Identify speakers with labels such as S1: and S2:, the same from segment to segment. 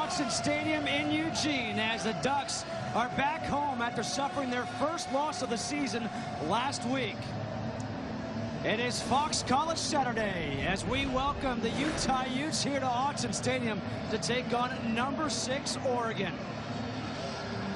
S1: Autzen Stadium in Eugene as the Ducks are back home after suffering their first loss of the season last week. It is Fox College Saturday as we welcome the Utah Utes here to Autzen Stadium to take on number 6 Oregon.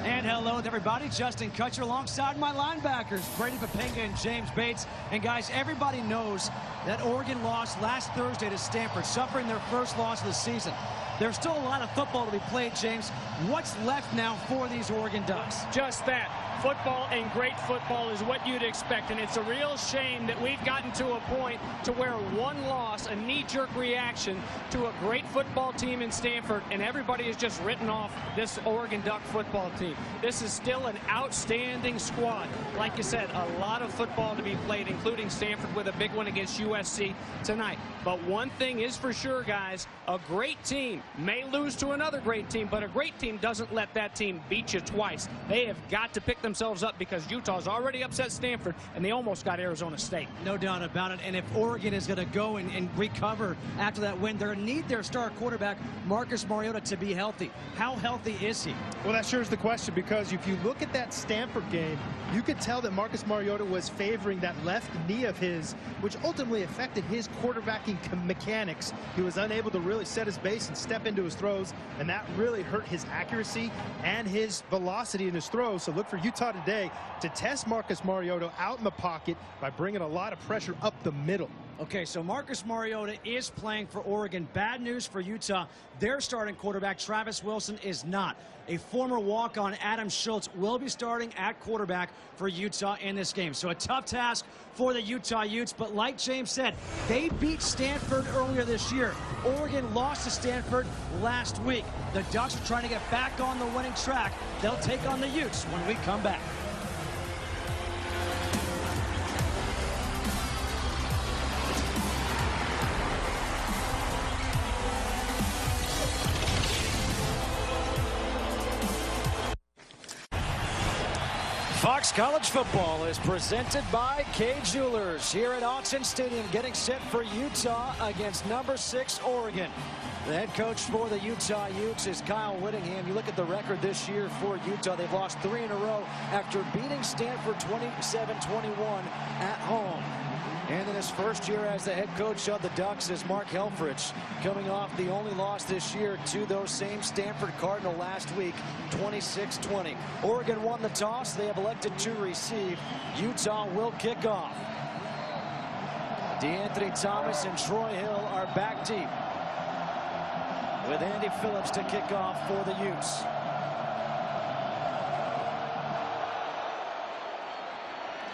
S1: And hello with everybody, Justin Kutcher alongside my linebackers, Brady Papenga and James Bates. And guys, everybody knows that Oregon lost last Thursday to Stanford, suffering their first loss of the season. There's still a lot of football to be played, James. What's left now for these Oregon Ducks?
S2: Just that. Football, and great football is what you'd expect, and it's a real shame that we've gotten to a point to where one loss, a knee-jerk reaction to a great football team in Stanford, and everybody has just written off this Oregon Duck football team. This is still an outstanding squad. Like you said, a lot of football to be played, including Stanford with a big one against USC tonight. But one thing is for sure, guys, a great team may lose to another great team, but a great team doesn't let that team beat you twice. They have got to pick themselves up because Utah's already upset Stanford, and they almost got Arizona State.
S1: No doubt about it. And if Oregon is going to go and recover after that win, they're going to need their star quarterback, Marcus Mariota, to be healthy. How healthy is he?
S3: Well, that sure is the question, because if you look at that Stanford game, you could tell that Marcus Mariota was favoring that left knee of his, which ultimately affected his quarterbacking mechanics. He was unable to really set his base and step into his throws, and that really hurt his accuracy and his velocity in his throws. So look for Utah today to test Marcus Mariota out in the pocket by bringing a lot of pressure up the middle.
S1: Okay, so Marcus Mariota is playing for Oregon. Bad news for Utah. Their starting quarterback, Travis Wilson, is not. A former walk-on, Adam Schultz, will be starting at quarterback for Utah in this game. So a tough task for the Utah Utes, but like James said, they beat Stanford earlier this year. Oregon lost to Stanford last week. The Ducks are trying to get back on the winning track. They'll take on the Utes when we come back. Fox College Football is presented by Kay Jewelers here at Autzen Stadium, getting set for Utah against number 6 Oregon. The head coach for the Utah Utes is Kyle Whittingham. You look at the record this year for Utah. They've lost 3 in a row after beating Stanford 27-21 at home. And in his first year as the head coach of the Ducks is Mark Helfrich, coming off the only loss this year to those same Stanford Cardinal last week, 26-20. Oregon won the toss. They have elected to receive. Utah will kick off. DeAnthony Thomas and Troy Hill are back deep, with Andy Phillips to kick off for the Utes.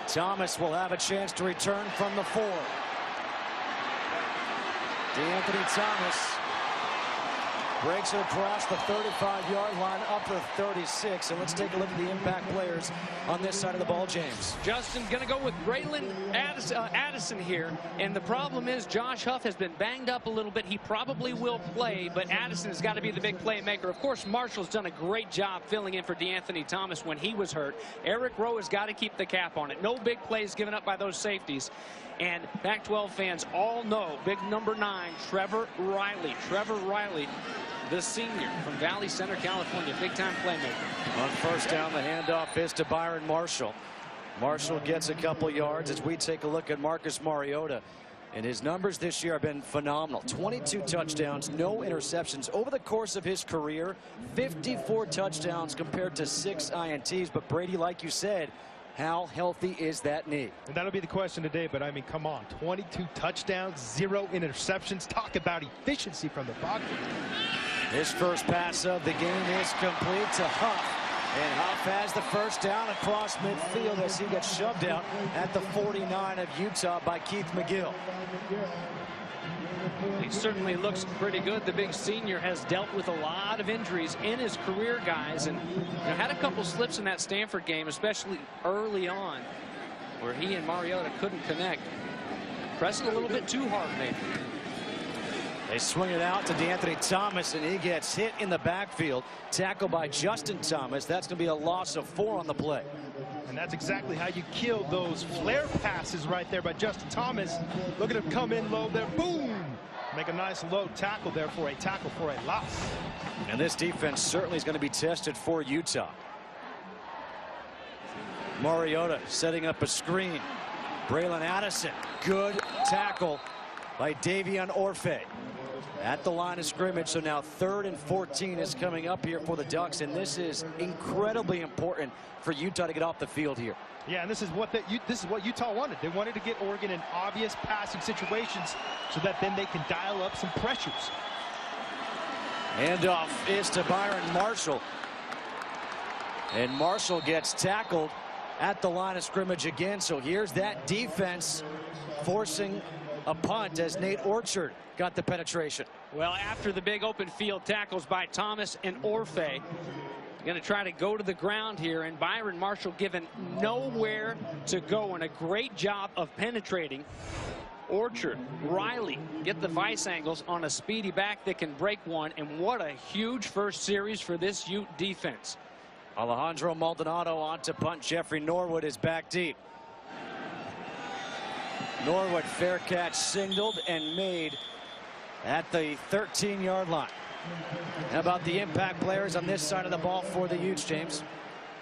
S1: Thomas will have a chance to return from the 4. DeAnthony Thomas breaks it across the 35-yard line up to 36. And let's take a look at the impact players on this side of the ball, James.
S2: Justin, going to go with Braylon Addison here. And the problem is Josh Huff has been banged up a little bit. He probably will play, but Addison has got to be the big playmaker. Of course, Marshall's done a great job filling in for DeAnthony Thomas when he was hurt. Eric Rowe has got to keep the cap on it. No big plays given up by those safeties. And Pac-12 fans all know big number 9, Trevor Riley. Trevor Riley, the senior from Valley Center, California, big-time playmaker.
S1: On first down, the handoff is to Byron Marshall. Marshall gets a couple yards as we take a look at Marcus Mariota. And his numbers this year have been phenomenal. 22 touchdowns, no interceptions. Over the course of his career, 54 touchdowns compared to 6 INTs. But Brady, like you said, how healthy is that knee?
S3: And that'll be the question today, but I mean, come on. 22 touchdowns, 0 interceptions. Talk about efficiency from the pocket.
S1: His first pass of the game is complete to Huff. And Huff has the first down across midfield as he gets shoved out at the 49 of Utah by Keith McGill.
S2: He certainly looks pretty good. The big senior has dealt with a lot of injuries in his career, guys, and had a couple slips in that Stanford game, especially early on, where he and Mariota couldn't connect. Pressing a little bit too hard, maybe.
S1: They swing it out to DeAnthony Thomas, and he gets hit in the backfield. Tackled by Justin Thomas. That's going to be a loss of 4 on the play.
S3: And that's exactly how you kill those flare passes right there by Justin Thomas. Look at him come in low there. Boom! Make a nice low tackle there for a tackle for a loss.
S1: And this defense certainly is going to be tested for Utah. Mariota setting up a screen. Braylon Addison, good tackle by Davion Orfe at the line of scrimmage. So now 3rd and 14 is coming up here for the Ducks, and this is incredibly important for Utah to get off the field here.
S3: Yeah, and this is what Utah wanted. They wanted to get Oregon in obvious passing situations so that then they can dial up some pressures.
S1: Handoff is to Byron Marshall, and Marshall gets tackled at the line of scrimmage again. So here's that defense forcing a punt as Nate Orchard got the penetration.
S2: Well, after the big open field tackles by Thomas and Orfe, going to try to go to the ground here, and Byron Marshall given nowhere to go, and a great job of penetrating. Orchard, Riley get the vice angles on a speedy back that can break one, and what a huge first series for this Ute defense.
S1: Alejandro Maldonado on to punt. Jeffrey Norwood is back deep. Norwood, fair catch, signaled and made at the 13-yard line. How about the impact players on this side of the ball for the Utes, James?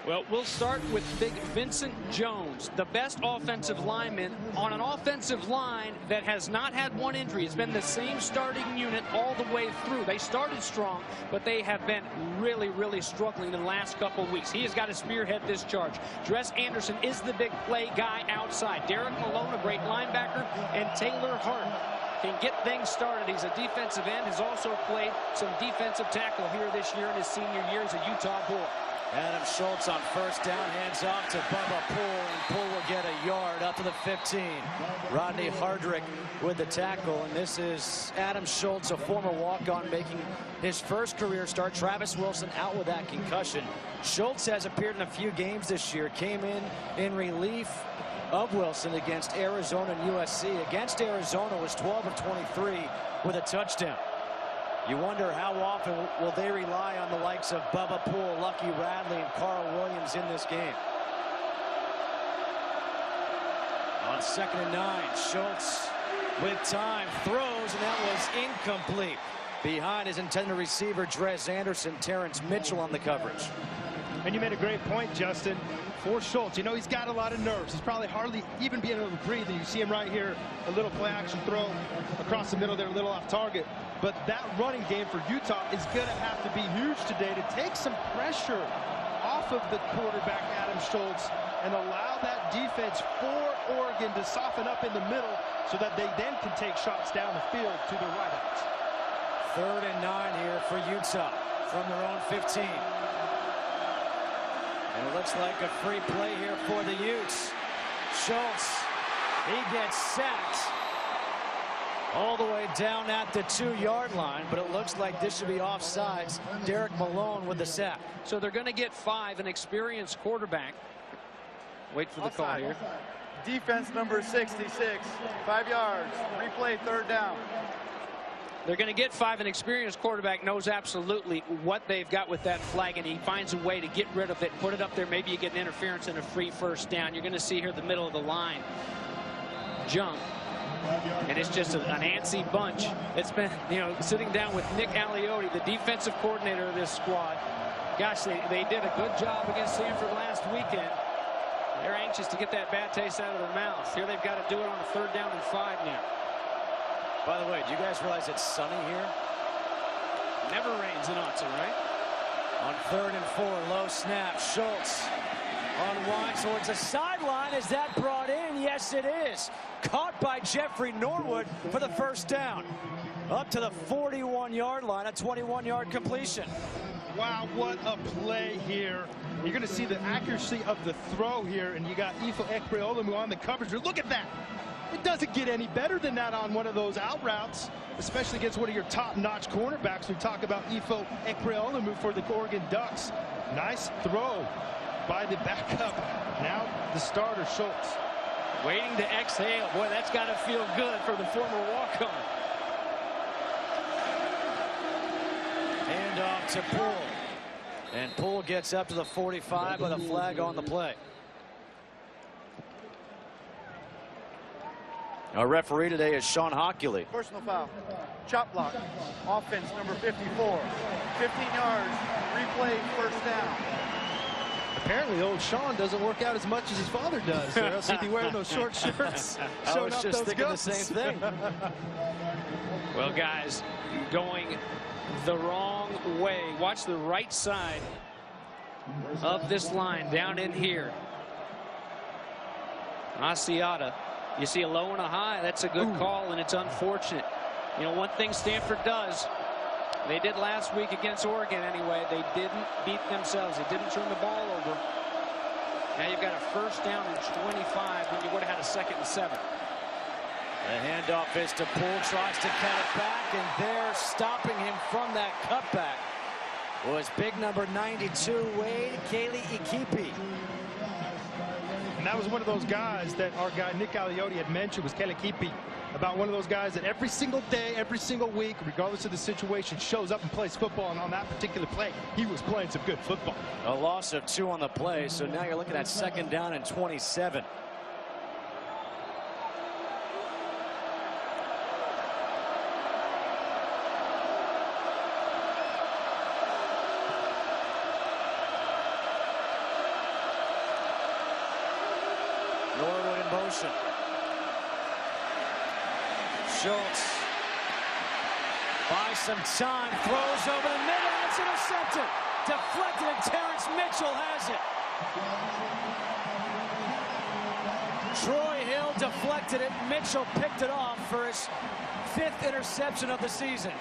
S2: Well, we'll start with big Vincent Jones, the best offensive lineman on an offensive line that has not had one injury. It's been the same starting unit all the way through. They started strong, but they have been really struggling in the last couple of weeks. He has got to spearhead this charge. Dress Anderson is the big play guy outside. Derek Malone, a great linebacker, and Taylor Hart can get things started. He's a defensive end, has also played some defensive tackle here this year in his senior year as a Utah Bull.
S1: Adam Schultz on first down, hands off to Bubba Poole, and Poole will get a yard up to the 15. Rodney Hardrick with the tackle, and this is Adam Schultz, a former walk-on, making his first career start. Travis Wilson out with that concussion. Schultz has appeared in a few games this year, came in relief of Wilson against Arizona and USC. Against Arizona was 12 of 23 with a touchdown. You wonder how often will they rely on the likes of Bubba Poole, Lucky Radley, and Carl Williams in this game. On 2nd and 9, Schultz with time throws, and that was incomplete. Behind his intended receiver, Dress Anderson, Terrence Mitchell on the coverage.
S3: And you made a great point, Justin. For Schultz, you know, he's got a lot of nerves. He's probably hardly even being able to breathe. And you see him right here, a little play action throw across the middle there, a little off target. But that running game for Utah is going to have to be huge today to take some pressure off of the quarterback, Adam Schultz, and allow that defense for Oregon to soften up in the middle so that they then can take shots down the field to the wideouts.
S1: 3rd and 9 here for Utah from their own 15. And it looks like a free play here for the Utes. Schultz, he gets sacked all the way down at the 2-yard line, but it looks like this should be offsides. Derek Malone with the sack.
S2: So they're going to get 5, an experienced quarterback. Wait for the call here.
S4: Defense number 66, 5 yards, replay 3rd down.
S2: They're going to get 5. An experienced quarterback knows absolutely what they've got with that flag, and he finds a way to get rid of it, put it up there. Maybe you get an interference and a free first down. You're going to see here the middle of the line jump, and it's just an antsy bunch. It's been, you know, sitting down with Nick Aliotti, the defensive coordinator of this squad. Gosh, they did a good job against Stanford last weekend. They're anxious to get that bad taste out of their mouths. Here they've got to do it on a 3rd down and 5 now.
S1: By the way, do you guys realize it's sunny here?
S2: Never rains in Autzen, right?
S1: On 3rd and 4, low snap. Schultz on wide towards the sideline. Is that brought in? Yes, it is. Caught by Jeffrey Norwood for the first down. Up to the 41-yard line, a 21-yard completion.
S3: Wow, what a play here. You're going to see the accuracy of the throw here, and you got Ifo Ekpeolumu on the coverage. Look at that. It doesn't get any better than that on one of those out routes, especially against one of your top-notch cornerbacks. We talk about Ifo Ekpeolumu for the Oregon Ducks. Nice throw by the backup. Now the starter, Schultz.
S2: Waiting to exhale. Boy, that's got to feel good for the former walk-on.
S1: Hand off to Poole. And Poole gets up to the 45 with a flag on the play. Our referee today is Sean Hockley.
S4: Personal foul. Chop block. Offense number 54. 15 yards. Replay, first down.
S3: Apparently, old Sean doesn't work out as much as his father does, or else he'd be wearing those short shirts.
S1: I was just thinking the same thing.
S2: Well, guys, going the wrong way. Watch the right side of this line down in here. Mariota, you see a low and a high. That's a good call, and it's unfortunate. You know, one thing Stanford does, they did last week against Oregon anyway, they didn't beat themselves. They didn't turn the ball over. Now you've got a first down and 25 when you would have had a 2nd and 7.
S1: The handoff is to Poole, tries to cut it back, and there, stopping him from that cutback was big number 92, Wade Ikipi.
S3: And that was one of those guys that our guy Nick Aliotti had mentioned, was Ikipi, about one of those guys that every single day, every single week, regardless of the situation, shows up and plays football. And on that particular play, he was playing some good football.
S1: A loss of 2 on the play, so now you're looking at 2nd down and 27. Norwood in motion. Schultz buys some time, throws over the middle, and it's intercepted. Deflected, and Terrence Mitchell has it. Troy Hill deflected it. Mitchell picked it off for his 5th interception of the season.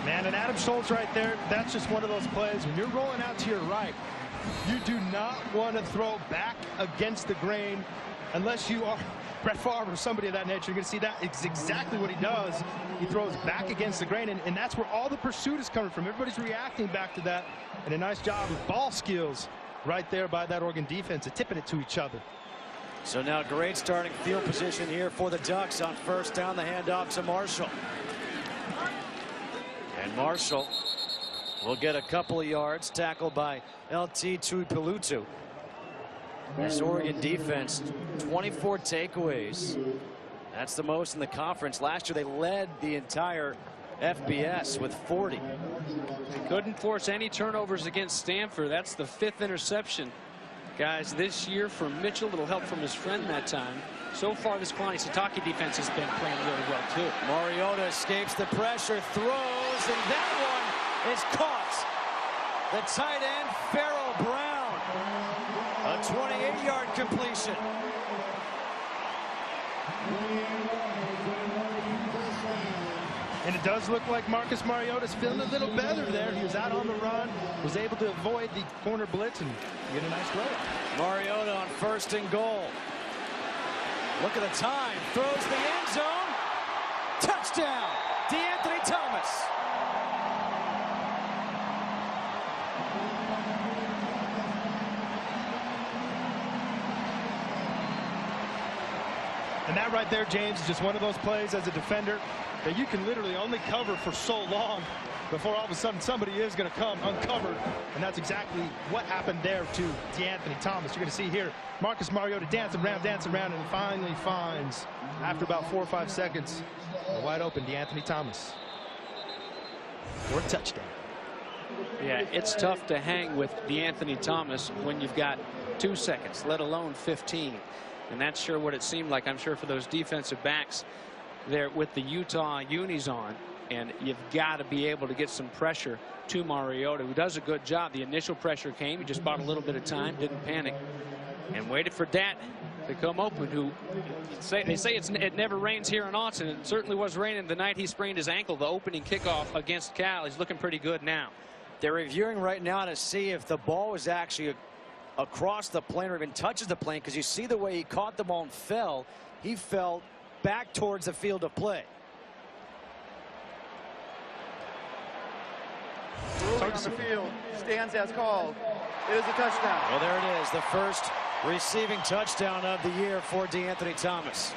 S3: Man, and Adam Schultz right there, that's just one of those plays. When you're rolling out to your right, you do not want to throw back against the grain unless you are Brett Favre or somebody of that nature. You're going to see that it's exactly what he does. He throws back against the grain, and that's where all the pursuit is coming from. Everybody's reacting back to that, and a nice job of ball skills right there by that Oregon defense of tipping it to each other.
S1: So now great starting field position here for the Ducks on first down. The handoff to Marshall. And Marshall will get a couple of yards, tackled by LT Tuipulotu. This Oregon defense, 24 takeaways. That's the most in the conference. Last year they led the entire FBS with 40.
S2: They couldn't force any turnovers against Stanford. That's the 5th interception, guys, this year from Mitchell. A little help from his friend that time. So far, this Kalani Sitake defense has been playing really well, too.
S1: Mariota escapes the pressure, throws, and that one is caught. The tight end, Farrell Brown. A 28-yard completion.
S3: And it does look like Marcus Mariota's feeling a little better there. He was out on the run, was able to avoid the corner blitz and get a nice throw.
S1: Mariota on 1st and goal. Look at the time. Throws the end zone. Touchdown, DeAnthony Thomas.
S3: And that right there, James, is just one of those plays as a defender that you can literally only cover for so long before all of a sudden somebody is going to come uncovered. And that's exactly what happened there to DeAnthony Thomas. You're going to see here Marcus Mariota dancing around, and finally finds, after about 4 or 5 seconds, a wide open DeAnthony Thomas for a touchdown.
S2: Yeah, it's tough to hang with DeAnthony Thomas when you've got 2 seconds, let alone 15. And that's sure what it seemed like, I'm sure, for those defensive backs there with the Utah unis on. And you've got to be able to get some pressure to Mariota, who does a good job. The initial pressure came. He just bought a little bit of time, didn't panic, and waited for Dat to come open. They say it never rains here in Austin. It certainly was raining the night he sprained his ankle, the opening kickoff against Cal. He's looking pretty good now.
S1: They're reviewing right now to see if the ball was actually across the plane or even touches the plane, because you see the way he caught the ball and fell. He fell back towards the field of play.
S4: Ruling on the field stands as called. It is a touchdown.
S1: Well, there it is, the first receiving touchdown of the year for DeAnthony Thomas.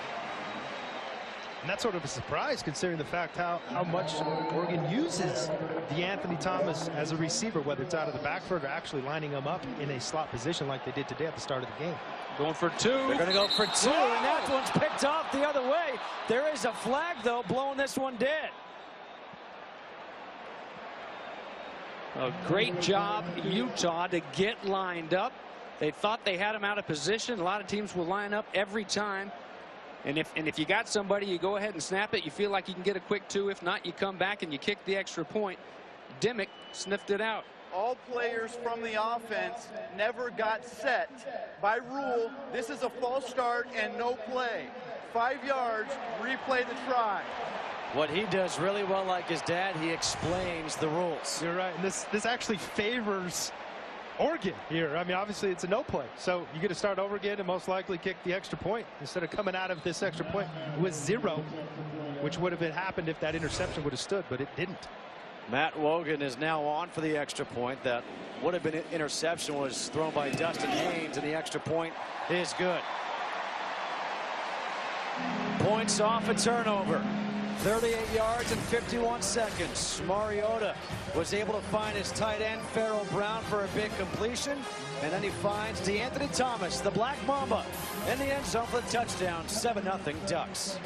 S3: And that's sort of a surprise, considering the fact how much Oregon uses DeAnthony Thomas as a receiver, whether it's out of the backfield or actually lining him up in a slot position like they did today at the start of the game.
S2: Going for two.
S1: They're going to go for two, and that one's picked off the other way. There is a flag, though, blowing this one dead.
S2: A great job, Utah, to get lined up. They thought they had him out of position. A lot of teams will line up every time. And if you got somebody, you go ahead and snap it. You feel like you can get a quick two. If not, you come back and you kick the extra point. Dimmick sniffed it out.
S4: All players from the offense never got set. By rule, this is a false start and no play. 5 yards, replay the try.
S1: What he does really well, like his dad, he explains the rules.
S3: You're right. And this actually favors Oregon here. I mean, obviously it's a no play, so you get to start over again and most likely kick the extra point instead of coming out of this extra point with 0, which would have happened if that interception would have stood, but it didn't.
S1: Matt Wogan is now on for the extra point. That would have been an interception, was thrown by Dustin Haynes, and the extra point is good. Points off a turnover. 38 yards and 51 seconds. Mariota was able to find his tight end, Farrell Brown, for a big completion. And then he finds DeAnthony Thomas, the Black Mamba, in the end zone for the touchdown. 7-0 Ducks.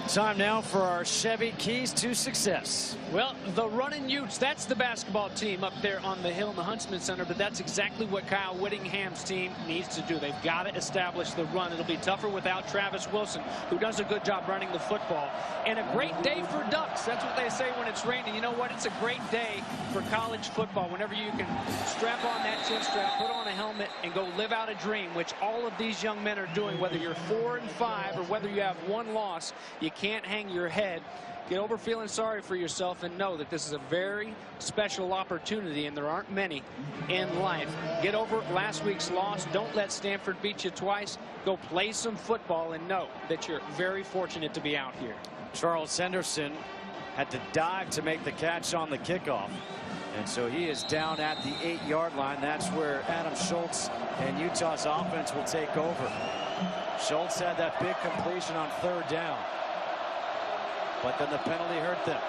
S1: Time now for our Chevy Keys to Success.
S2: Well, the Runnin' Utes, that's the basketball team up there on the hill in the Huntsman Center, but that's exactly what Kyle Whittingham's team needs to do. They've got to establish the run. It'll be tougher without Travis Wilson, who does a good job running the football. And a great day for Ducks. That's what they say when it's raining. You know what? It's a great day for college football. Whenever you can strap on that chin strap, put on a helmet, and go live out a dream, which all of these young men are doing, whether you're 4-5 or whether you have one loss. You can't hang your head. Get over feeling sorry for yourself and know that this is a very special opportunity, and there aren't many in life. Get over last week's loss. Don't let Stanford beat you twice. Go play some football and know that you're very fortunate to be out here.
S1: Charles Henderson had to dive to make the catch on the kickoff, and so he is down at the 8-yard line. That's where Adam Schultz and Utah's offense will take over. Schultz had that big completion on 3rd down, but then the penalty hurt them.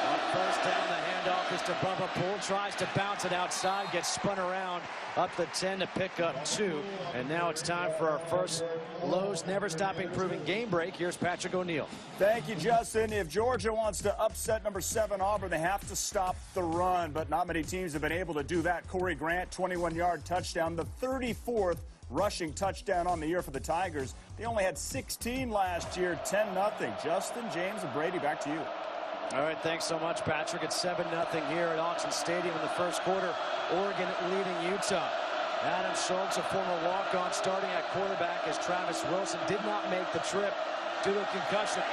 S1: On 1st down, the handoff is to Bubba Poole. Tries to bounce it outside, gets spun around up the 10 to pick up 2. And now it's time for our first Lowe's Never Stop Improving game break. Here's Patrick O'Neill.
S5: Thank you, Justin. If Georgia wants to upset number 7 Auburn, they have to stop the run. But not many teams have been able to do that. Corey Grant, 21-yard touchdown, the 34th rushing touchdown on the year for the Tigers. They only had 16 last year, 10-0. Justin, James, and Brady, back to you.
S1: All right, thanks so much, Patrick. It's 7-0 here at Autzen Stadium in the first quarter. Oregon leading Utah. Adam Schultz, a former walk-on, starting at quarterback as Travis Wilson did not make the trip due to a concussion.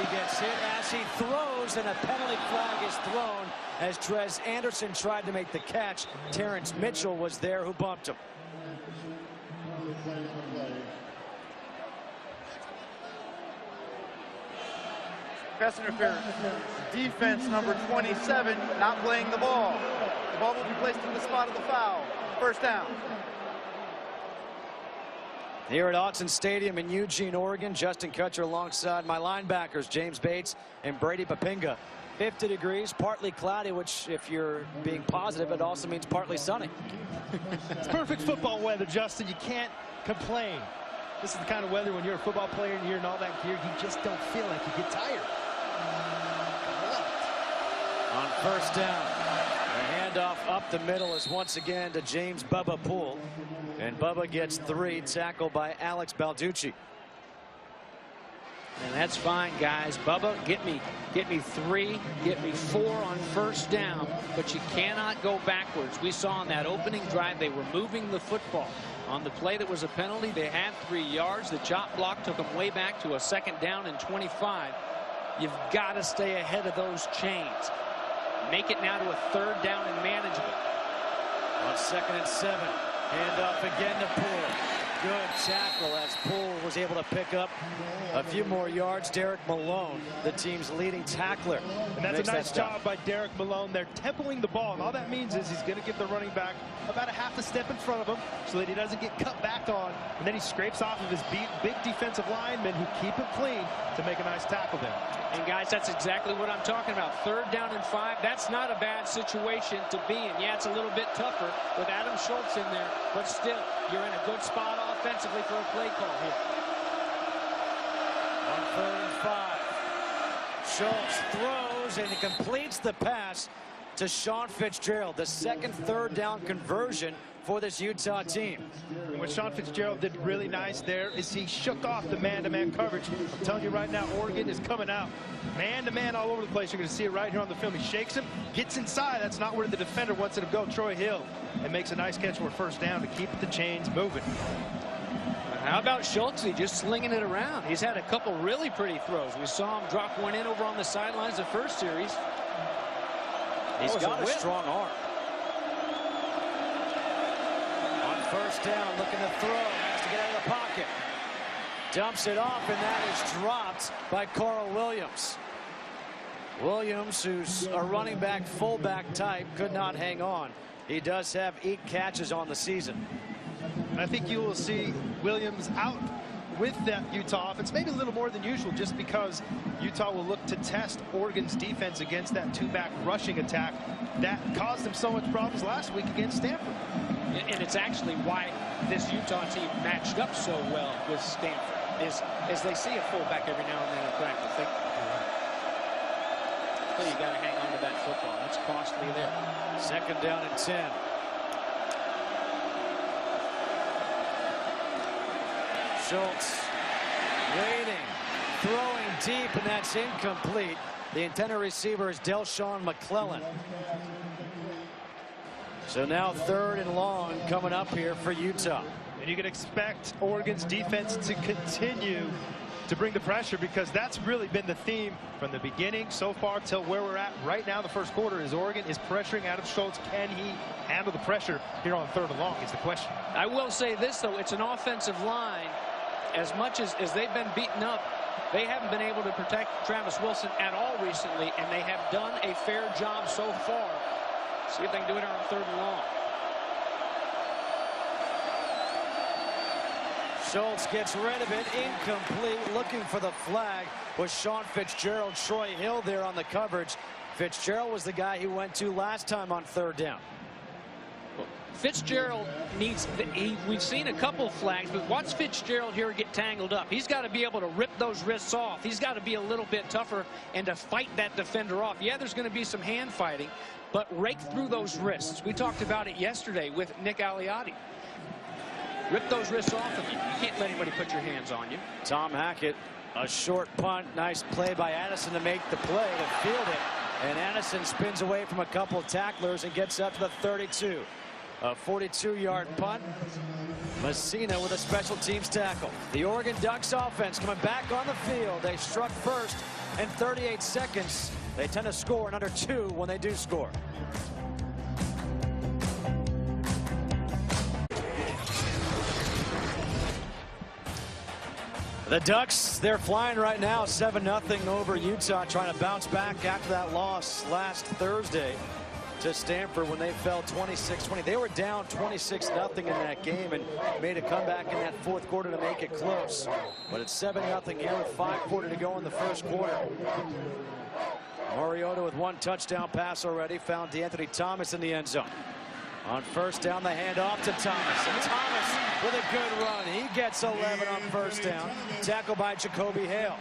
S1: He gets hit as he throws, and a penalty flag is thrown as Trez Anderson tried to make the catch. Terrence Mitchell was there who bumped him.
S4: Pass interference. Defense number 27 not playing the ball. The ball will be placed in the spot of the foul. 1st down.
S1: Here at Autzen Stadium in Eugene, Oregon, Justin Kutcher alongside my linebackers, James Bates and Brady Papinga. 50 degrees, partly cloudy, which if you're being positive, it also means partly sunny.
S3: It's perfect football weather, Justin. You can't complain. This is the kind of weather when you're a football player and you're in all that gear, you just don't feel like you get tired.
S1: On 1st down, the handoff up the middle is once again to James Bubba Poole. And Bubba gets 3, tackled by Alex Balducci.
S2: And that's fine, guys. Bubba, get me 3, get me 4 on 1st down, but you cannot go backwards. We saw on that opening drive they were moving the football. On the play that was a penalty, they had 3 yards. The chop block took them way back to a 2nd down and 25. You've got to stay ahead of those chains. Make it now to a 3rd down and manageable.
S1: On 2nd and 7, handoff again to Poole. good tackle as Poole was able to pick up a few more yards. Derek Malone, the team's leading tackler.
S3: And that's a nice job by Derek Malone. They're tempoing the ball. And all that means is he's going to give the running back about a half a step in front of him so that he doesn't get cut back on. And then he scrapes off of his big defensive linemen who keep him clean to make a nice tackle there.
S2: And guys, that's exactly what I'm talking about. 3rd down and 5. That's not a bad situation to be in. Yeah, it's a little bit tougher with Adam Schultz in there, but still, you're in a good spot offensively for a play call here.
S1: On 3rd and 5. Schultz throws and he completes the pass to Sean Fitzgerald, the second 3rd down conversion for this Utah team.
S3: What Sean Fitzgerald did really nice there is he shook off the man-to-man coverage. I'm telling you right now, Oregon is coming out man-to-man all over the place. You're going to see it right here on the film. He shakes him, gets inside. That's not where the defender wants it to go. Troy Hill, and makes a nice catch for a 1st down to keep the chains moving.
S2: How about Schultz? Just slinging it around. He's had a couple really pretty throws. We saw him drop one in over on the sidelines the first series.
S1: He's got a strong arm. On 1st down, looking to throw, has to get out of the pocket. Dumps it off, and that is dropped by Carl Williams. Williams, who's a running back, fullback type, could not hang on. He does have 8 catches on the season.
S3: And I think you will see Williams out with that Utah offense, maybe a little more than usual, just because Utah will look to test Oregon's defense against that 2-back rushing attack that caused them so much problems last week against Stanford.
S2: And it's actually why this Utah team matched up so well with Stanford, is they see a fullback every now and then in practice. So you got to hang on to that football. That's costly there.
S1: 2nd down and 10. Schultz waiting, throwing deep, and that's incomplete. The intended receiver is Delshawn McClellan. So now 3rd and long coming up here for Utah.
S3: And you can expect Oregon's defense to continue to bring the pressure, because that's really been the theme from the beginning so far till where we're at right now. The 1st quarter is Oregon is pressuring Adam Schultz. Can he handle the pressure here on 3rd and long is the question.
S2: I will say this, though. It's an offensive line. As much as they've been beaten up, they haven't been able to protect Travis Wilson at all recently, and they have done a fair job so far. See if they can do it on 3rd and long.
S1: Schultz gets rid of it, incomplete. Looking for the flag was Sean Fitzgerald. Troy Hill there on the coverage. Fitzgerald was the guy he went to last time on 3rd down.
S2: Fitzgerald needs, we've seen a couple flags, but watch Fitzgerald here get tangled up. He's got to be able to rip those wrists off. He's got to be a little bit tougher and to fight that defender off. Yeah, there's going to be some hand fighting, but rake through those wrists. We talked about it yesterday with Nick Aliotti. Rip those wrists off of you. You can't let anybody put your hands on you.
S1: Tom Hackett, a short punt. Nice play by Addison to make the play, to field it. And Addison spins away from a couple of tacklers and gets up to the 32. A 42-yard punt. Messina with a special teams tackle. The Oregon Ducks offense coming back on the field. They struck first in 38 seconds. They tend to score in under 2 when they do score. The Ducks, they're flying right now, 7-0 over Utah, trying to bounce back after that loss last Thursday to Stanford when they fell 26-20. They were down 26-0 in that game and made a comeback in that 4th quarter to make it close. But it's 7-0 here with 5:15 to go in the 1st quarter. Mariota with 1 touchdown pass already, found DeAnthony Thomas in the end zone. On 1st down, the handoff to Thomas. And Thomas with a good run. He gets 11 on 1st down. Tackled by Jacoby Hale.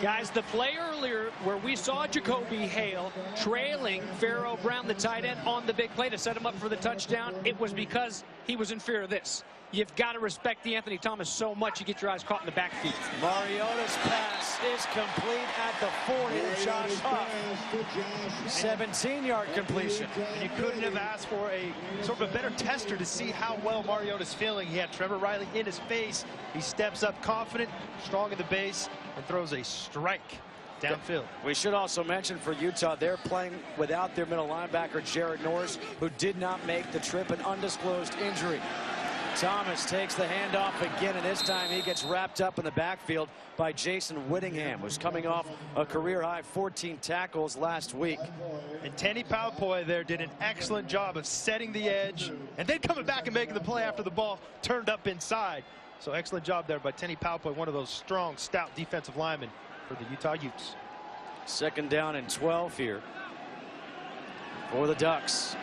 S2: Guys, the play earlier where we saw Jacoby Hale trailing Pharaoh Brown, the tight end, on the big play to set him up for the touchdown, it was because he was in fear of this. You've got to respect DeAnthony Thomas so much you get your eyes caught in the backfield.
S1: Mariota's pass is complete at the 40 to Josh Huff. 17-yard completion.
S3: And you couldn't have asked for a sort of a better tester to see how well Mariota's feeling. He had Trevor Riley in his face. He steps up confident, strong in the base, and throws a strike downfield.
S1: We should also mention for Utah, they're playing without their middle linebacker, Jared Norris, who did not make the trip, an undisclosed injury. Thomas takes the handoff again, and this time he gets wrapped up in the backfield by Jason Whittingham, who's coming off a career-high 14 tackles last week.
S3: And Tenny Paupoy there did an excellent job of setting the edge and then coming back and making the play after the ball turned up inside. So excellent job there by Tenny Paupoy, one of those strong, stout defensive linemen for the Utah Utes.
S1: 2nd down and 12 here for the Ducks.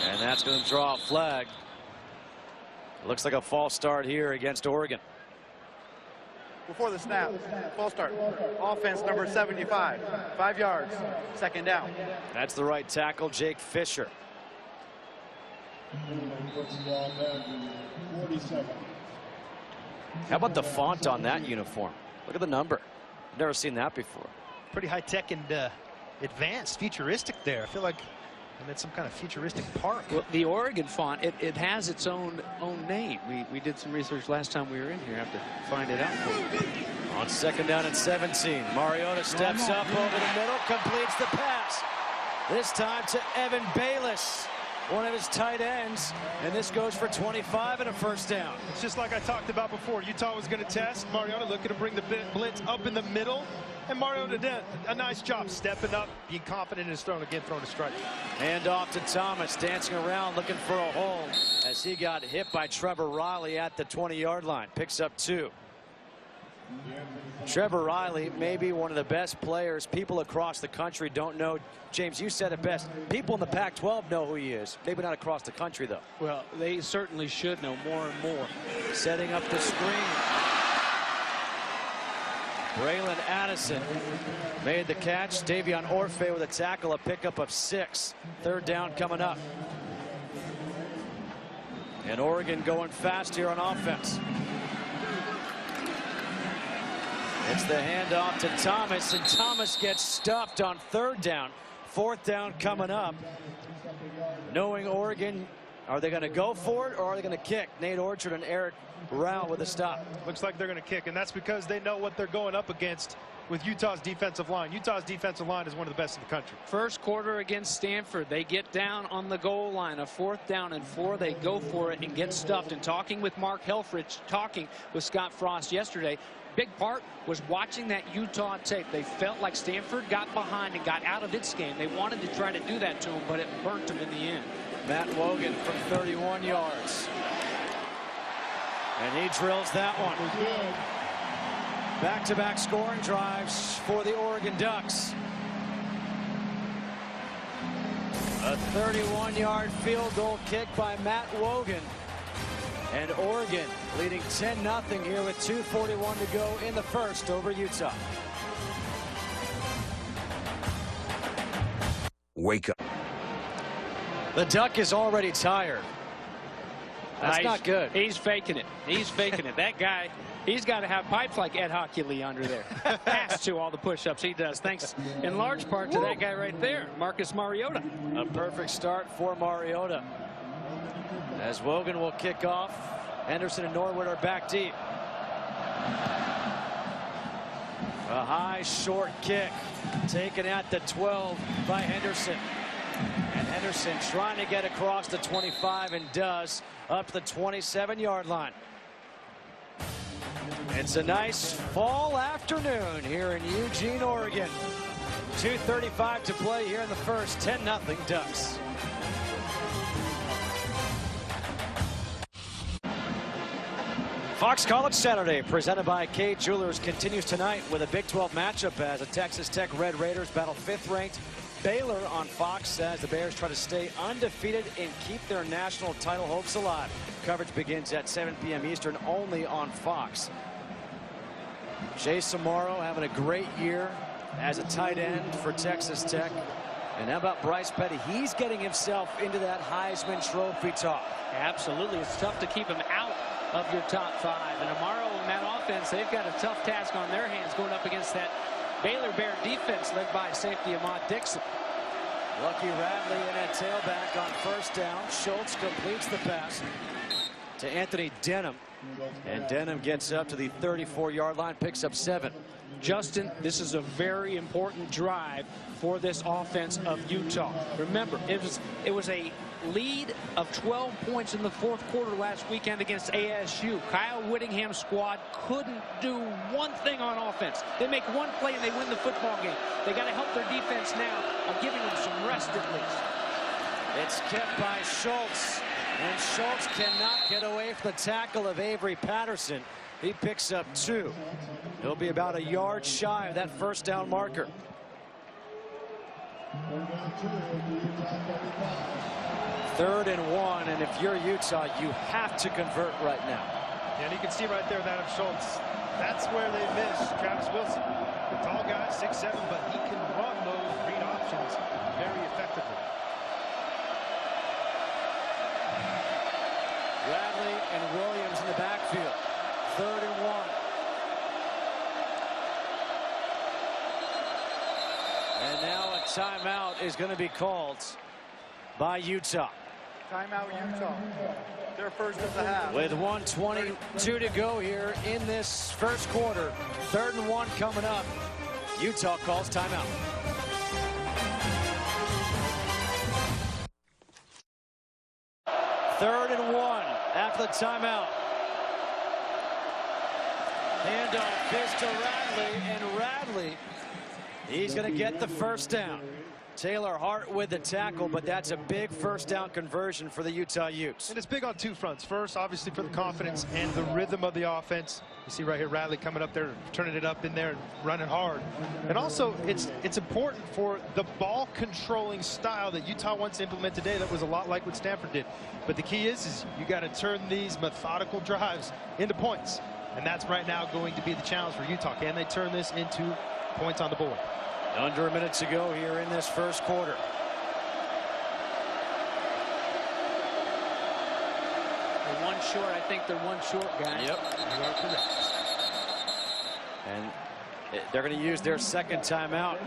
S1: And that's going to draw a flag. Looks like a false start here against Oregon.
S4: Before the snap, false start. Offense number 75, 5 yards, 2nd down.
S1: That's the right tackle, Jake Fisher. How about the font on that uniform? Look at the number. Never seen that before.
S3: Pretty high tech and advanced, futuristic there. I feel like I'm in some kind of futuristic park.
S6: Well, the Oregon font, it has its own name. We did some research last time we were in here. I have to find it out for you.
S1: On 2nd down and 17, Mariota steps up over the middle, completes the pass. This time to Evan Bayless, one of his tight ends, and this goes for 25 and a 1st down.
S3: It's just like I talked about before. Utah was going to test. Mariota looking to bring the blitz up in the middle. And Mariota did a nice job stepping up, being confident in his throwing, again throwing a strike.
S1: Hand off to Thomas, dancing around, looking for a hole as he got hit by Trevor Riley at the 20-yard line. Picks up 2. Trevor Riley may be one of the best players. People across the country don't know. James, you said it best. People in the Pac-12 know who he is. Maybe not across the country, though.
S2: Well, they certainly should know more and more.
S1: Setting up the screen. Braylon Addison made the catch. Davion Orfe with a tackle, a pickup of 6. 3rd down coming up. And Oregon going fast here on offense. It's the handoff to Thomas, and Thomas gets stuffed on 3rd down. 4th down coming up. Knowing Oregon, are they going to go for it or are they going to kick? Nate Orchard and Eric Rao with a stop.
S3: Looks like they're going to kick, and that's because they know what they're going up against with Utah's defensive line. Utah's defensive line is one of the best in the country.
S2: First quarter against Stanford, they get down on the goal line, a 4th down and 4. They go for it and get stuffed. And talking with Mark Helfrich, talking with Scott Frost yesterday, big part was watching that Utah tape. They felt like Stanford got behind and got out of its game. They wanted to try to do that to him, but it burnt him in the end.
S1: Matt Wogan from 31 yards. And he drills that one. Back-to-back scoring drives for the Oregon Ducks. A 31-yard field goal kick by Matt Wogan. And Oregon leading 10-0 here with 2:41 to go in the 1st over Utah.
S7: Wake up.
S1: The Duck is already tired. That's not good.
S2: He's faking it. He's faking it. That guy, he's got to have pipes like Ed Hockley under there. Has to all the push-ups he does. Thanks in large part to that guy right there, Marcus Mariota.
S1: A perfect start for Mariota. As Wogan will kick off. Henderson and Norwood are back deep. A high, short kick taken at the 12 by Henderson. And Henderson trying to get across the 25 and does, up to the 27-yard line. It's a nice fall afternoon here in Eugene, Oregon. 2:35 to play here in the 1st. 10-0 Ducks. Fox College Saturday, presented by K Jewelers, continues tonight with a Big 12 matchup as the Texas Tech Red Raiders battle 5th-ranked Baylor on Fox as the Bears try to stay undefeated and keep their national title hopes alive. Coverage begins at 7 p.m. Eastern only on Fox. Jay Samaro having a great year as a tight end for Texas Tech. And how about Bryce Petty? He's getting himself into that Heisman Trophy talk.
S2: Absolutely. It's tough to keep him out of your top 5. And tomorrow in that offense, they've got a tough task on their hands going up against that Baylor Bear defense led by safety Ahmad Dixon.
S1: Lucky Radley in at tailback on 1st down. Schultz completes the pass to Anthony Denham. And Denham gets up to the 34-yard line, picks up 7.
S2: Justin, this is a very important drive for this offense of Utah. Remember, it was a lead of 12 points in the fourth quarter last weekend against ASU. Kyle Whittingham's squad couldn't do one thing on offense. They make one play and they win the football game. They got to help their defense now of giving them some rest at least.
S1: It's kept by Schultz, and Schultz cannot get away from the tackle of Avery Patterson. He picks up 2. He'll be about a yard shy of that first down marker. Third and 1, and if you're Utah, you have to convert right now.
S3: And you can see right there with Adam Schultz, that's where they miss Travis Wilson. The tall guy, 6'7", but he can run those read options very effectively.
S1: Bradley and Williams in the backfield. Third and 1. And now a timeout is going to be called by Utah.
S4: Timeout Utah. Their first of the half.
S1: With 1:22 to go here in this first quarter. Third and 1 coming up. Utah calls timeout. Third and 1 after the timeout. Handoff pitch to Radley, and Radley, he's going to get the first down. Taylor Hart with the tackle, but that's a big first down conversion for the Utah Utes.
S3: And it's big on 2 fronts. First, obviously, for the confidence and the rhythm of the offense. You see right here, Radley coming up there, turning it up in there and running hard. And also, it's important for the ball controlling style that Utah wants to implement today. That was a lot like what Stanford did. But the key is you got to turn these methodical drives into points. And that's right now going to be the challenge for Utah. Can they turn this into points on the board?
S1: Under a minute to go here in this first quarter.
S2: They're one short. I think they're one short, guys.
S1: Yep.
S2: You are correct.
S1: And they're going to use their second timeout.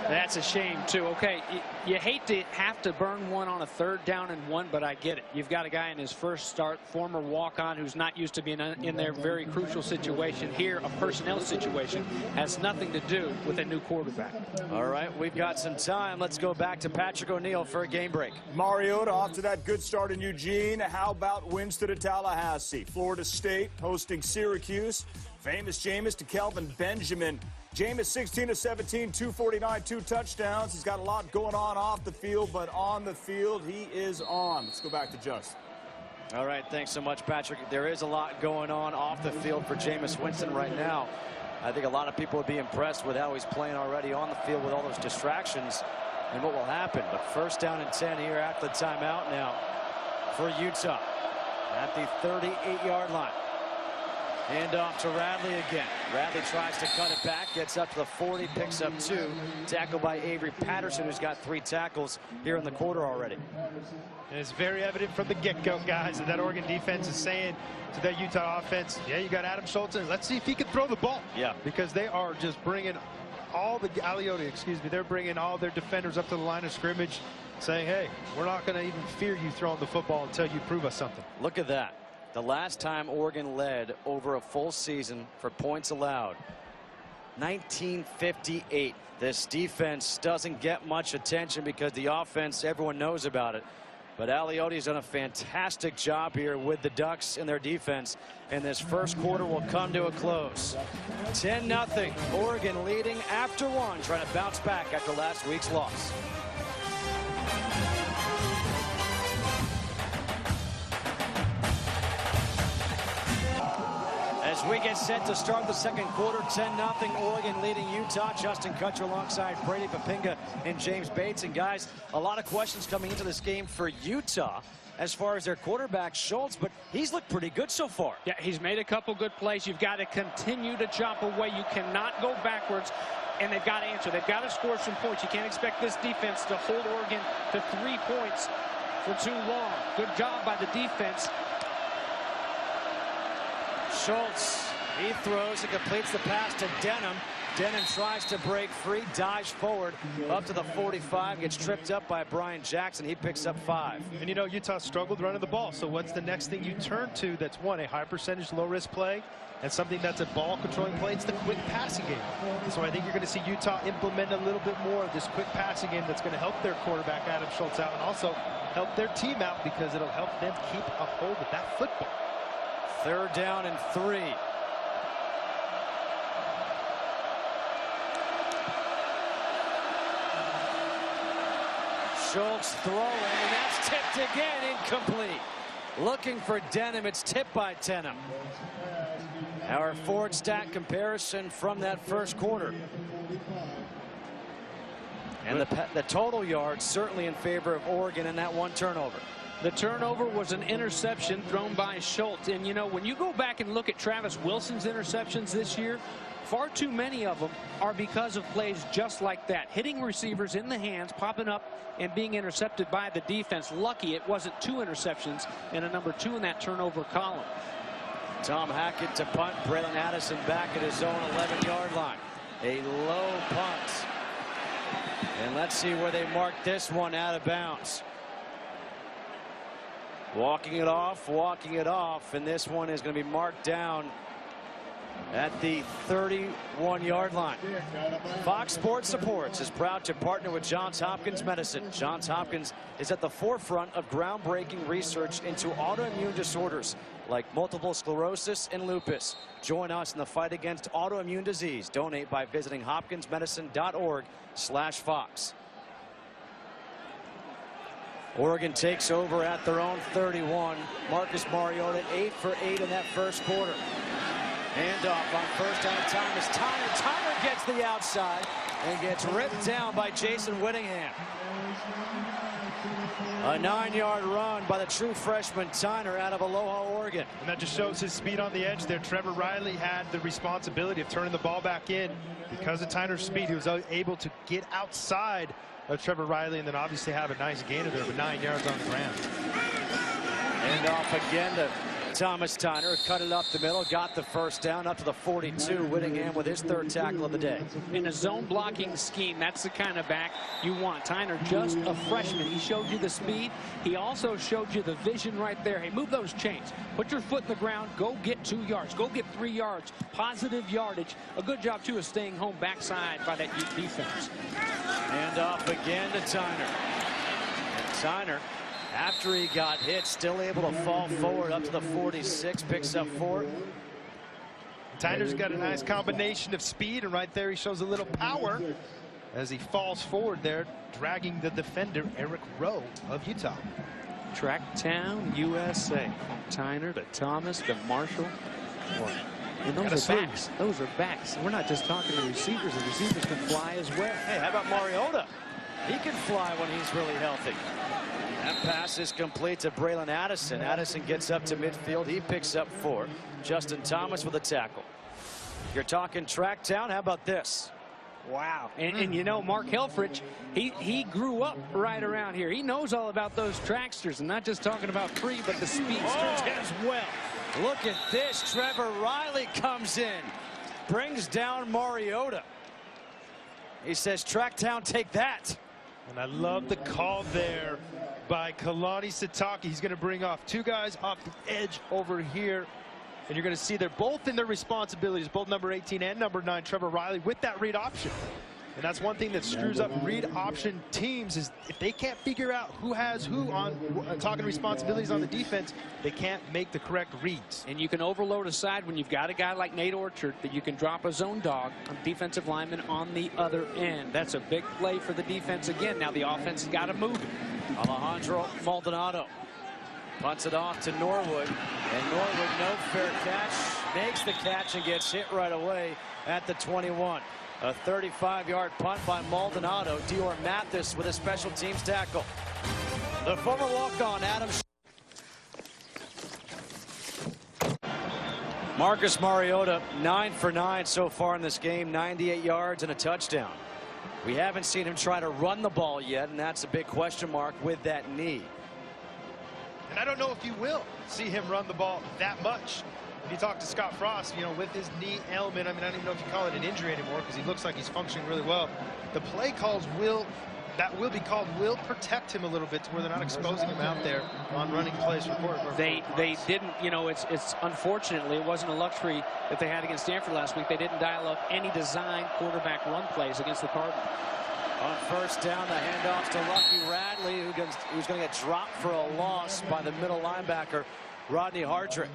S2: That's a shame, too. Okay, you hate to have to burn one on a 3rd down and 1, but I get it. You've got a guy in his first start, former walk-on, who's not used to being in their very crucial situation. Here, a personnel situation has nothing to do with a new quarterback.
S1: All right, we've got some time. Let's go back to Patrick O'Neill for a game break.
S5: Mariota off to that good start in Eugene. How about Winston to Tallahassee? Florida State hosting Syracuse. Famous Jameis to Kelvin Benjamin. Jameis 16 of 17, 249, 2 touchdowns. He's got a lot going on off the field, but on the field, he is on. Let's go back to Justin.
S1: All right, thanks so much, Patrick. There is a lot going on off the field for Jameis Winston right now. I think a lot of people would be impressed with how he's playing already on the field with all those distractions and what will happen. But first down and 10 here after the timeout now for Utah at the 38-yard line. Hand off to Radley again. Radley tries to cut it back, gets up to the 40, picks up 2. Tackled by Avery Patterson, who's got 3 tackles here in the quarter already.
S3: And it's very evident from the get-go, guys, that Oregon defense is saying to that Utah offense, yeah, you got Adam Schultz in. Let's see if he can throw the ball.
S1: Yeah.
S3: Because they are just bringing all the Mariota, they're bringing all their defenders up to the line of scrimmage, saying, hey, we're not going to even fear you throwing the football until you prove us something.
S1: Look at that. The last time Oregon led over a full season for points allowed, 1958. This defense doesn't get much attention because the offense, everyone knows about it. But Alioti's done a fantastic job here with the Ducks and their defense. And this first quarter will come to a close. 10-0. Oregon leading after 1, trying to bounce back after last week's loss. As we get set to start the second quarter, 10-0 Oregon leading Utah. Justin Kutcher alongside Brady Papinga and James Bates. And guys, a lot of questions coming into this game for Utah as far as their quarterback Schultz, but he's looked pretty good so far.
S2: Yeah, he's made a couple good plays. You've got to continue to chop away. You cannot go backwards, and they've got to answer. They've got to score some points. You can't expect this defense to hold Oregon to 3 points for too long. Good job by the defense.
S1: Schultz, he throws and completes the pass to Denham. Denham tries to break free, dives forward up to the 45, gets tripped up by Brian Jackson. He picks up 5.
S3: And you know, Utah struggled running the ball. So what's the next thing you turn to that's one, a high percentage, low risk play, and something that's a ball controlling play? It's the quick passing game. So I think you're going to see Utah implement a little bit more of this quick passing game that's going to help their quarterback Adam Schultz out and also help their team out because it'll help them keep a hold of that football.
S1: 3rd down and 3. Schultz throwing, and that's tipped again, incomplete. Looking for Denham, it's tipped by Denham. Our forward stat comparison from that first quarter. And the total yards certainly in favor of Oregon in that one turnover.
S6: The turnover was an interception thrown by Schultz. And, you know, when you go back and look at Travis Wilson's interceptions this year, far too many of them are because of plays just like that. Hitting receivers in the hands, popping up, and being intercepted by the defense. Lucky it wasn't 2 interceptions and a number 2 in that turnover column.
S1: Tom Hackett to punt. Braylon Addison back at his own 11-yard line. A low punt. And let's see where they mark this one out of bounds. Walking it off, and this one is going to be marked down at the 31-yard line. Fox Sports Supports is proud to partner with Johns Hopkins Medicine. Johns Hopkins is at the forefront of groundbreaking research into autoimmune disorders like multiple sclerosis and lupus. Join us in the fight against autoimmune disease. Donate by visiting hopkinsmedicine.org/Fox. Oregon takes over at their own 31. Marcus Mariota 8 for 8 in that first quarter. Handoff on 1st down and time is Tyner. Tyner gets the outside and gets ripped down by Jason Whittingham. A 9-yard run by the true freshman Tyner out of Aloha, Oregon.
S3: And that just shows his speed on the edge there. Trevor Riley had the responsibility of turning the ball back in. Because of Tyner's speed, he was able to get outside of Trevor Riley and then obviously have a nice gain of there, but 9 yards on the ground.
S1: And off again to Thomas Tyner. Cut it up the middle, got the 1st down up to the 42. Whittingham with his 3rd tackle of the day.
S6: In a zone blocking scheme, that's the kind of back you want. Tyner, just a freshman. He showed you the speed. He also showed you the vision right there. Hey, move those chains. Put your foot in the ground. Go get 2 yards. Go get 3 yards. Positive yardage. A good job, too, of staying home backside by that Ute defense.
S1: And off again to Tyner. And Tyner, after he got hit, still able to fall forward up to the 46, picks up 4.
S3: Tyner's got a nice combination of speed, and right there he shows a little power as he falls forward there, dragging the defender, Eric Rowe of Utah.
S6: Tracktown, USA. Tyner to Thomas to Marshall. And those are backs. Those are backs. We're not just talking to receivers. The receivers can fly as well.
S1: Hey, how about Mariota? He can fly when he's really healthy. That pass is complete to Braylon Addison. Addison gets up to midfield. He picks up 4. Justin Thomas with a tackle. You're talking Tracktown. How about this?
S6: Wow. And you know, Mark Helfrich, he grew up right around here. He knows all about those tracksters, and not just talking about free, but the speedsters as well.
S1: Look at this. Trevor Riley comes in, brings down Mariota. He says, Tracktown, take that.
S3: And I love the call there by Kalani Sitake. He's going to bring off 2 guys off the edge over here. And you're going to see they're both in their responsibilities, both number 18 and number 9, Trevor Riley, with that read option. And that's one thing that screws up read option teams is if they can't figure out who has who on talking responsibilities on the defense, they can't make the correct reads.
S6: And you can overload a side when you've got a guy like Nate Orchard that you can drop a zone dog on defensive lineman on the other end. That's a big play for the defense again. Now the offense has got to move it.
S1: Alejandro Maldonado punts it off to Norwood, and Norwood, no fair catch, makes the catch and gets hit right away at the 21. A 35-yard punt by Maldonado. Dior Mathis with a special teams tackle. The former walk-on Adam. Marcus Mariota 9 for 9 so far in this game, 98 yards and a touchdown. We haven't seen him try to run the ball yet, and that's a big question mark with that knee.
S3: And I don't know if you will see him run the ball that much. When you talk to Scott Frost, you know, with his knee ailment, I mean, I don't even know if you call it an injury anymore because he looks like he's functioning really well. The play calls will protect him a little bit to where they're not exposing him out there on running plays for quarterback.
S6: They didn't, you know, it's unfortunately, it wasn't a luxury that they had against Stanford last week. They didn't dial up any design quarterback run plays against the Cardinals.
S1: On first down, the handoffs to Lucky Radley, who's going to get dropped for a loss by the middle linebacker, Rodney Hardrick.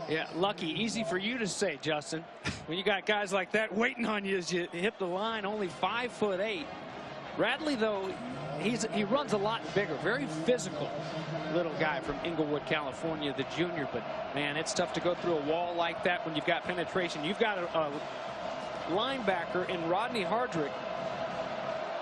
S6: Yeah, Lucky, easy for you to say, Justin. When you got guys like that waiting on you as you hit the line, only 5'8". Radley, though, he runs a lot bigger, very physical little guy from Inglewood, California, the junior. But, man, it's tough to go through a wall like that when you've got penetration. You've got a linebacker in Rodney Hardrick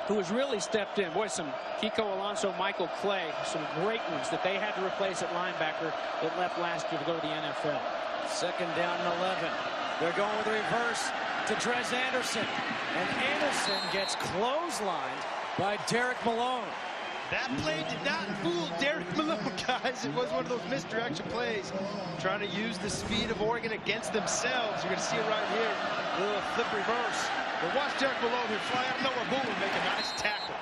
S6: who has really stepped in. Boy, some Kiko Alonso, Michael Clay, some great ones that they had to replace at linebacker that left last year to go to the NFL.
S1: Second down and 11. They're going with a reverse to Drez Anderson. And Anderson gets clotheslined by Derek Malone.
S3: That play did not fool Derek Malone, guys. It was one of those misdirection plays, trying to use the speed of Oregon against themselves. You're going to see it right here. A little flip reverse. But watch Derek Malone here fly out of nowhere, boom, and make a nice tackle.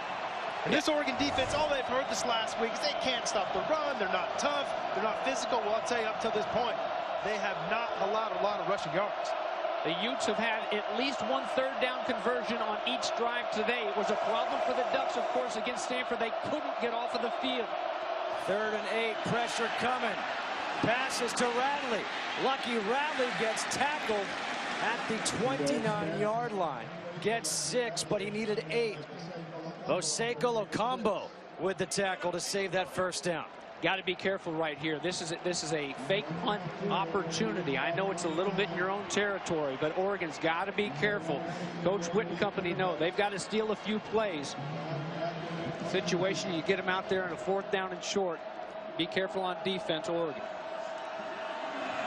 S3: And this Oregon defense, all they've heard this last week is they can't stop the run. They're not tough. They're not physical. Well, I'll tell you, up till this point, they have not allowed a lot of rushing yards.
S6: The Utes have had at least one third down conversion on each drive today. It was a problem for the Ducks, of course, against Stanford. They couldn't get off of the field.
S1: 3rd and 8, pressure coming. Passes to Radley. Lucky Radley gets tackled at the 29-yard line. Gets 6, but he needed 8. Oseko Lokombo with the tackle to save that first down.
S6: Got to be careful right here. This is a fake punt opportunity. I know it's a little bit in your own territory, but Oregon's got to be careful. Coach Witt and company know they've got to steal a few plays. Situation, you get them out there in a 4th down and short. Be careful on defense, Oregon.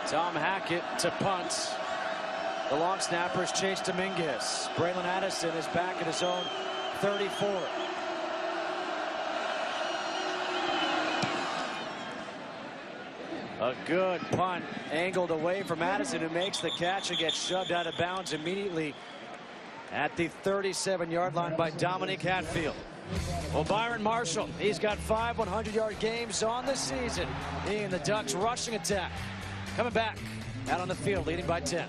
S1: Tom Hackett to punt. The long snapper is Chase Dominguez. Braylon Addison is back at his own 34. A good punt angled away from Addison, who makes the catch and gets shoved out of bounds immediately at the 37-yard line by Dominique Hatfield. Well, Byron Marshall, he's got 5 100-yard games on the season. He and the Ducks rushing attack. Coming back out on the field, leading by 10.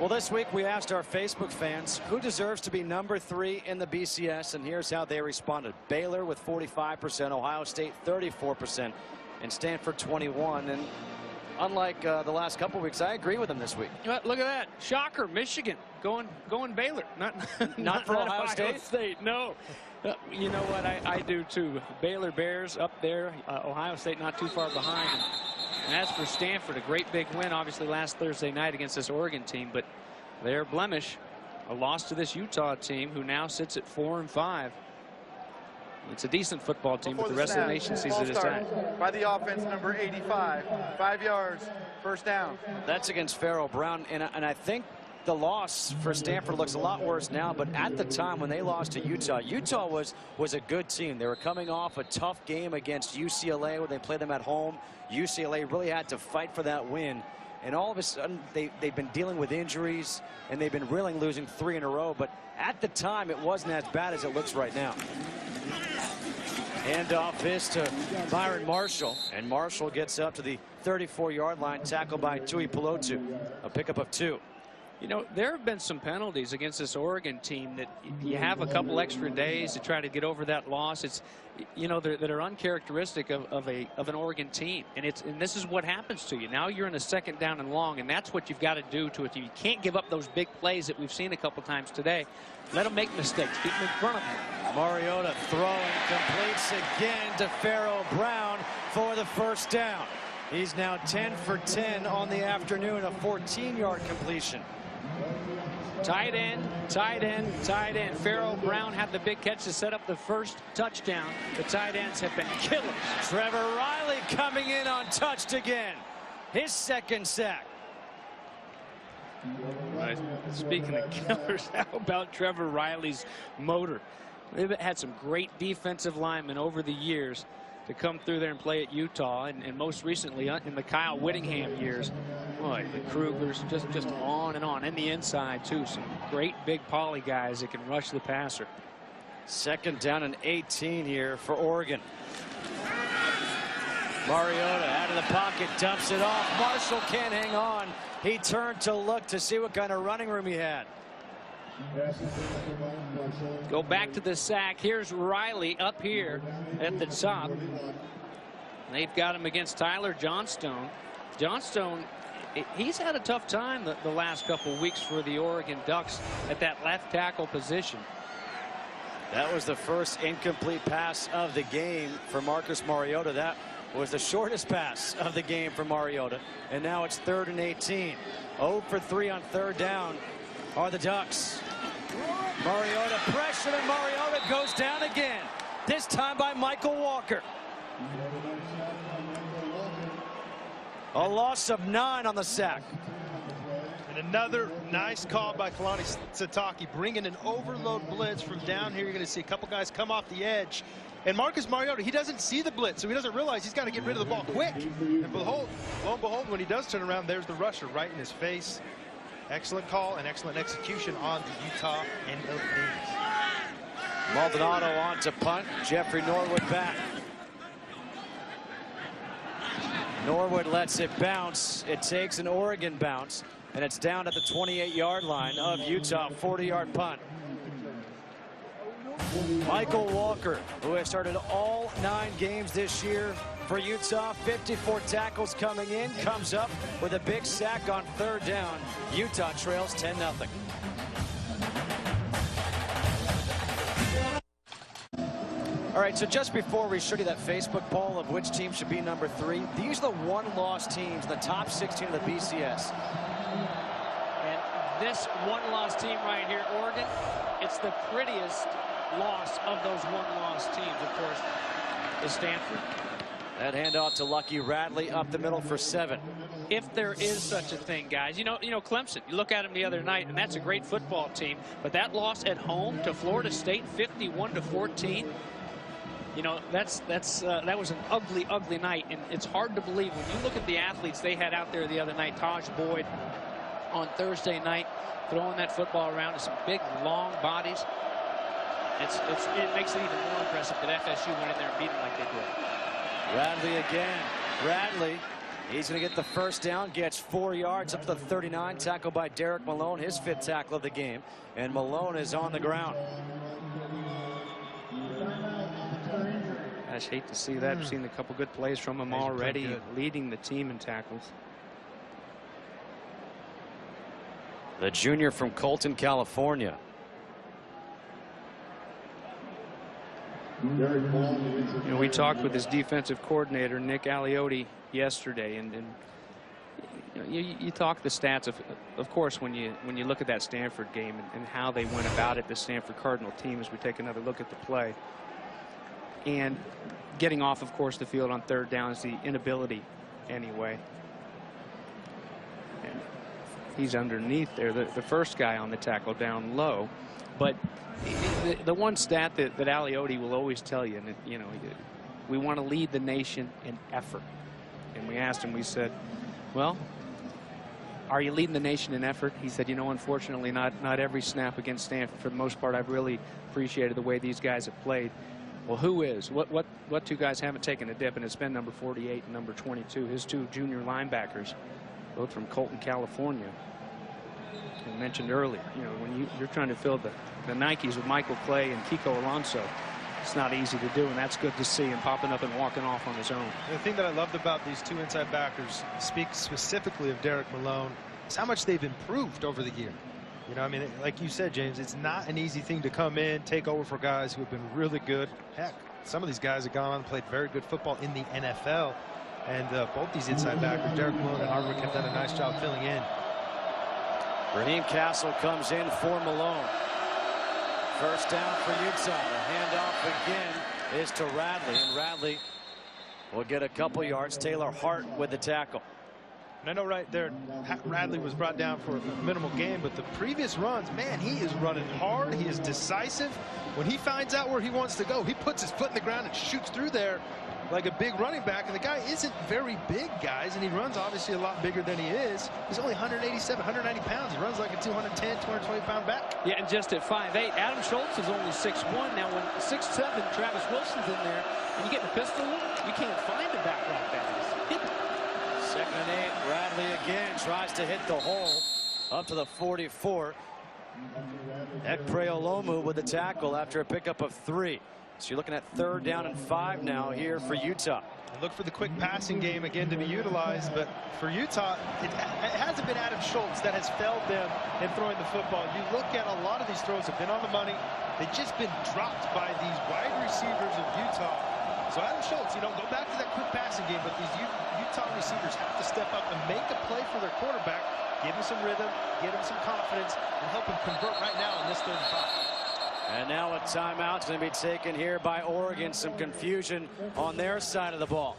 S1: Well, this week we asked our Facebook fans who deserves to be number 3 in the BCS, and here's how they responded. Baylor with 45%, Ohio State 34%, and Stanford 21%. And unlike the last couple weeks, I agree with them this week.
S6: Look at that. Shocker. Michigan going Baylor.
S1: Not for Ohio
S6: State. No. You know what? I do too. Baylor Bears up there. Ohio State not too far behind. And as for Stanford, a great big win, obviously, last Thursday night against this Oregon team. But their blemish, a loss to this Utah team, who now sits at 4-5. It's a decent football team, but the rest of the nation sees it as that.
S4: By the offense, number 85, 5 yards, first down.
S1: That's against Farrell Brown, and I think the loss for Stanford looks a lot worse now, but at the time when they lost to Utah, Utah was a good team. They were coming off a tough game against UCLA when they played them at home. UCLA really had to fight for that win, and all of a sudden they've been dealing with injuries, and they've been really losing 3 in a row, but at the time it wasn't as bad as it looks right now. Handoff is to Byron Marshall, and Marshall gets up to the 34-yard line, tackled by Tui Pelotu, a pickup of 2.
S6: You know, there have been some penalties against this Oregon team that you have a couple extra days to try to get over that loss. It's, you know, that are uncharacteristic of an Oregon team, and this is what happens to you. Now you're in a 2nd down and long, and that's what you've got to do to it. You can't give up those big plays that we've seen a couple times today. Let them make mistakes. Keep them in front of them.
S1: Mariota throwing, completes again to Farrell Brown for the first down. He's now 10 for 10 on the afternoon, a 14-yard completion.
S6: Tight end, tight end, tight end. Farrell Brown had the big catch to set up the first touchdown. The tight ends have been killers.
S1: Trevor Riley coming in untouched again. His 2nd sack.
S6: Right. Speaking of killers, how about Trevor Riley's motor? They've had some great defensive linemen over the years to come through there and play at Utah, and most recently in the Kyle Whittingham years. Boy, the Krugers, just on and on. And the inside, too. Some great big poly guys that can rush the passer.
S1: 2nd down and 18 here for Oregon. Mariota out of the pocket, dumps it off. Marshall can't hang on. He turned to look to see what kind of running room he had.
S6: Go back to the sack. Here's Riley up here at the top. They've got him against Tyler Johnstone. Johnstone, he's had a tough time the last couple of weeks for the Oregon Ducks at that left tackle position.
S1: That was the first incomplete pass of the game for Marcus Mariota. That was the shortest pass of the game for Mariota. And now it's 3rd and 18. 0 for 3 on 3rd down are the Ducks. Mariota pressure, and Mariota goes down again. This time by Michael Walker. A loss of 9 on the sack.
S3: And another nice call by Kalani Sitake, bringing an overload blitz from down here. You're going to see a couple guys come off the edge. And Marcus Mariota, he doesn't see the blitz, so he doesn't realize he's got to get rid of the ball quick. And lo and behold, when he does turn around, there's the rusher right in his face. Excellent call and excellent execution on the Utah NLDs.
S1: Maldonado on to punt. Jeffrey Norwood back. Norwood lets it bounce. It takes an Oregon bounce, and it's down at the 28-yard line of Utah. 40-yard punt. Michael Walker, who has started all 9 games this year for Utah, 54 tackles coming in, comes up with a big sack on 3rd down. Utah trails 10-0. All right, so just before we showed you that Facebook poll of which team should be number 3, these are the one-loss teams in the top 16 of the BCS.
S6: And this one-loss team right here, Oregon, it's the prettiest loss of those one-loss teams, of course, is Stanford.
S1: That handoff to Lucky Radley up the middle for 7.
S6: If there is such a thing, guys. You know Clemson, you look at them the other night, and that's a great football team, but that loss at home to Florida State, 51-14, you know, that was an ugly night, and it's hard to believe when you look at the athletes they had out there the other night. Taj Boyd on Thursday night throwing that football around to some big long bodies. It makes it even more impressive that FSU went in there and beat them like they did.
S1: Radley again. Radley, he's going to get the 1st down, gets 4 yards up to the 39. Tackle by Derek Malone, his 5th tackle of the game, and Malone is on the ground.
S6: I just hate to see that. I've seen a couple good plays from him already, leading the team in tackles.
S1: The junior from Colton, California.
S6: You know, we talked with his defensive coordinator, Nick Aliotti, yesterday, and you talk the stats of course, when you look at that Stanford game and how they went about it, the Stanford Cardinal team, as we take another look at the play. And getting off, of course, the field on 3rd down is the inability anyway. And he's underneath there, the first guy on the tackle down low. But the one stat that Aliotti will always tell you, and you know, we want to lead the nation in effort. And we asked him, we said, well, are you leading the nation in effort? He said, you know, unfortunately, not every snap against Stanford. For the most part, I've really appreciated the way these guys have played. Well, who is? What 2 guys haven't taken a dip? And it's been number 48 and number 22, his 2 junior linebackers, both from Colton, California. I mentioned earlier, you know, when you're trying to fill the Nikes with Michael Clay and Kiko Alonso, it's not easy to do, and that's good to see him popping up and walking off on his own.
S3: The thing that I loved about these 2 inside backers, speak specifically of Derek Malone, is how much they've improved over the year. You know, I mean, like you said, James, it's not an easy thing to come in, take over for guys who have been really good. Heck, some of these guys have gone on and played very good football in the NFL. And both these inside backers, Derek Malone and Hardwick, have done a nice job filling in.
S1: Raheem Castle comes in for Malone. 1st down for Utah. The handoff again is to Radley, and Radley will get a couple yards. Taylor Hart with the tackle.
S3: And I know right there, Radley was brought down for a minimal gain, but the previous runs, man, he is running hard. He is decisive. When he finds out where he wants to go, he puts his foot in the ground and shoots through there like a big running back. And the guy isn't very big, guys, and he runs obviously a lot bigger than he is. He's only 187, 190 pounds. He runs like a 210, 220-pound back.
S6: Yeah, and just at 5'8", Adam Schultz is only 6'1". Now, when 6'7", Travis Wilson's in there, and you get the pistol, you can't find a back like that.
S1: Second and 8. Radley again tries to hit the hole up to the 44. Ekpreolomu with the tackle after a pickup of 3. So you're looking at 3rd down and 5 now here for Utah.
S3: And look for the quick passing game again to be utilized, but for Utah, it hasn't been Adam Schultz that has failed them in throwing the football. You look at a lot of these throws have been on the money. They've just been dropped by these wide receivers of Utah. So Adam Schultz, go back to that quick passing game, but these Utah receivers have to step up and make a play for their quarterback, give him some rhythm, give him some confidence, and help him convert right now in this 3rd and 5.
S1: And now a timeout's going to be taken here by Oregon. Some confusion on their side of the ball.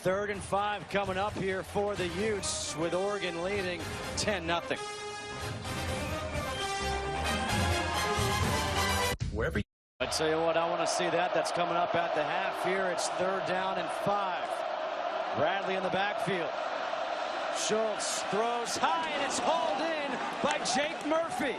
S1: 3rd and 5 coming up here for the Utes, with Oregon leading 10-0.
S7: Wherever.
S1: I tell you what, I want to see that. That's coming up at the half here. It's 3rd down and 5. Radley in the backfield. Schultz throws high, and it's hauled in by Jake Murphy.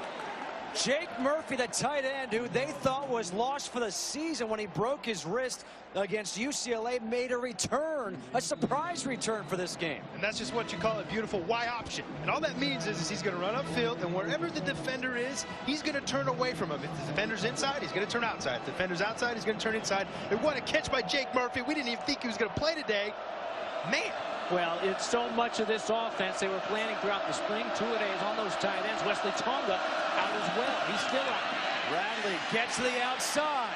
S1: Jake Murphy, the tight end, who they thought was lost for the season when he broke his wrist against UCLA, made a return, a surprise return for this game.
S3: And that's just what you call a beautiful Y option. And all that means is he's going to run upfield, and wherever the defender is, he's going to turn away from him. If the defender's inside, he's going to turn outside. If the defender's outside, he's going to turn inside. And what a catch by Jake Murphy. We didn't even think he was going to play today. Man.
S6: Well, it's so much of this offense they were planning throughout the spring. Two-a-days on those tight ends. Wesley Tonga out as well. He's still out.
S1: Radley gets to the outside.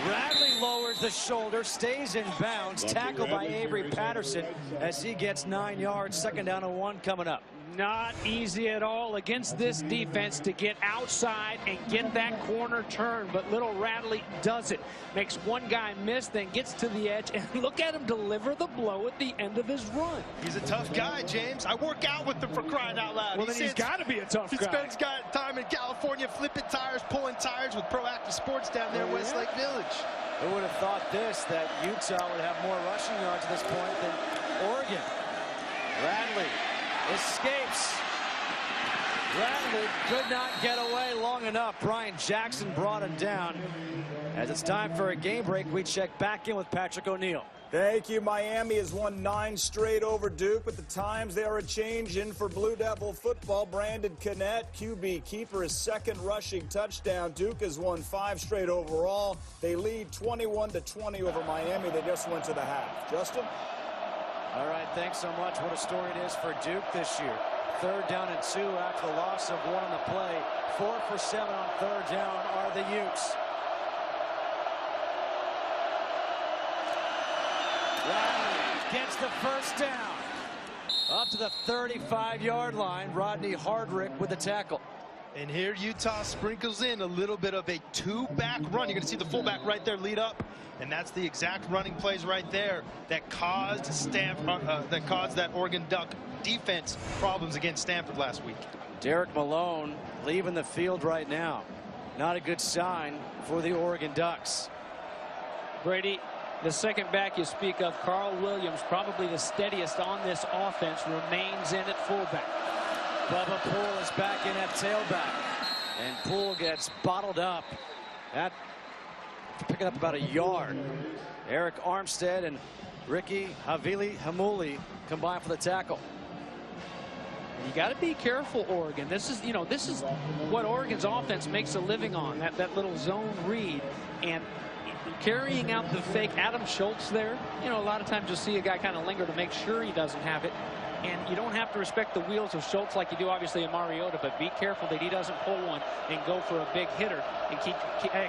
S1: Radley lowers the shoulder, stays in bounds. Tackled by Avery Patterson as he gets 9 yards. 2nd down and 1 coming up.
S6: Not easy at all against this defense to get outside and get that corner turn, but little Radley does it. Makes one guy miss, then gets to the edge, and look at him deliver the blow at the end of his run.
S3: He's a tough guy, James. I work out with him, for crying out loud.
S6: Well, then he's got to be a tough guy.
S3: He spends time in California flipping tires, pulling tires with Proactive Sports down there in Westlake Village.
S1: Who would have thought this, that Utah would have more rushing yards at this point than Oregon? Radley escapes. Radley could not get away long enough. Brian Jackson brought him down. As it's time for a game break, we check back in with Patrick O'Neill.
S5: Thank you. Miami has won 9 straight over Duke, but the times they are a change in for Blue Devil football. Brandon Connett, QB keeper, his 2nd rushing touchdown. Duke has won 5 straight overall. They lead 21-20 over Miami. They just went to the half. Justin?
S1: All right, thanks so much. What a story it is for Duke this year. 3rd down and 2 after the loss of 1 on the play. 4 for 7 on 3rd down are the Utes. Rodney gets the 1st down. Up to the 35-yard line. Rodney Hardrick with the tackle.
S3: And here Utah sprinkles in a little bit of a 2-back run. You're going to see the fullback right there lead up. And that's the exact running plays right there that caused that Oregon Duck defense problems against Stanford last week.
S1: Derek Malone leaving the field right now. Not a good sign for the Oregon Ducks.
S6: Brady, the 2nd back you speak of, Carl Williams, probably the steadiest on this offense, remains in at fullback.
S1: Bubba Poole is back in at tailback. And Poole gets bottled up. That picking up about a yard. Eric Armstead and Ricky Hamuli combined for the tackle.
S6: You got to be careful, Oregon. This is what Oregon's offense makes a living on, that little zone read. And carrying out the fake Adam Schultz there, a lot of times you'll see a guy kind of linger to make sure he doesn't have it. And you don't have to respect the wheels of Schultz like you do obviously in Mariota, but be careful that he doesn't pull one and go for a big hitter and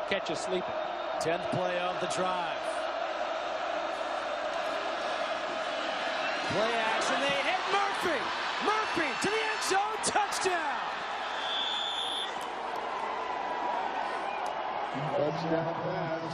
S6: catch you sleeping.
S1: 10th play of the drive. Play action, they hit Murphy. Murphy to the end zone, touchdown.
S7: Touchdown pass.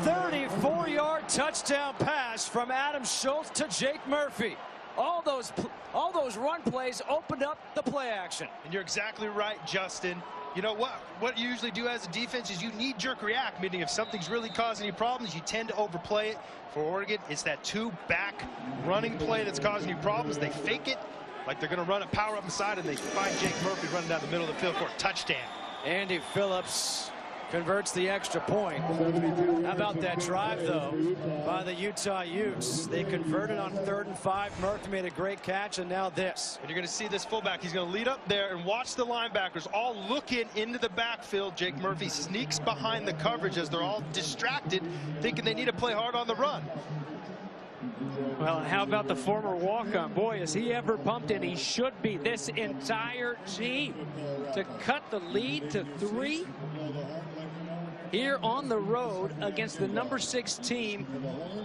S1: 34-yard touchdown pass from Adam Schultz to Jake Murphy. all those run plays opened up the play action.
S3: And you're exactly right, Justin. You know what you usually do as a defense is you knee-jerk react, meaning if something's really causing you problems, you tend to overplay it. For Oregon, it's that two-back running play that's causing you problems. They fake it like they're going to run a power up inside, and they find Jake Murphy running down the middle of the field for a touchdown.
S1: Andy Phillips converts the extra point. How about that drive, though, by the Utah Utes? They converted on 3rd and 5. Murphy made a great catch, and now this.
S3: And you're going to see this fullback. He's going to lead up there and watch the linebackers all looking into the backfield. Jake Murphy sneaks behind the coverage as they're all distracted, thinking they need to play hard on the run.
S6: Well, how about the former walk-on? Boy, is he ever pumped, and he should be. This entire team to cut the lead to 3 here on the road against the number 6 team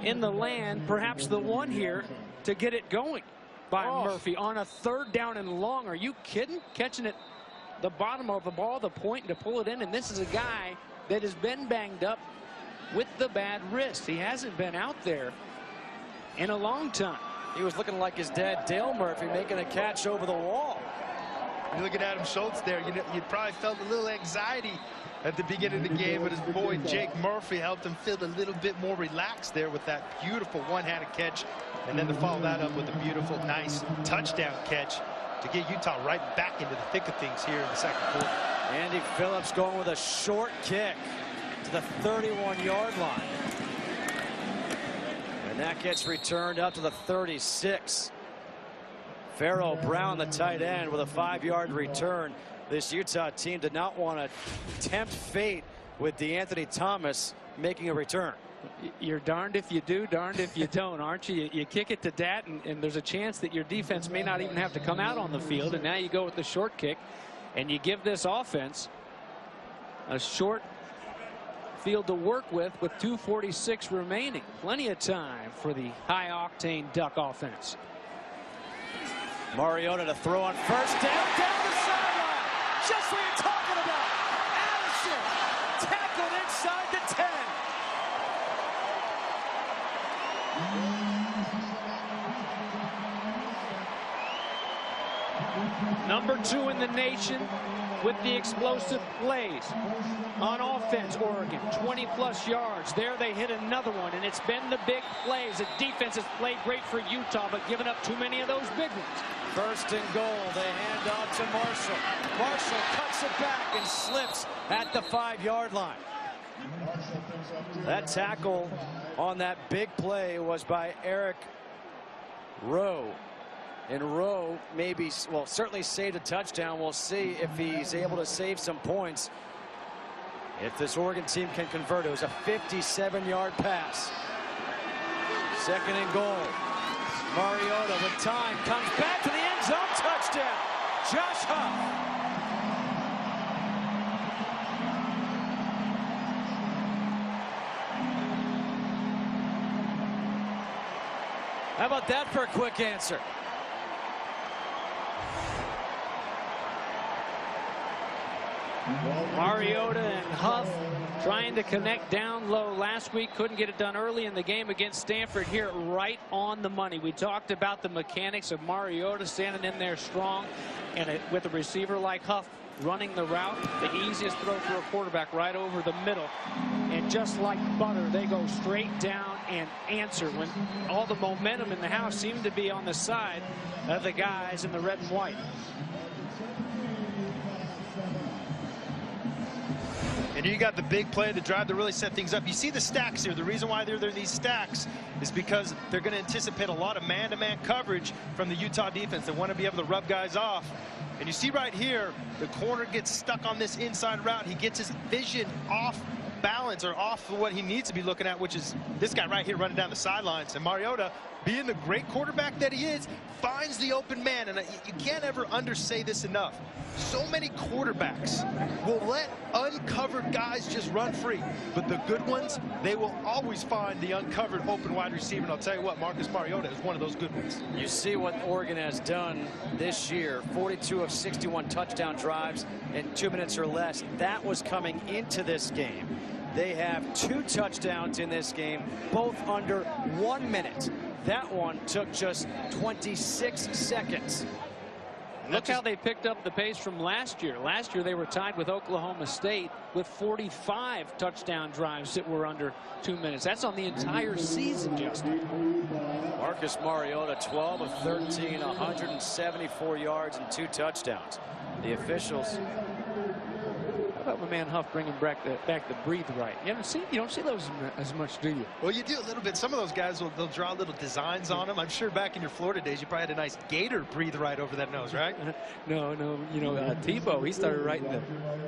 S6: in the land, perhaps the one here to get it going by Murphy on a 3rd down and long. Are you kidding? Catching it the bottom of the ball, the point to pull it in, and this is a guy that has been banged up with the bad wrist. He hasn't been out there in a long time.
S1: He was looking like his dad, Dale Murphy, making a catch over the wall.
S3: You look at Adam Schultz there, you probably felt a little anxiety at the beginning of the game, but his boy Jake Murphy helped him feel a little bit more relaxed there with that beautiful one-handed catch, and then to follow that up with a beautiful, nice touchdown catch to get Utah right back into the thick of things here in the 2nd quarter.
S1: Andy Phillips going with a short kick to the 31-yard line. And that gets returned up to the 36. Pharaoh Brown, the tight end, with a 5-yard return. This Utah team did not want to tempt fate with DeAnthony Thomas making a return.
S6: You're darned if you do, darned if you don't, aren't you? You kick it to Dat, and there's a chance that your defense may not even have to come out on the field, and now you go with the short kick, and you give this offense a short field to work with 2:46 remaining. Plenty of time for the high-octane Duck offense.
S1: Mariota to throw on 1st down the sideline. Just what you're talking about. Addison tackled inside the 10.
S6: Number 2 in the nation with the explosive plays on offense. Oregon 20+ yards. There they hit another one, and it's been the big plays. The defense has played great for Utah, but given up too many of those big ones.
S1: 1st and goal. They hand off to Marshall. Marshall cuts it back and slips at the 5-yard line. That tackle on that big play was by Eric Rowe. And Rowe maybe, well, certainly saved a touchdown. We'll see if he's able to save some points. If this Oregon team can convert, it was a 57-yard pass. 2nd and goal. Mariota with time comes back to the end zone. Touchdown. Josh Huff. How about that for a quick answer?
S6: Mariota and Huff trying to connect down low last week. Couldn't get it done early in the game against Stanford. Here right on the money. We talked about the mechanics of Mariota standing in there strong, and with a receiver like Huff running the route, the easiest throw for a quarterback right over the middle. And just like butter, they go straight down and answer when all the momentum in the house seemed to be on the side of the guys in the red and white.
S3: And you got the big play, the drive to really set things up. You see the stacks here. The reason why they're these stacks is because they're going to anticipate a lot of man-to-man coverage from the Utah defense. They want to be able to rub guys off. And you see right here, the corner gets stuck on this inside route. He gets his vision off balance or off of what he needs to be looking at, which is this guy right here running down the sidelines. And Mariota, being the great quarterback that he is, finds the open man. And you can't ever undersay this enough. So many quarterbacks will let uncovered guys just run free. But the good ones, they will always find the uncovered open wide receiver. And I'll tell you what, Marcus Mariota is one of those good ones.
S1: You see what Oregon has done this year. 42 of 61 touchdown drives in 2 minutes or less. That was coming into this game. They have 2 touchdowns in this game, both under 1 minute. That one took just 26 seconds.
S6: Look how they picked up the pace from last year. Last year they were tied with Oklahoma State with 45 touchdown drives that were under 2 minutes. That's on the entire season, Justin.
S1: Marcus Mariota, 12 of 13, 174 yards and 2 touchdowns. The officials.
S6: How about my man Huff bringing back the breathe right? You don't see those as much, do you?
S3: Well, you do a little bit. Some of those guys they'll draw little designs on them. I'm sure back in your Florida days, you probably had a nice gator breathe right over that nose, right?
S6: No. You know, Tebow, he started writing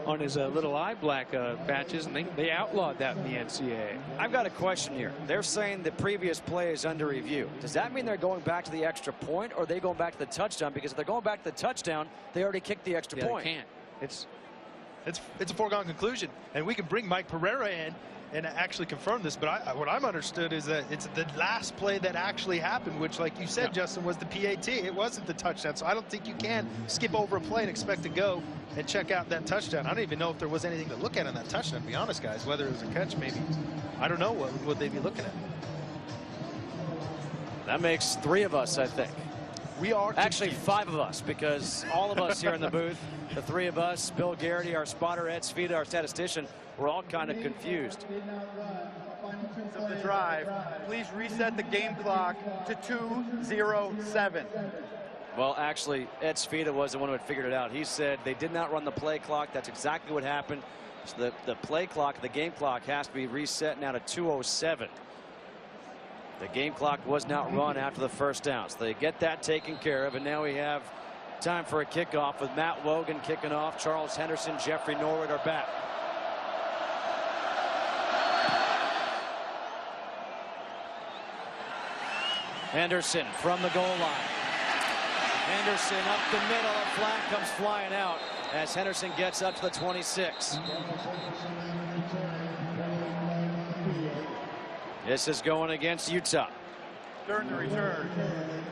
S6: on his little eye black patches, and they outlawed that in the NCAA.
S1: I've got a question here. They're saying the previous play is under review. Does that mean they're going back to the extra point, or are they going back to the touchdown? Because if they're going back to the touchdown, they already kicked the extra point.
S6: They can't.
S3: It's a foregone conclusion, and we can bring Mike Pereira in and actually confirm this. But what I'm understood is that it's the last play that actually happened, which, like you said, Justin, was the PAT. It wasn't the touchdown. So I don't think you can skip over a play and expect to go and check out that touchdown. I don't even know if there was anything to look at on that touchdown, to be honest, guys. Whether it was a catch, maybe. I don't know what would they be looking at.
S1: That makes 3 of us, I think.
S3: We are
S1: actually 5 of us, because all of us here in the booth, the 3 of us, Bill Garrity, our spotter, Ed Svita, our statistician, we're all kind of confused.
S4: Of the drive, please reset the game clock to 2:07.
S1: Well, actually, Ed Svita was the one who had figured it out. He said they did not run the play clock. That's exactly what happened. So the play clock, the game clock, has to be reset now to 2:07. The game clock was not run after the first down, so they get that taken care of, and now we have time for a kickoff with Matt Wogan kicking off. Charles Henderson, Jeffrey Norwood are back. Henderson from the goal line. Henderson up the middle, a flag comes flying out as Henderson gets up to the 26. This is going against Utah.
S4: During the return,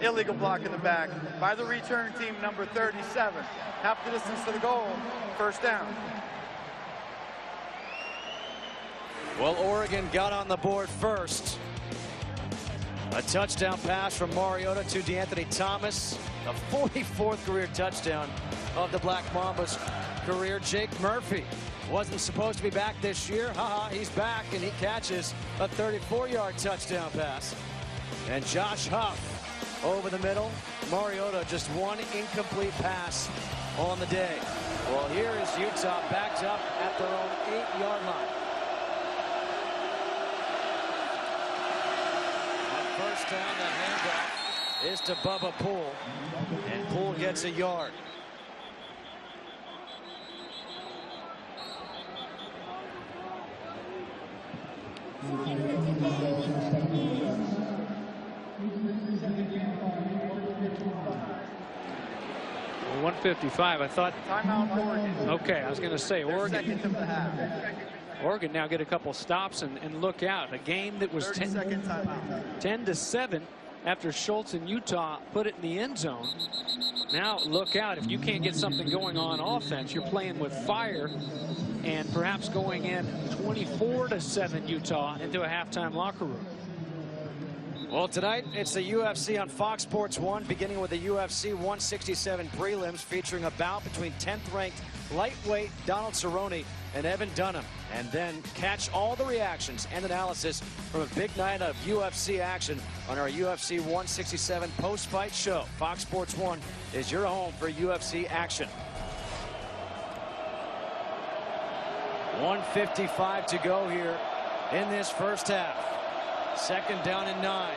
S4: illegal block in the back by the return team, number 37. Half the distance to the goal, first down.
S1: Well, Oregon got on the board first. A touchdown pass from Mariota to DeAnthony Thomas. The 44th career touchdown of the Black Mamba's career. Jake Murphy wasn't supposed to be back this year. He's back, and he catches a 34-yard touchdown pass. And Josh Huff over the middle. Mariota just one incomplete pass on the day. Well, here is Utah backed up at their own 8-yard line. On first down, the handoff is to Bubba Poole, and Poole gets a yard.
S6: Well, 155. I thought.
S4: Timeout, Oregon.
S6: Okay, I was going to say Oregon.
S4: Second of the half.
S6: Oregon now get a couple stops and look out. A game that was 10-7 after Schultz and Utah put it in the end zone. Now look out. If you can't get something going on offense, you're playing with fire, and perhaps going in 24-7 Utah into a halftime locker room.
S1: Well, tonight it's the UFC on Fox Sports 1, beginning with the UFC 167 prelims, featuring a bout between 10th-ranked lightweight Donald Cerrone and Evan Dunham. And then catch all the reactions and analysis from a big night of UFC action on our UFC 167 post-fight show. Fox Sports 1 is your home for UFC action. 1:55 to go here in this first half. Second down and 9.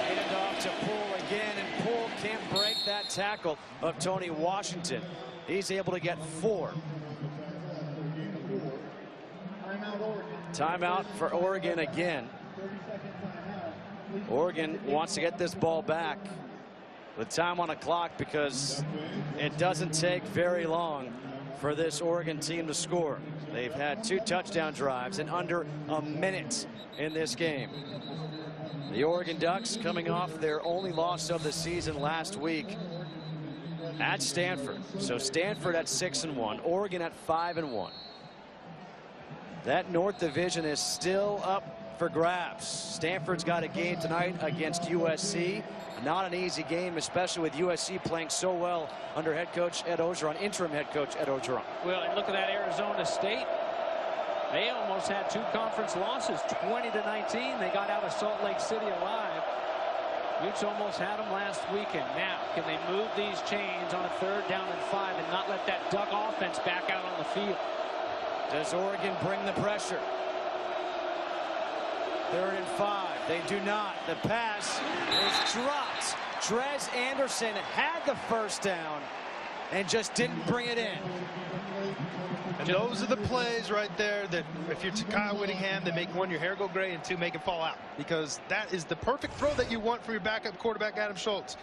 S1: Handed off to Poole again, and Poole can't break that tackle of Tony Washington. He's able to get 4. Timeout for Oregon again. Oregon wants to get this ball back with time on the clock, because it doesn't take very long for this Oregon team to score. They've had 2 touchdown drives in under a minute in this game. The Oregon Ducks coming off their only loss of the season last week at Stanford. So Stanford at 6-1, Oregon at 5-1. That North Division is still up for grabs. Stanford's got a game tonight against USC. Not an easy game, especially with USC playing so well under head coach Ed Orgeron, interim head coach Ed Orgeron.
S6: Well, and look at that Arizona State. They almost had 2 conference losses, 20-19. They got out of Salt Lake City alive. Utes almost had them last weekend. Now, can they move these chains on a 3rd down and 5 and not let that Duck offense back out on the field?
S1: Does Oregon bring the pressure? 3rd and 5. They do not. The pass is dropped. Trez Anderson had the first down and just didn't bring it in.
S3: And those are the plays right there that if you're Kyle Whittingham, that make 1, your hair go gray, and 2, make it fall out. Because that is the perfect throw that you want from your backup quarterback, Adam Schultz.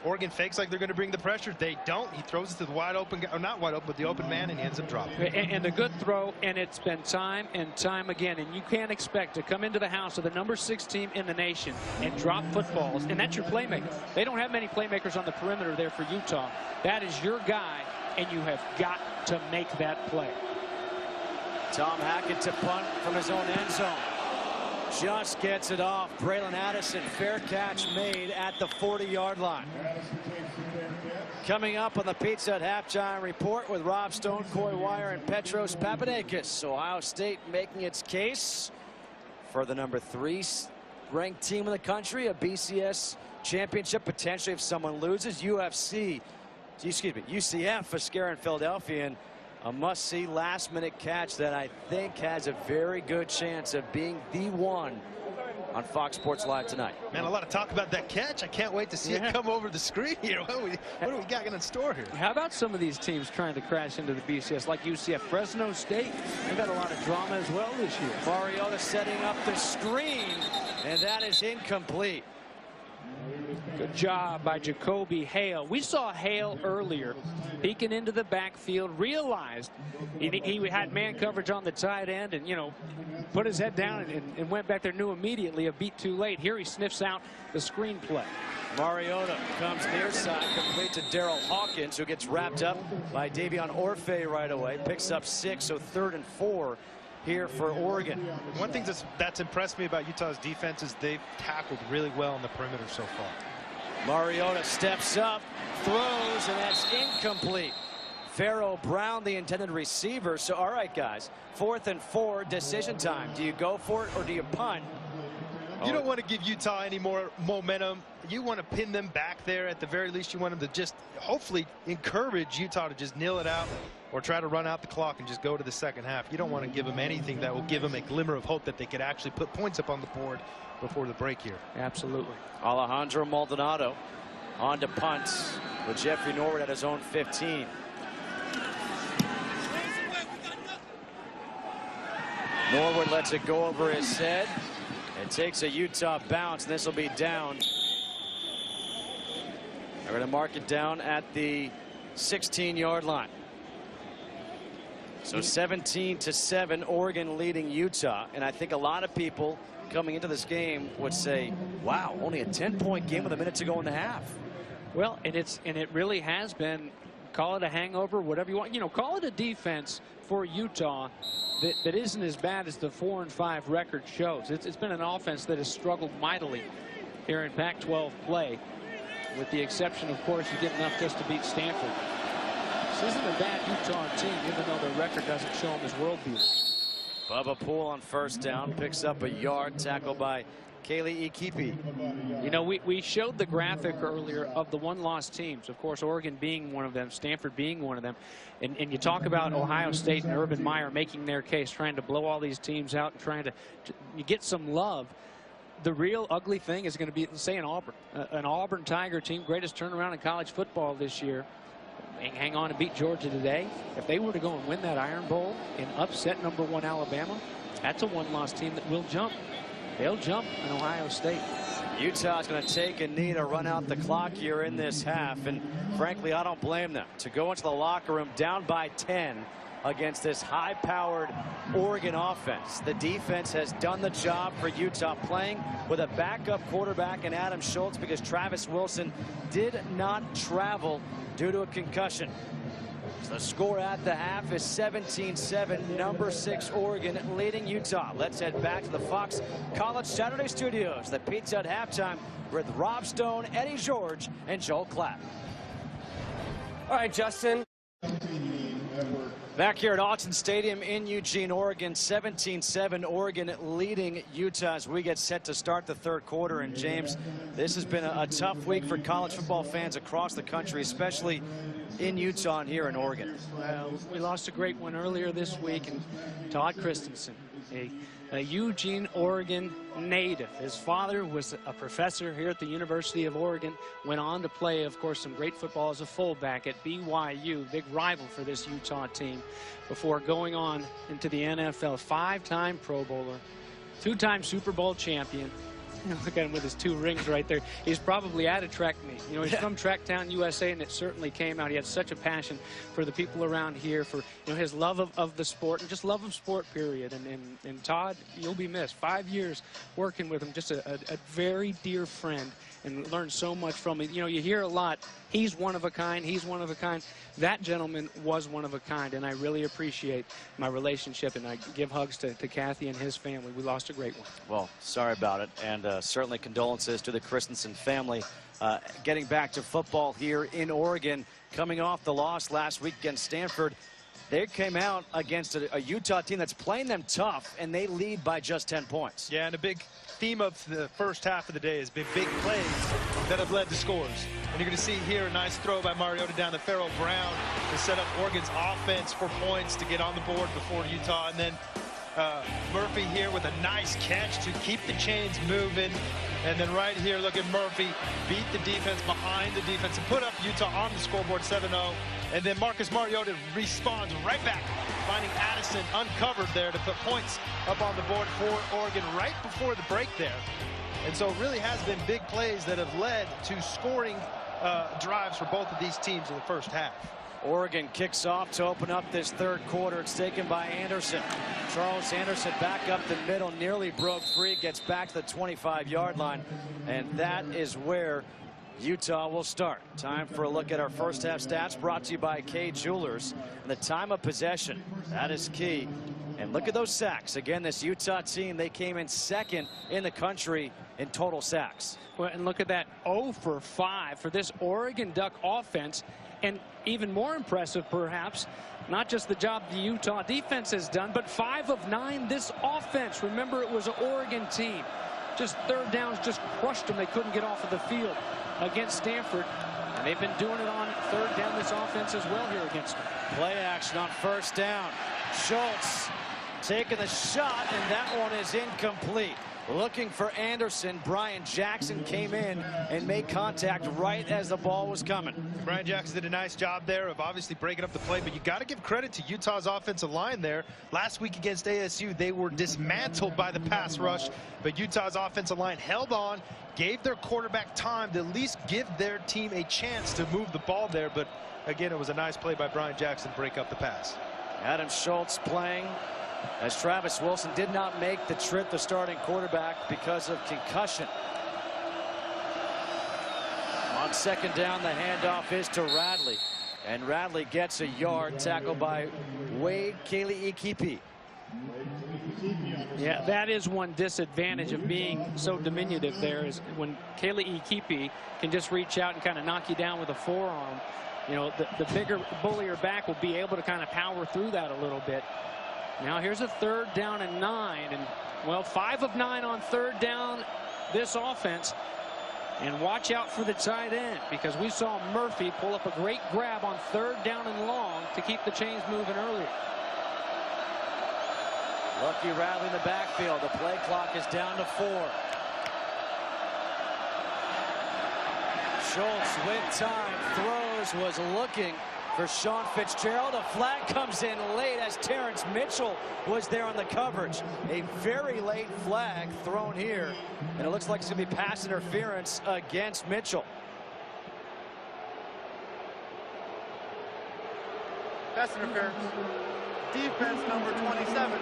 S3: Oregon fakes like they're going to bring the pressure. They don't. He throws it to the wide open, or not wide open, but the open man, and he ends up dropping.
S6: And a good throw, and it's been time and time again. And you can't expect to come into the house of the number 6 team in the nation and drop footballs. And that's your playmaker. They don't have many playmakers on the perimeter there for Utah. That is your guy, and you have got to make that play.
S1: Tom Hackett to punt from his own end zone. Just gets it off. Braylon Addison, fair catch made at the 40-yard line. Coming up on the Pizza Hut halftime report with Rob Stone, Coy Wire, and Petros Papadakis. Ohio State making its case for the number 3 ranked team in the country, a BCS championship potentially if someone loses. UCF is scaring Philadelphia, and a must-see last-minute catch that I think has a very good chance of being the one on Fox Sports Live tonight.
S3: Man, a lot of talk about that catch. I can't wait to see it come over the screen here. What do we got in store here?
S6: How about some of these teams trying to crash into the BCS, like UCF? Fresno State, they've got a lot of drama as well this year.
S1: Mariota setting up the screen, and that is incomplete.
S6: Good job by Jacoby Hale. We saw Hale earlier peeking into the backfield, realized he had man coverage on the tight end, and, you know, put his head down and went back there, knew immediately a beat too late. Here he sniffs out the screenplay.
S1: Mariota comes near side, complete to Daryl Hawkins, who gets wrapped up by Davion Orfe right away. Picks up 6, so 3rd and 4 here for Oregon.
S3: One thing that's impressed me about Utah's defense is they've tackled really well on the perimeter so far.
S1: Mariota steps up, throws, and that's incomplete. Pharaoh Brown, the intended receiver. So, all right, guys, 4th and 4, decision time. Do you go for it or do you punt?
S3: You don't want to give Utah any more momentum. You want to pin them back there. At the very least, you want them to just hopefully encourage Utah to just kneel it out or try to run out the clock and just go to the second half. You don't want to give them anything that will give them a glimmer of hope that they could actually put points up on the board before the break here.
S6: Absolutely.
S1: Alejandro Maldonado on to punt with Jeffrey Norwood at his own 15. Norwood lets it go over his head. It takes a Utah bounce, and this will be down. They're going to mark it down at the 16-yard line. So 17-7, Oregon leading Utah. And I think a lot of people coming into this game would say, wow, only a 10-point game with a minute to go in the half.
S6: Well, and it really has been, call it a hangover, whatever you want. You know, call it a defense for Utah that isn't as bad as the 4-5 record shows. It's been an offense that has struggled mightily here in Pac-12 play, with the exception, of course, you get enough just to beat Stanford. This isn't a bad Utah team, even though their record doesn't show them as world beaters.
S1: Bubba Poole on first down, picks up a yard, tackled by Kaylee Ikipi.
S6: You know, we showed the graphic earlier of the one-loss teams. Of course, Oregon being one of them, Stanford being one of them. And you talk about Ohio State and Urban Meyer making their case, trying to blow all these teams out and trying to you get some love. The real ugly thing is going to be, say, an Auburn Tiger team, greatest turnaround in college football this year. Hang on and beat Georgia today. If they were to go and win that Iron Bowl and upset #1 Alabama, that's a one-loss team that will jump. They'll jump in Ohio State.
S1: Utah's going to take a knee to run out the clock here in this half, and frankly, I don't blame them. To go into the locker room down by 10 against this high-powered Oregon offense. The defense has done the job for Utah, playing with a backup quarterback in Adam Schultz because Travis Wilson did not travel due to a concussion. So the score at the half is 17-7. Number 6 Oregon leading Utah. Let's head back to the Fox College Saturday studios. The Pizza at halftime with Rob Stone, Eddie George, and Joel Clapp.
S7: All right, Justin.
S1: Back here at Autzen Stadium in Eugene, Oregon, 17-7. Oregon leading Utah as we get set to start the third quarter. And James, this has been a tough week for college football fans across the country, especially in Utah and here in Oregon.
S6: Well, we lost a great one earlier this week, and Todd Christensen, a Eugene, Oregon native. His father was a professor here at the University of Oregon, went on to play, of course, some great football as a fullback at BYU, big rival for this Utah team, before going on into the NFL. 5-time Pro Bowler, 2-time Super Bowl champion. Look at him with his 2 rings right there. He's probably at a track meet. You know, he's from Tracktown, USA, and it certainly came out. He had such a passion for the people around here, for his love of the sport and just love of sport, period. And Todd, you'll be missed. 5 years working with him, just a very dear friend, and learned so much from him. You hear a lot, he's one of a kind, he's one of a kind. That gentleman was one of a kind, and I really appreciate my relationship, and I give hugs to Kathy and his family. We lost a great one.
S1: Well, sorry about it, and certainly condolences to the Christensen family. Getting back to football here in Oregon, coming off the loss last week against Stanford, they came out against a Utah team that's playing them tough, and they lead by just 10 points.
S3: Yeah, and a big theme of the first half of the day has been big plays that have led to scores. And you're going to see here a nice throw by Mariota down to Farrell Brown to set up Oregon's offense for points to get on the board before Utah. And then Murphy here with a nice catch to keep the chains moving. And then right here, look at Murphy beat the defense behind the defense and put up Utah on the scoreboard 7-0. And then Marcus Mariota responds right back, finding Addison uncovered there to put points up on the board for Oregon right before the break there. And so it really has been big plays that have led to scoring drives for both of these teams in the first half.
S1: Oregon kicks off to open up this third quarter. It's taken by Anderson. Charles Anderson back up the middle, nearly broke free, gets back to the 25-yard line, and that is where Utah will start. Time for a look at our first half stats, brought to you by Kay Jewelers. And the time of possession, that is key. And look at those sacks. Again, this Utah team, they came in second in the country in total sacks.
S6: Well, and look at that, 0 for 5 for this Oregon Duck offense. And even more impressive, perhaps, not just the job the Utah defense has done, but 5 of 9 this offense. Remember, it was an Oregon team. Just third downs just crushed them. They couldn't get off of the field against Stanford. And they've been doing it on third down, this offense as well here against them.
S1: Play action on first down. Schultz taking the shot, and that one is incomplete. Looking for Anderson. Brian Jackson came in and made contact right as the ball was coming.
S3: Brian Jackson did a nice job there of obviously breaking up the play, but you got to give credit to Utah's offensive line there. Last week against ASU, they were dismantled by the pass rush, but Utah's offensive line held on, gave their quarterback time to at least give their team a chance to move the ball there. But again, it was a nice play by Brian Jackson to break up the pass.
S1: Adam Schultz playing, as Travis Wilson did not make the trip, the starting quarterback, because of concussion. On second down, the handoff is to Radley, and Radley gets a yard, tackled by Wade Kele-Ikipi.
S6: Yeah, that is one disadvantage of being so diminutive there, is when Kele-Ikipi can just reach out and kind of knock you down with a forearm. You know, the bigger, bullier back will be able to kind of power through that a little bit. Now here's a third down and 9, and well, 5 of 9 on third down this offense. And watch out for the tight end, because we saw Murphy pull up a great grab on third down and long to keep the chains moving earlier.
S1: Lucky Radley in the backfield. The play clock is down to 4. Schultz with time throws, was looking for Sean Fitzgerald. A flag comes in late as Terrence Mitchell was there on the coverage. A very late flag thrown here, and it looks like it's going to be pass interference against Mitchell.
S4: Pass interference. Defense number 27.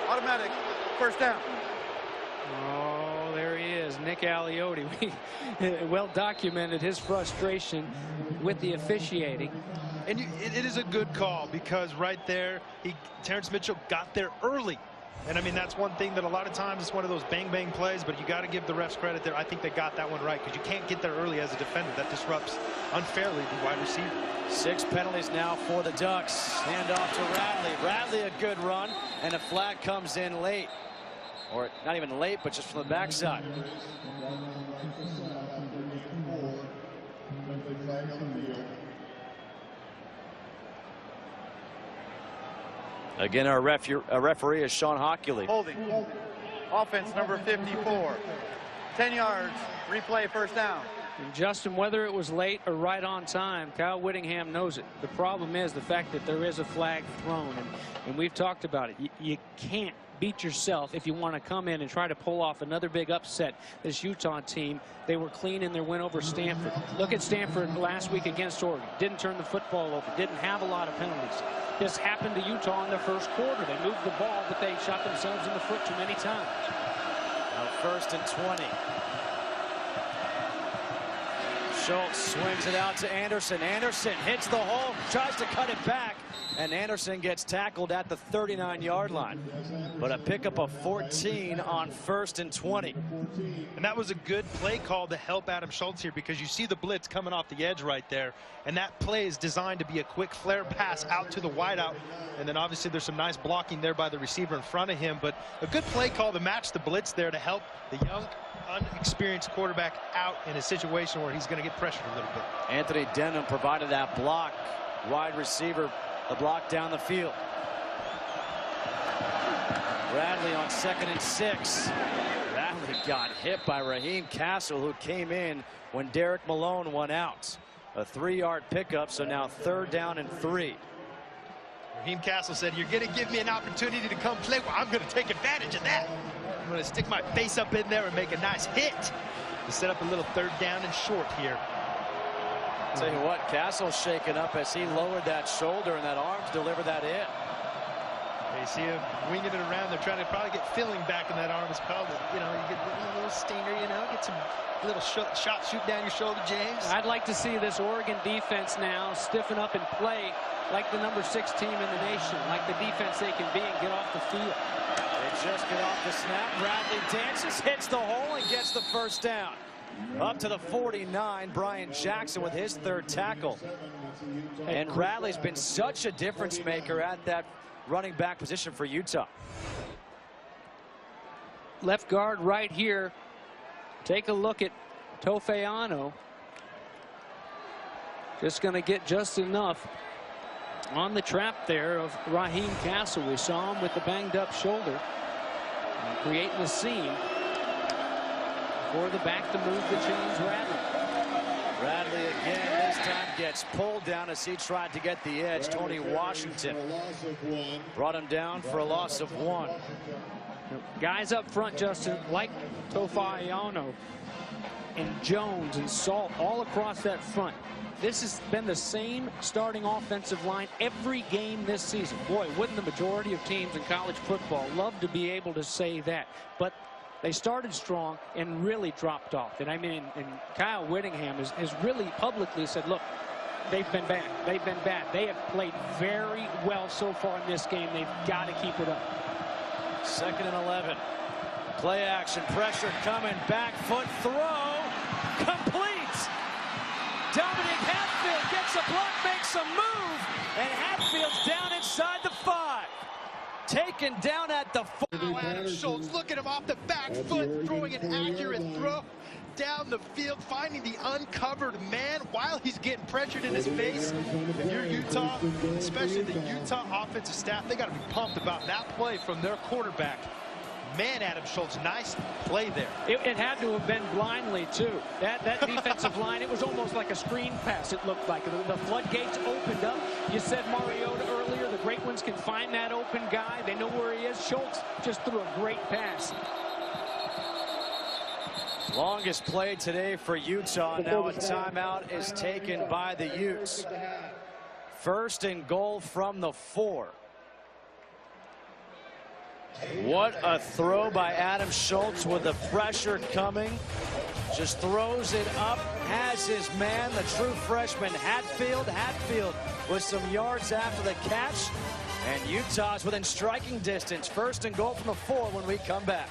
S4: Automatic first down.
S6: Oh, there he is, Nick Aliotti. Well documented his frustration with the officiating.
S3: And it is a good call, because right there, Terrence Mitchell got there early. And I mean, that's one thing that a lot of times it's one of those bang-bang plays, but you got to give the refs credit there. I think they got that one right, because you can't get there early as a defender. That disrupts unfairly the wide receiver.
S1: 6 penalties now for the Ducks. Hand off to Radley. Radley, a good run, and a flag comes in late. Or not even late, but just from the backside. Again, our referee is Sean Hockley.
S4: Holding. Offense number 54. 10 yards. Replay, first down.
S6: And Justin, whether it was late or right on time, Kyle Whittingham knows it. The problem is the fact that there is a flag thrown, and we've talked about it. You can't beat yourself if you want to come in and try to pull off another big upset. This Utah team, they were clean in their win over Stanford. Look at Stanford last week against Oregon. Didn't turn the football over. Didn't have a lot of penalties. This happened to Utah in the first quarter. They moved the ball, but they shot themselves in the foot too many times.
S1: Now 1st and 20. Schultz swings it out to Anderson. Anderson hits the hole, tries to cut it back, and Anderson gets tackled at the 39-yard line. But a pickup of 14 on 1st and 20.
S3: And that was a good play call to help Adam Schultz here, because you see the blitz coming off the edge right there, and that play is designed to be a quick flare pass out to the wideout, and then obviously there's some nice blocking there by the receiver in front of him, but a good play call to match the blitz there to help the young, unexperienced quarterback out in a situation where he's going to get pressured a little bit.
S1: Anthony Denham provided that block. Wide receiver, the block down the field. Radley on 2nd and 6. Radley got hit by Raheem Castle, who came in when Derek Malone went out. A 3-yard pickup, so now 3rd down and 3.
S3: Raheem Castle said, "You're going to give me an opportunity to come play. Well, I'm going to take advantage of that. I'm going to stick my face up in there and make a nice hit to set up a little 3rd down and short here."
S1: I'll tell you what, Castle's shaken up as he lowered that shoulder and that arm to deliver that hit.
S3: You see him winging it around. They're trying to probably get filling back in that arm. It's probably, you know, you get a little stinger, you know, get some little shot shoot down your shoulder, James.
S6: I'd like to see this Oregon defense now stiffen up and play like the number 6 team in the nation, like the defense they can be, and get off the field.
S1: They just get off the snap. Bradley dances, hits the hole, and gets the 1st down. Up to the 49, Brian Jackson with his 3rd tackle. And Radley's been such a difference maker at that running back position for Utah.
S6: Left guard right here. Take a look at Tofeano. Just going to get just enough on the trap there of Raheem Castle. We saw him with the banged up shoulder and creating a scene for the back to move the chains.
S1: Radley again, this time gets pulled down as he tried to get the edge. Tony Washington brought him down for a loss of 1.
S6: Guys up front, Justin, like Tofeano and Jones and Salt all across that front. This has been the same starting offensive line every game this season. Boy, wouldn't the majority of teams in college football love to be able to say that? But they started strong and really dropped off. And I mean, and Kyle Whittingham has really publicly said, look, they've been bad. They've been bad. They have played very well so far in this game. They've got to keep it up.
S1: 2nd and 11. Play action, pressure coming, back foot throw, complete. Dominic Hatfield gets a block, makes a move, and Hatfield's down inside the 5. Taken down at the 4.
S3: Adam Schultz, look at him off the back foot, throwing an accurate throw down the field, finding the uncovered man while he's getting pressured in his face. If you're Utah, especially the Utah offensive staff, they got to be pumped about that play from their quarterback. Man, Adam Schultz, nice play there.
S6: It had to have been blindly, too. That defensive line, it was almost like a screen pass, it looked like. The floodgates opened up. You said Mariota earlier, the great ones can find that open guy. They know where he is. Schultz just threw a great pass.
S1: Longest play today for Utah. Now a timeout is taken by the Utes. 1st and goal from the 4. What a throw by Adam Schultz with the pressure coming. just throws it up, has his man, the true freshman Hatfield. Hatfield with some yards after the catch. And Utah's within striking distance. 1st and goal from the 4 when we come back.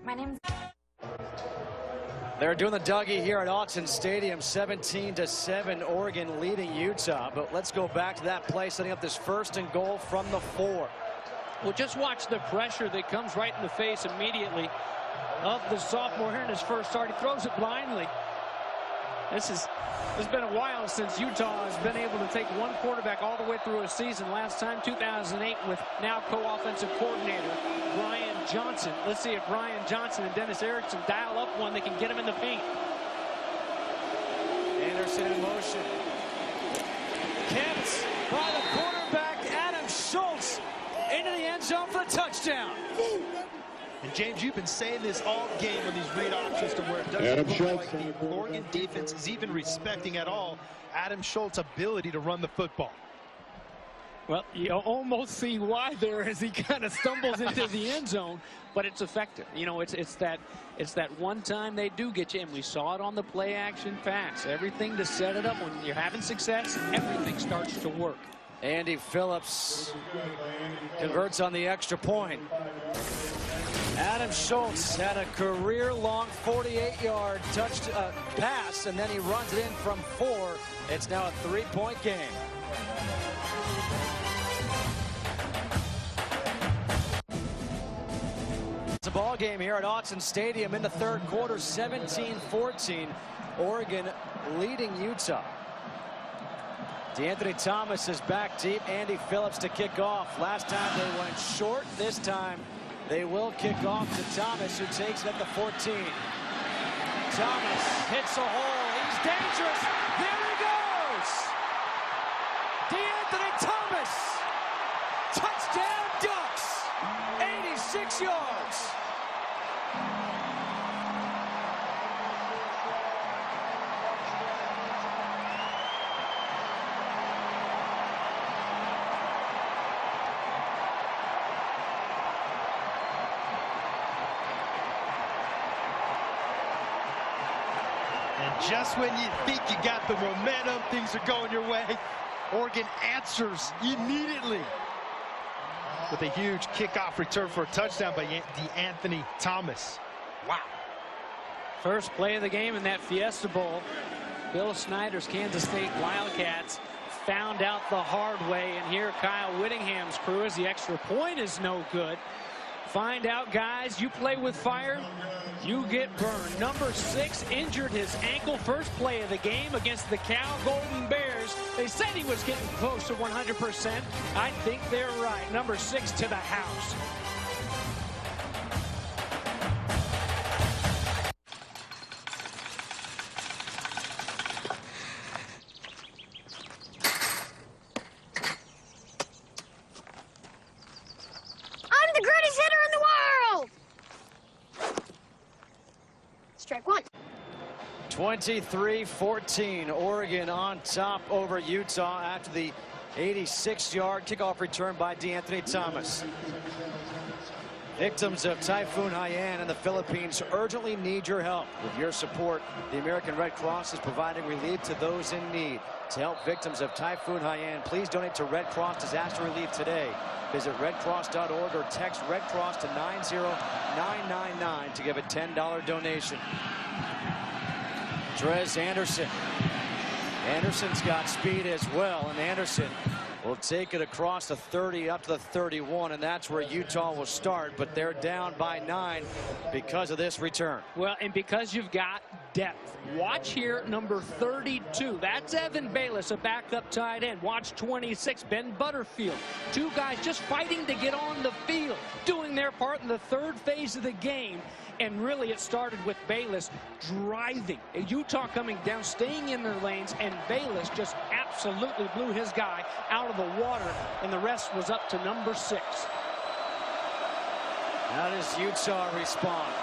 S8: My name's...
S1: They're doing the Dougie here at Autzen Stadium, 17-7, Oregon leading Utah. But let's go back to that play, setting up this 1st and goal from the 4.
S6: Well, just watch the pressure that comes right in the face immediately of the sophomore here in his first start. He throws it blindly. It's been a while since Utah has been able to take one quarterback all the way through a season. Last time, 2008, with now co-offensive coordinator Brian Johnson. Let's see if Brian Johnson and Dennis Erickson dial up one that can get him in the paint.
S1: Anderson in motion. Kept by the quarterback, Adam Schultz, into the end zone for the touchdown.
S3: And James, you've been saying this all game on these read options to where it doesn't look like the Oregon defense is even respecting at all Adam Schultz's ability to run the football.
S6: Well, you almost see why there as he kind of stumbles into the end zone, but it's effective. You know, it's that one time they do get you, and we saw it on the play action pass. Everything to set it up. When you're having success, everything starts to work.
S1: Andy Phillips converts on the extra point. Adam Schultz had a career-long 48-yard pass, and then he runs it in from 4. It's now a 3-point game. It's a ball game here at Autzen Stadium in the 3rd quarter, 17-14. Oregon leading Utah. DeAnthony Thomas is back deep. Andy Phillips to kick off. Last time they went short. This time they will kick off to Thomas, who takes it at the 14. Thomas hits a hole. He's dangerous. There he goes. DeAnthony Thomas. Touchdown Ducks. 86 yards.
S3: Just when you think you got the momentum, things are going your way, Oregon answers immediately with a huge kickoff return for a touchdown by DeAnthony Thomas. Wow.
S6: First play of the game in that Fiesta Bowl. Bill Snyder's Kansas State Wildcats found out the hard way, and here Kyle Whittingham's crew, as the extra point is no good. Find out, guys, you play with fire, you get burned. Number 6 injured his ankle. First play of the game against the Cal Golden Bears. They said he was getting close to 100%. I think they're right. Number 6 to the house.
S8: I'm the greatest hitter in the world! Strike 1.
S1: 23-14, Oregon on top over Utah after the 86-yard kickoff return by DeAnthony Thomas. Victims of Typhoon Haiyan in the Philippines urgently need your help. With your support, the American Red Cross is providing relief to those in need. To help victims of Typhoon Haiyan, please donate to Red Cross Disaster Relief today. Visit redcross.org or text Red Cross to 90999 to give a $10 donation. Trez Anderson. Anderson's got speed as well, and Anderson will take it across the 30 up to the 31, and that's where Utah will start, but they're down by 9 because of this return.
S6: Well, and because you've got depth. Watch here, number 32. That's Evan Bayless, a backup tight end. Watch 26, Ben Butterfield. 2 guys just fighting to get on the field, doing their part in the 3rd phase of the game. And really, it started with Bayless driving. Utah coming down, staying in their lanes, and Bayless just absolutely blew his guy out of the water, and the rest was up to number 6.
S1: How does Utah respond?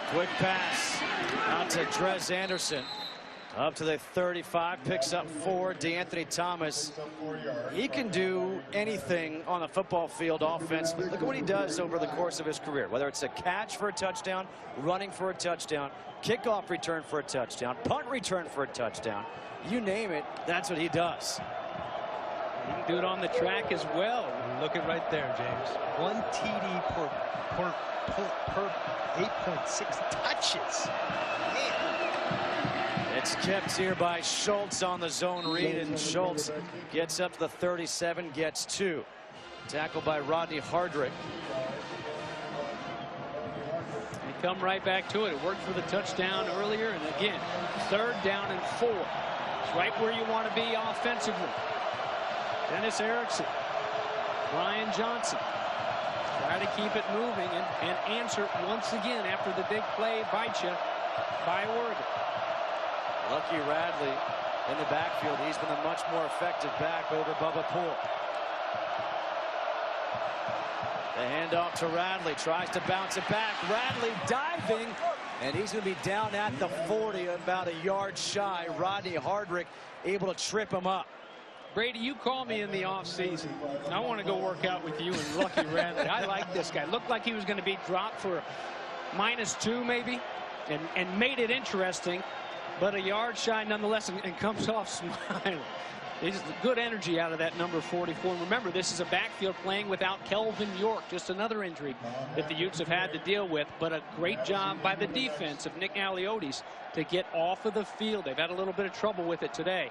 S1: Quick pass out to Trez Anderson. Up to the 35, picks up 4. DeAnthony Thomas, he can do anything on the football field offensively. Look at what he does over the course of his career, whether it's a catch for a touchdown, running for a touchdown, kickoff return for a touchdown, punt return for a touchdown. You name it, that's what he does.
S6: He can do it on the track as well.
S3: Look at right there, James. 1 TD per 8.6 touches. Man.
S1: It's kept here by Schultz on the zone read, and Schultz gets up to the 37, gets 2. Tackled by Rodney Hardrick.
S6: They come right back to it. It worked for the touchdown earlier, and again, 3rd down and 4. It's right where you want to be offensively. Dennis Erickson, Brian Johnson, try to keep it moving and answer once again after the big play by Oregon.
S1: Lucky Radley in the backfield. He's been a much more effective back over Bubba Poole. The handoff to Radley, tries to bounce it back. Radley diving, and he's going to be down at the 40, about a yard shy. Rodney Hardrick able to trip him up.
S6: Brady, you call me in the offseason. I want to go work out with you and Lucky Radley. I like this guy. Looked like he was going to be dropped for -2 maybe, and made it interesting. But a yard shy nonetheless, and comes off smiling. There's good energy out of that number 44. And remember, this is a backfield playing without Kelvin York. Just another injury that the Utes have had to deal with. But a great job by the defense of Nick Aliotis to get off of the field. They've had a little bit of trouble with it today.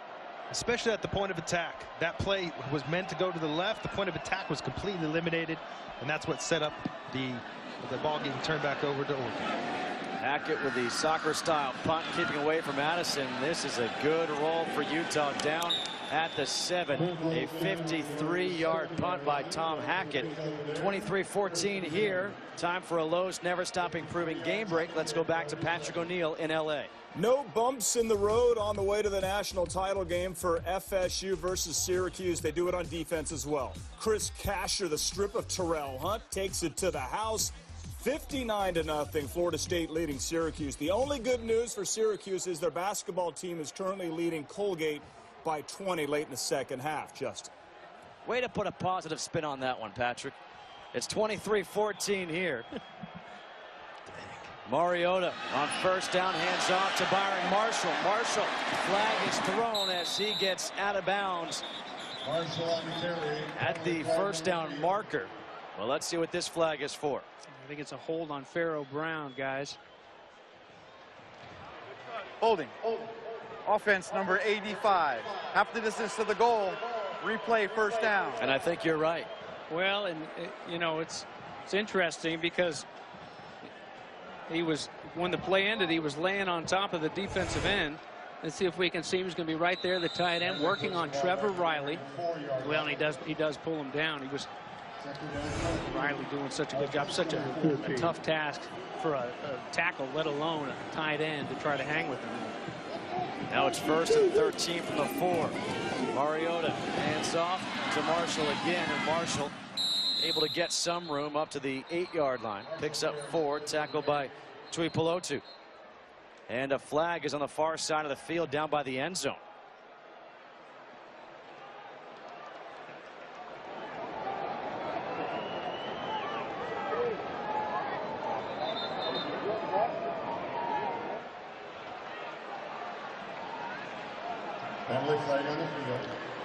S3: Especially at the point of attack. That play was meant to go to the left. The point of attack was completely eliminated. And that's what set up the ball getting turned back over to Oregon.
S1: Hackett with the soccer-style punt, keeping away from Addison. This is a good roll for Utah down at the 7. A 53-yard punt by Tom Hackett. 23-14 here. Time for a Lowe's never-stopping proving game break. Let's go back to Patrick O'Neill in L.A.
S5: No bumps in the road on the way to the national title game for FSU versus Syracuse. They do it on defense as well. Chris Casher, the strip of Terrell Hunt, takes it to the house. 59-0, Florida State leading Syracuse. The only good news for Syracuse is their basketball team is currently leading Colgate by 20 late in the second half. Justin.
S1: Way to put a positive spin on that one, Patrick. It's 23-14 here. Mariota on 1st down, hands off to Byron Marshall. Marshall, flag is thrown as he gets out of bounds at the 1st down marker. Well, let's see what this flag is for.
S6: I think it's a hold on Pharaoh Brown, guys.
S4: Holding. Offense number 85. Half the distance to the goal. Replay 1st down.
S1: And I think you're right.
S6: Well, and you know, it's interesting because he was, when the play ended, he was laying on top of the defensive end. Let's see if we can see him. He's going to be right there, the tight end, working on Trevor Riley. Well, he does pull him down. He was Riley doing such a good job, such a tough task for a tackle, let alone a tight end, to try to hang with him.
S1: Now it's 1st and 13 from the 4. Mariota hands off to Marshall again, and Marshall able to get some room up to the 8-yard line. Picks up 4, tackled by Tuipulotu. And a flag is on the far side of the field down by the end zone.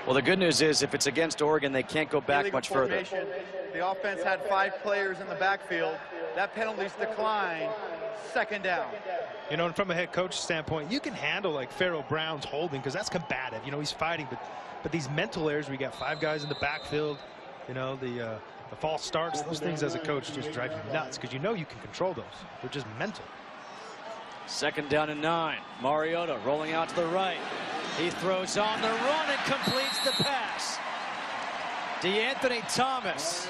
S1: Well, the good news is if it's against Oregon, they can't go back much further.
S4: The offense had 5 players in the backfield. That penalty's declined. 2nd down.
S3: You know, and from a head coach standpoint, you can handle like Pharaoh Brown's holding because that's combative. You know, he's fighting, but these mental errors where you got 5 guys in the backfield, you know, the false starts, those things as a coach just drive you nuts because you know you can control those. They're just mental.
S1: 2nd down and 9. Mariota rolling out to the right. He throws on the run and completes the pass. DeAnthony Thomas,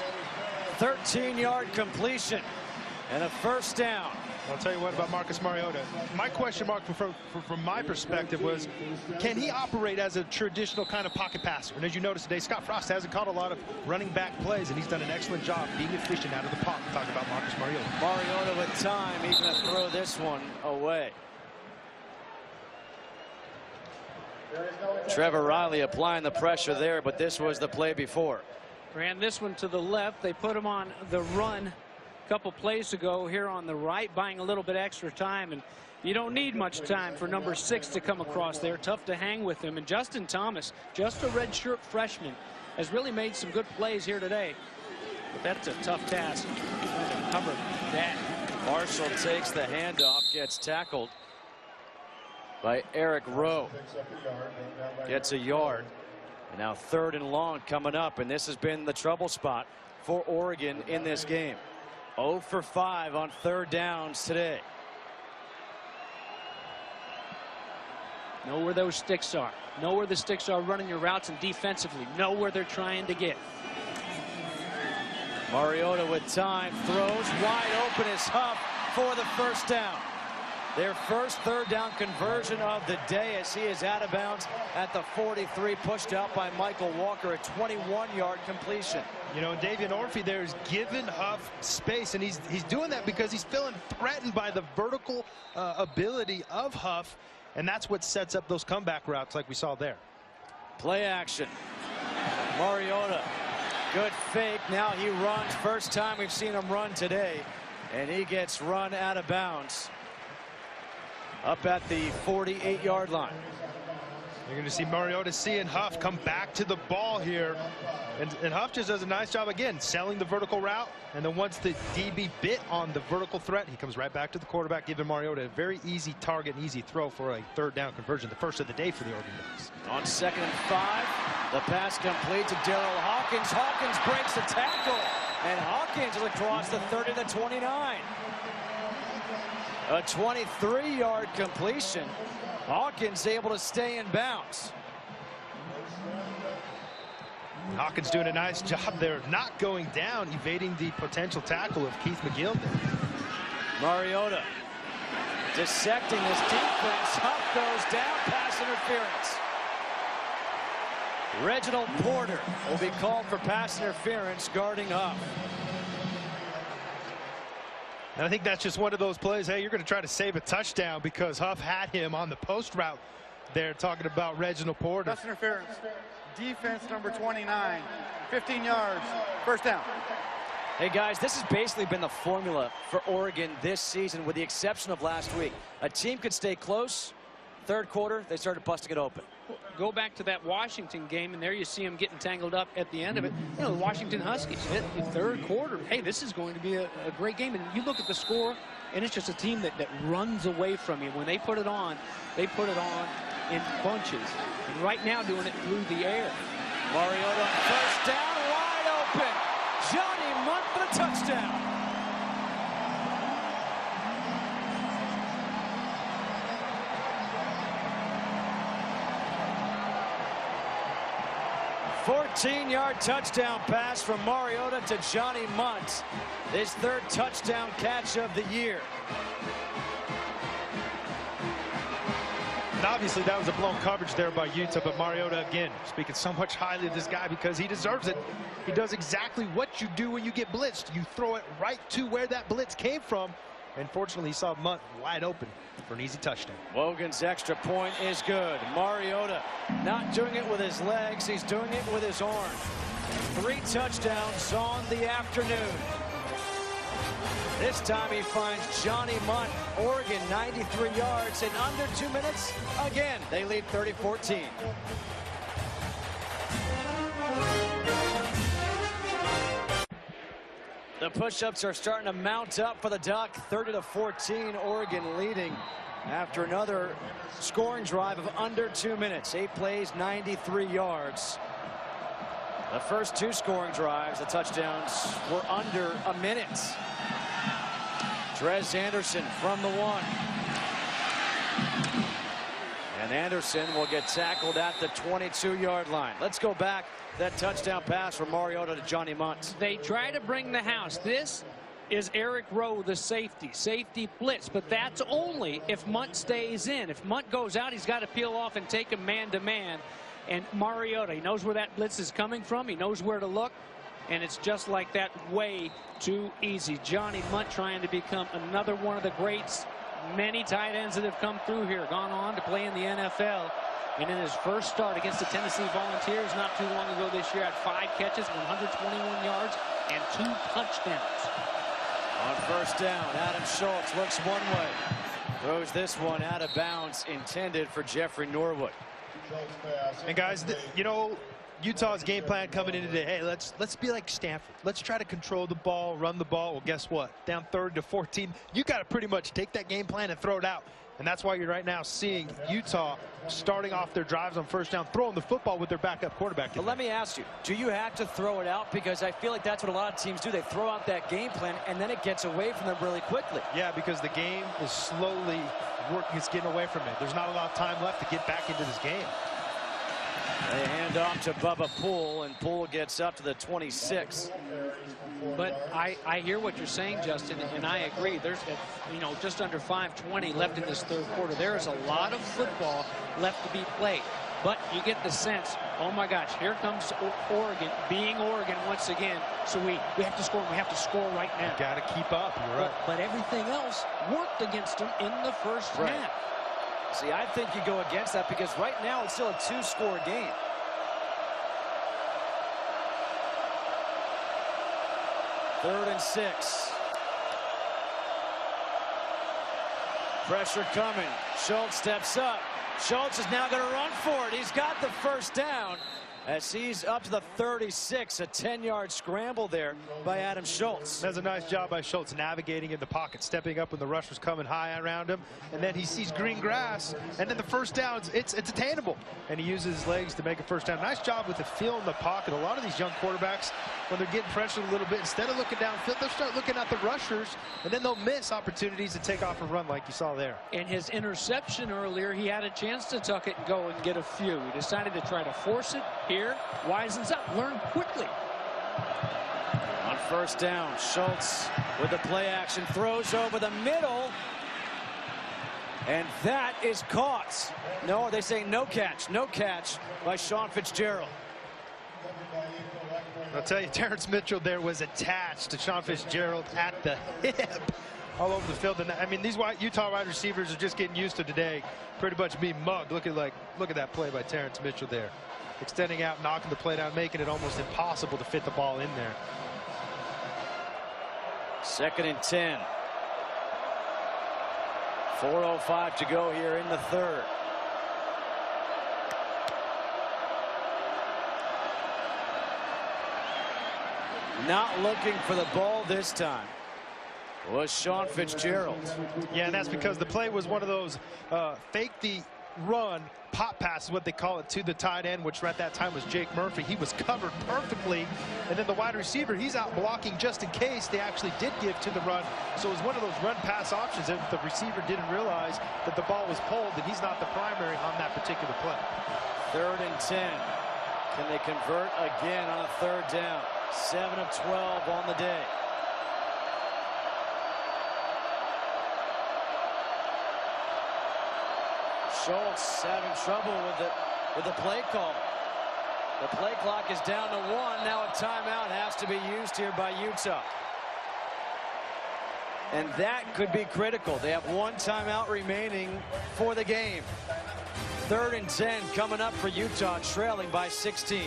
S1: 13-yard completion and a 1st down.
S3: I'll tell you what about Marcus Mariota. My question mark from my perspective was, can he operate as a traditional kind of pocket passer? And as you notice today, Scott Frost hasn't caught a lot of running back plays, and he's done an excellent job being efficient out of the pocket. Talking about Marcus Mariota.
S1: Mariota with time, he's going to throw this one away. Trevor Riley applying the pressure there, but this was the play before.
S6: Ran this one to the left. They put him on the run a couple plays ago here on the right, buying a little bit extra time. And you don't need much time for number 6 to come across there. Tough to hang with him. And Justin Thomas, just a redshirt freshman, has really made some good plays here today. But that's a tough task to cover that.
S1: Marshall takes the handoff, gets tackled by Eric Rowe. Gets a yard. And now 3rd and long coming up, and this has been the trouble spot for Oregon in this game. 0 for 5 on 3rd downs today.
S6: Know where those sticks are. Know where the sticks are running your routes, and defensively know where they're trying to get.
S1: Mariota with time, throws wide open is Huff for the 1st down. Their first 3rd down conversion of the day as he is out of bounds at the 43, pushed out by Michael Walker, a 21-yard completion.
S3: You know, Davian Orphy there is giving Huff space, and he's doing that because he's feeling threatened by the vertical ability of Huff, and that's what sets up those comeback routes like we saw there.
S1: Play action. Mariota, good fake. Now he runs. First time we've seen him run today, and he gets run out of bounds up at the 48-yard line.
S3: You're going to see Mariota seeing Huff come back to the ball here. And Huff just does a nice job, again, selling the vertical route. And then once the DB bit on the vertical threat, he comes right back to the quarterback, giving Mariota a very easy target and easy throw for a 3rd down conversion, the first of the day for the Oregon Ducks.
S1: On 2nd and 5, the pass complete to Daryl Hawkins. Hawkins breaks the tackle, and Hawkins is across the 30 to 29. A 23-yard completion. Hawkins able to stay in bounds.
S3: Hawkins doing a nice job there, not going down, evading the potential tackle of Keith McGill there.
S1: Mariota dissecting his defense. Huff goes down, pass interference. Reginald Porter will be called for pass interference guarding Huff.
S3: And I think that's just one of those plays, hey, you're going to try to save a touchdown because Huff had him on the post route there, talking about Reginald Porter.
S4: Pass interference. Defense number 29. 15 yards. 1st down.
S1: Hey, guys, this has basically been the formula for Oregon this season with the exception of last week. A team could stay close. 3rd quarter, they started busting it open.
S6: Go back to that Washington game, and there you see him getting tangled up at the end of it. You know, the Washington Huskies hit the 3rd quarter. Hey, this is going to be a great game. And you look at the score, and it's just a team that runs away from you. When they put it on in bunches. And right now doing it through the air.
S1: Mariota 1st down, wide open. Johnny Munt for the touchdown. A 14-yard touchdown pass from Mariota to Johnny Munt. His 3rd touchdown catch of the year.
S3: And obviously that was a blown coverage there by Utah, but Mariota, again, speaking so much highly of this guy because he deserves it. He does exactly what you do when you get blitzed. You throw it right to where that blitz came from. And fortunately, he saw Munt wide open for an easy touchdown.
S1: Wogan's extra point is good. Mariota not doing it with his legs. He's doing it with his arm. 3 touchdowns on the afternoon. This time he finds Johnny Munt. Oregon 93 yards in under 2 minutes. Again, they lead 30-14. The push-ups are starting to mount up for the Duck. 30-14, Oregon leading after another scoring drive of under 2 minutes. 8 plays, 93 yards. The first 2 scoring drives, the touchdowns, were under a minute. Trez Anderson from the 1. And Anderson will get tackled at the 22-yard line. Let's go back. That touchdown pass from Mariota to Johnny Munt.
S6: They try to bring the house. This is Eric Rowe, the safety blitz, but that's only if Munt stays in. If Munt goes out, he's got to peel off and take him man-to-man. And Mariota, he knows where that blitz is coming from. He knows where to look. And it's just like that, way too easy. Johnny Munt trying to become another one of the greats. Many tight ends that have come through here, gone on to play in the NFL. And in his first start against the Tennessee Volunteers not too long ago this year, had 5 catches, 121 yards, and 2 touchdowns.
S1: On first down, Adam Schultz looks one way. Throws this one out of bounds, intended for Jeffrey Norwood.
S3: And guys, you know, Utah's game plan coming in today, hey, let's be like Stanford. Let's try to control the ball, run the ball. Well, guess what? Down 3rd to 14, you got to pretty much take that game plan and throw it out. And that's why you're right now seeing Utah starting off their drives on first down, throwing the football with their backup quarterback.
S1: But let me ask you, do you have to throw it out? Because I feel like that's what a lot of teams do. They throw out that game plan, and then it gets away from them really quickly.
S3: Yeah, because the game is slowly working. It's getting away from it. There's not a lot of time left to get back into this game.
S1: They hand off to Bubba Poole, and Poole gets up to the 26.
S6: But I hear what you're saying, Justin, and I agree. There's, you know, just under 5:20 left in this 3rd quarter. There is a lot of football left to be played. But you get the sense, oh my gosh, here comes Oregon, being Oregon once again. So we have to score, and we have to score right now.
S3: Got to keep up. You're right.
S6: But everything else worked against them in the first half.
S1: See, I think you go against that because right now it's still a 2-score game. Third and 6. Pressure coming. Schultz steps up. Schultz is now going to run for it. He's got the first down as he's up to the 36. A 10-yard scramble there by Adam Schultz.
S3: That's a nice job by Schultz navigating in the pocket, stepping up when the rush was coming high around him, and then he sees green grass, and then the first down, it's attainable, and he uses his legs to make a first down. Nice job with the feel in the pocket. A lot of these young quarterbacks, when they're getting pressured a little bit, instead of looking downfield, they'll start looking at the rushers, and then they'll miss opportunities to take off and run like you saw there.
S6: In his interception earlier, he had a chance to tuck it and go and get a few. He decided to try to force it here. Wisens up, learn quickly.
S1: On first down, Schultz with the play action, throws over the middle, and that is caught. No, they say no catch by Sean Fitzgerald.
S3: I'll tell you, Terrence Mitchell there was attached to Sean Fitzgerald at the hip all over the field. And I mean, these Utah wide receivers are just getting used to today pretty much being mugged. Look at that play by Terrence Mitchell there. Extending out, knocking the play down, making it almost impossible to fit the ball in there.
S1: 2nd and 10. 4:05 to go here in the 3rd. Not looking for the ball this time was Sean Fitzgerald.
S3: Yeah, and that's because the play was one of those fake the run pop pass is what they call it to the tight end, which at that time was Jake Murphy. He was covered perfectly, and then the wide receiver, he's out blocking just in case they actually did give to the run. So it was one of those run pass options if the receiver didn't realize that the ball was pulled and he's not the primary on that particular play.
S1: 3rd and 10. Can they convert again on a 3rd down? 7 of 12 on the day. Schultz having trouble with the play call. The play clock is down to 1. Now a timeout has to be used here by Utah. And that could be critical. They have 1 timeout remaining for the game. 3rd and 10 coming up for Utah, trailing by 16.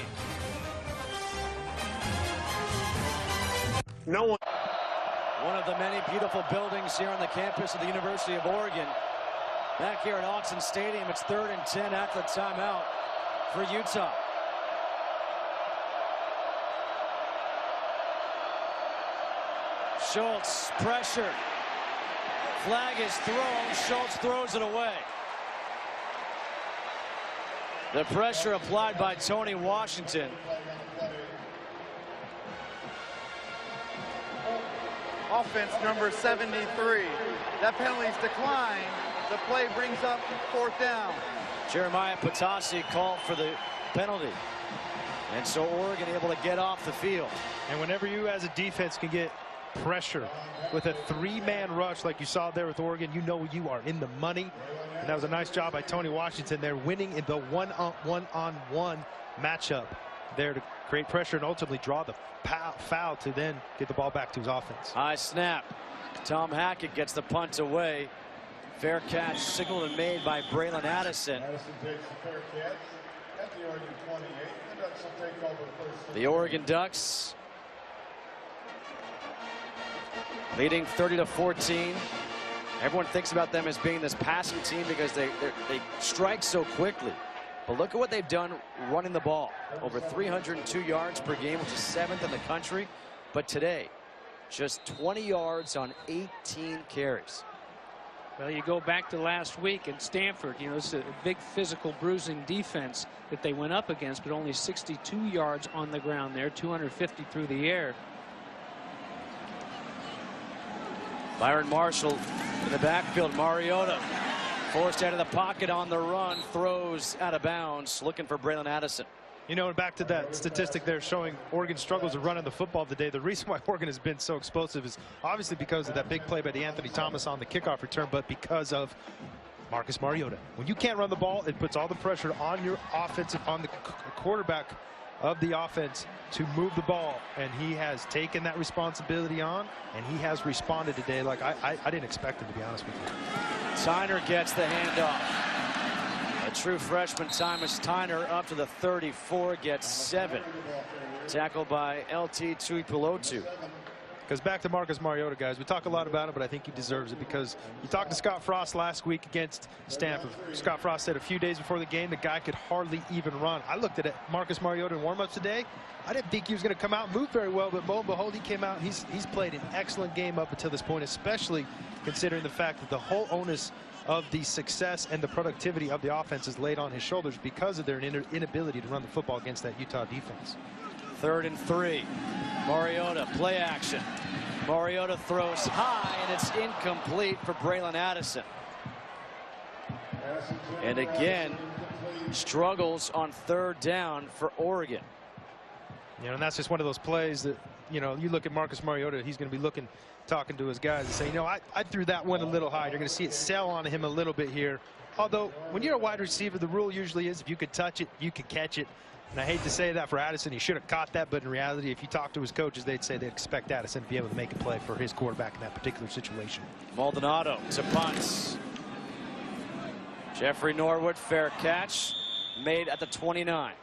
S9: No one.
S1: One of the many beautiful buildings here on the campus of the University of Oregon. Back here at Autzen Stadium, it's 3rd and 10 after the timeout for Utah. Schultz pressured. Flag is thrown. Schultz throws it away. The pressure applied by Tony Washington.
S4: Offense number 73. That penalty's declined. The play brings up 4th down.
S1: Jeremiah Patasi called for the penalty. And so Oregon able to get off the field.
S3: And whenever you as a defense can get pressure with a 3-man rush like you saw there with Oregon, you know you are in the money. And that was a nice job by Tony Washington there, winning in the one-on-one matchup there to create pressure and ultimately draw the foul to then get the ball back to his offense.
S1: High snap. Tom Hackett gets the punt away Fair catch signaled and made by Braylon Addison.
S9: Addison takes the fair catch at the Oregon 28. The Ducks will take over the first.
S1: The Oregon Ducks leading 30-14. Everyone thinks about them as being this passing team because they strike so quickly. But look at what they've done running the ball. Over 302 yards per game, which is 7th in the country. But today, just 20 yards on 18 carries.
S6: Well, you go back to last week in Stanford, you know, it's a big physical bruising defense that they went up against, but only 62 yards on the ground there, 250 through the air.
S1: Byron Marshall in the backfield. Mariota forced out of the pocket on the run, throws out of bounds, looking for Braylon Addison.
S3: You know, back to that statistic there showing Oregon struggles of running the football today. The reason why Oregon has been so explosive is obviously because of that big play by the Anthony Thomas on the kickoff return, but because of Marcus Mariota. When you can't run the ball, it puts all the pressure on your offensive, on the quarterback of the offense to move the ball, and he has taken that responsibility on, and he has responded today like I didn't expect him, to be honest with you.
S1: Tyner gets the handoff. A true freshman, Thomas Tyner, up to the 34, gets 7. Tackled by LT Tuipulotu.
S3: Because back to Marcus Mariota, guys, we talk a lot about it, but I think he deserves it because you talked to Scott Frost last week against Stanford. Scott Frost said a few days before the game the guy could hardly even run. I looked at it, Marcus Mariota in warm-ups today. I didn't think he was going to come out and move very well, but lo and behold, he came out. He's played an excellent game up until this point, especially considering the fact that the whole onus of the success and the productivity of the offense is laid on his shoulders because of their inability to run the football against that Utah defense.
S1: 3rd and 3. Mariota, play action. Mariota throws high, and it's incomplete for Braylon Addison. And again, struggles on 3rd down for Oregon.
S3: You know, and that's just one of those plays that, you know, you look at Marcus Mariota, he's going to be talking to his guys and say, you know, I threw that one a little high. You're going to see it sell on him a little bit here. Although, when you're a wide receiver, the rule usually is if you could touch it, you could catch it. And I hate to say that for Addison. He should have caught that, but in reality, if you talk to his coaches, they'd say they'd expect Addison to be able to make a play for his quarterback in that particular situation.
S1: Maldonado to punts. Jeffrey Norwood, fair catch, made at the 29.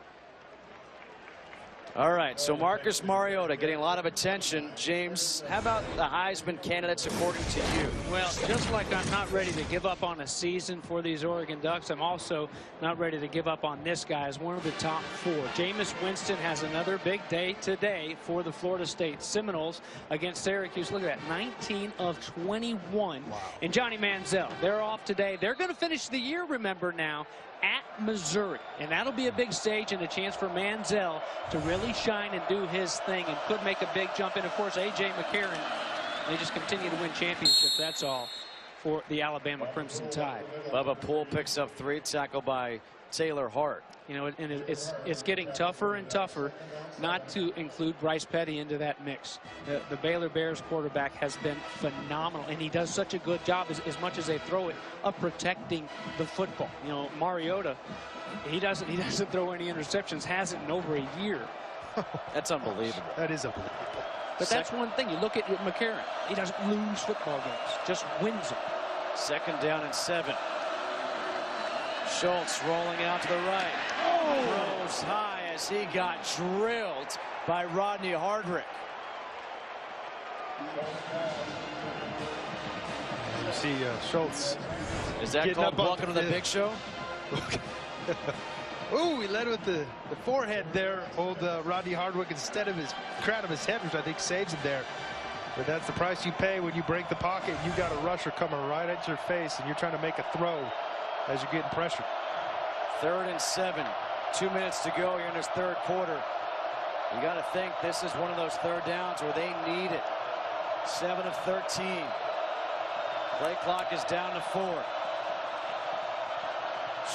S1: All right, so Marcus Mariota getting a lot of attention. James, how about the Heisman candidates according to you?
S6: Well, just like I'm not ready to give up on a season for these Oregon Ducks, I'm also not ready to give up on this guy as one of the top 4. Jameis Winston has another big day today for the Florida State Seminoles against Syracuse. Look at that, 19 of 21. Wow. And Johnny Manziel, they're off today. They're going to finish the year, remember now, at Missouri, and that'll be a big stage and a chance for Manziel to really shine and do his thing, and could make a big jump. And of course, A.J. McCarron, they just continue to win championships. That's all for the Alabama Crimson Tide.
S1: Bubba Poole picks up 3, tackled by Taylor Hart.
S6: You know, and it's getting tougher and tougher not to include Bryce Petty into that mix. The Baylor Bears quarterback has been phenomenal, and he does such a good job, as much as they throw it, of protecting the football. You know, Mariota, he doesn't throw any interceptions, hasn't in over a year.
S1: That's unbelievable.
S3: That is unbelievable.
S6: But that's one thing. You look at McCarron, he doesn't lose football games, just wins them.
S1: 2nd down and 7. Schultz rolling out to the right. Throws high as he got drilled by Rodney Hardrick.
S3: You see Schultz.
S1: Is that called welcome to the big show?
S3: Ooh, he led with the forehead there. Old Rodney Hardwick, instead of his crown of his head, which I think saves him there. But that's the price you pay when you break the pocket. You got a rusher coming right at your face, and you're trying to make a throw as you're getting pressure.
S1: 3rd and 7. 2 minutes to go here in this 3rd quarter. You got to think this is one of those 3rd downs where they need it. 7 of 13. Play clock is down to 4.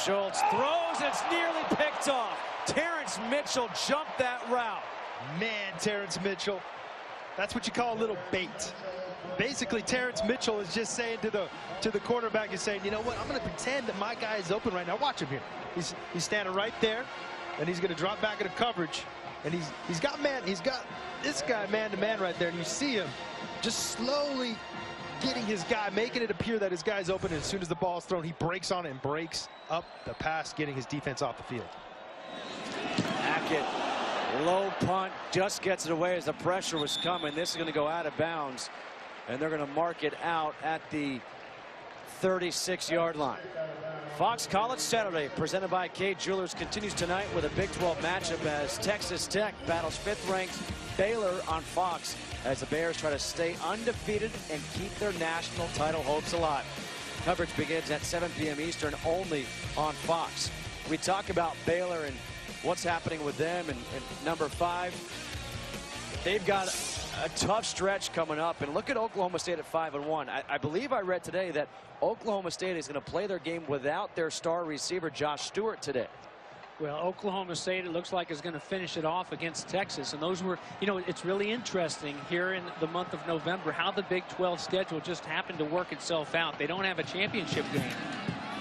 S1: Schultz throws. It's nearly picked off. Terrence Mitchell jumped that route.
S3: Man, Terrence Mitchell. That's what you call a little bait. Basically, Terrence Mitchell is just saying to the quarterback, he's saying, you know what, I'm going to pretend that my guy is open right now. Watch him here. He's standing right there, and he's going to drop back into coverage. And he's got this guy man-to-man right there, and you see him just slowly getting his guy, making it appear that his guy's open, and as soon as the ball's thrown, he breaks on it and breaks up the pass, getting his defense off the field.
S1: Hackett, low punt, just gets it away as the pressure was coming. This is going to go out of bounds, and they're going to mark it out at the 36-yard line. Fox College Saturday, presented by Kay Jewelers, continues tonight with a Big 12 matchup as Texas Tech battles 5th-ranked Baylor on Fox, as the Bears try to stay undefeated and keep their national title hopes alive. Coverage begins at 7 p.m. Eastern only on Fox. We talk about Baylor and what's happening with them, and number 5. They've got a tough stretch coming up, and look at Oklahoma State at 5-1. I believe I read today that Oklahoma State is going to play their game without their star receiver Josh Stewart today.
S6: Well, Oklahoma State, it looks like, is going to finish it off against Texas. And those were, you know, it's really interesting here in the month of November how the Big 12 schedule just happened to work itself out. They don't have a championship game,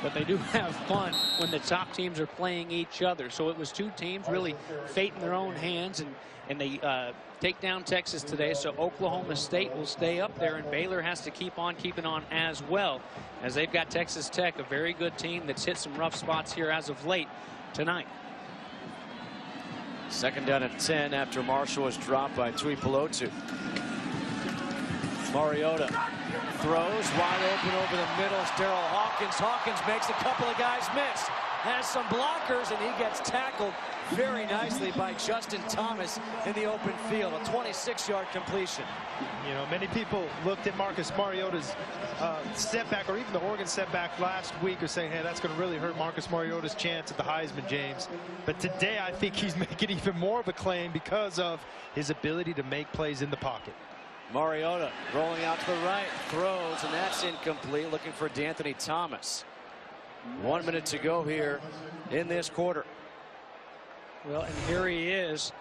S6: but they do have fun when the top teams are playing each other. So it was 2 teams really fate in their own hands, and they take down Texas today. So Oklahoma State will stay up there, and Baylor has to keep on keeping on as well, as they've got Texas Tech, a very good team that's hit some rough spots here as of late tonight.
S1: 2nd down at 10 after Marshall was dropped by Tui Pelotu. Mariota throws wide open over the middle. It's Daryl Hawkins. Hawkins makes a couple of guys miss. Has some blockers, and he gets tackled very nicely by Justin Thomas in the open field. A 26-yard completion.
S3: You know, many people looked at Marcus Mariota's setback, or even the Oregon setback last week, or saying, hey, that's going to really hurt Marcus Mariota's chance at the Heisman, James. But today I think he's making even more of a claim because of his ability to make plays in the pocket.
S1: Mariota rolling out to the right, throws, and that's incomplete. Looking for D'Anthony Thomas. 1 minute to go here in this quarter.
S6: Well, and here he is,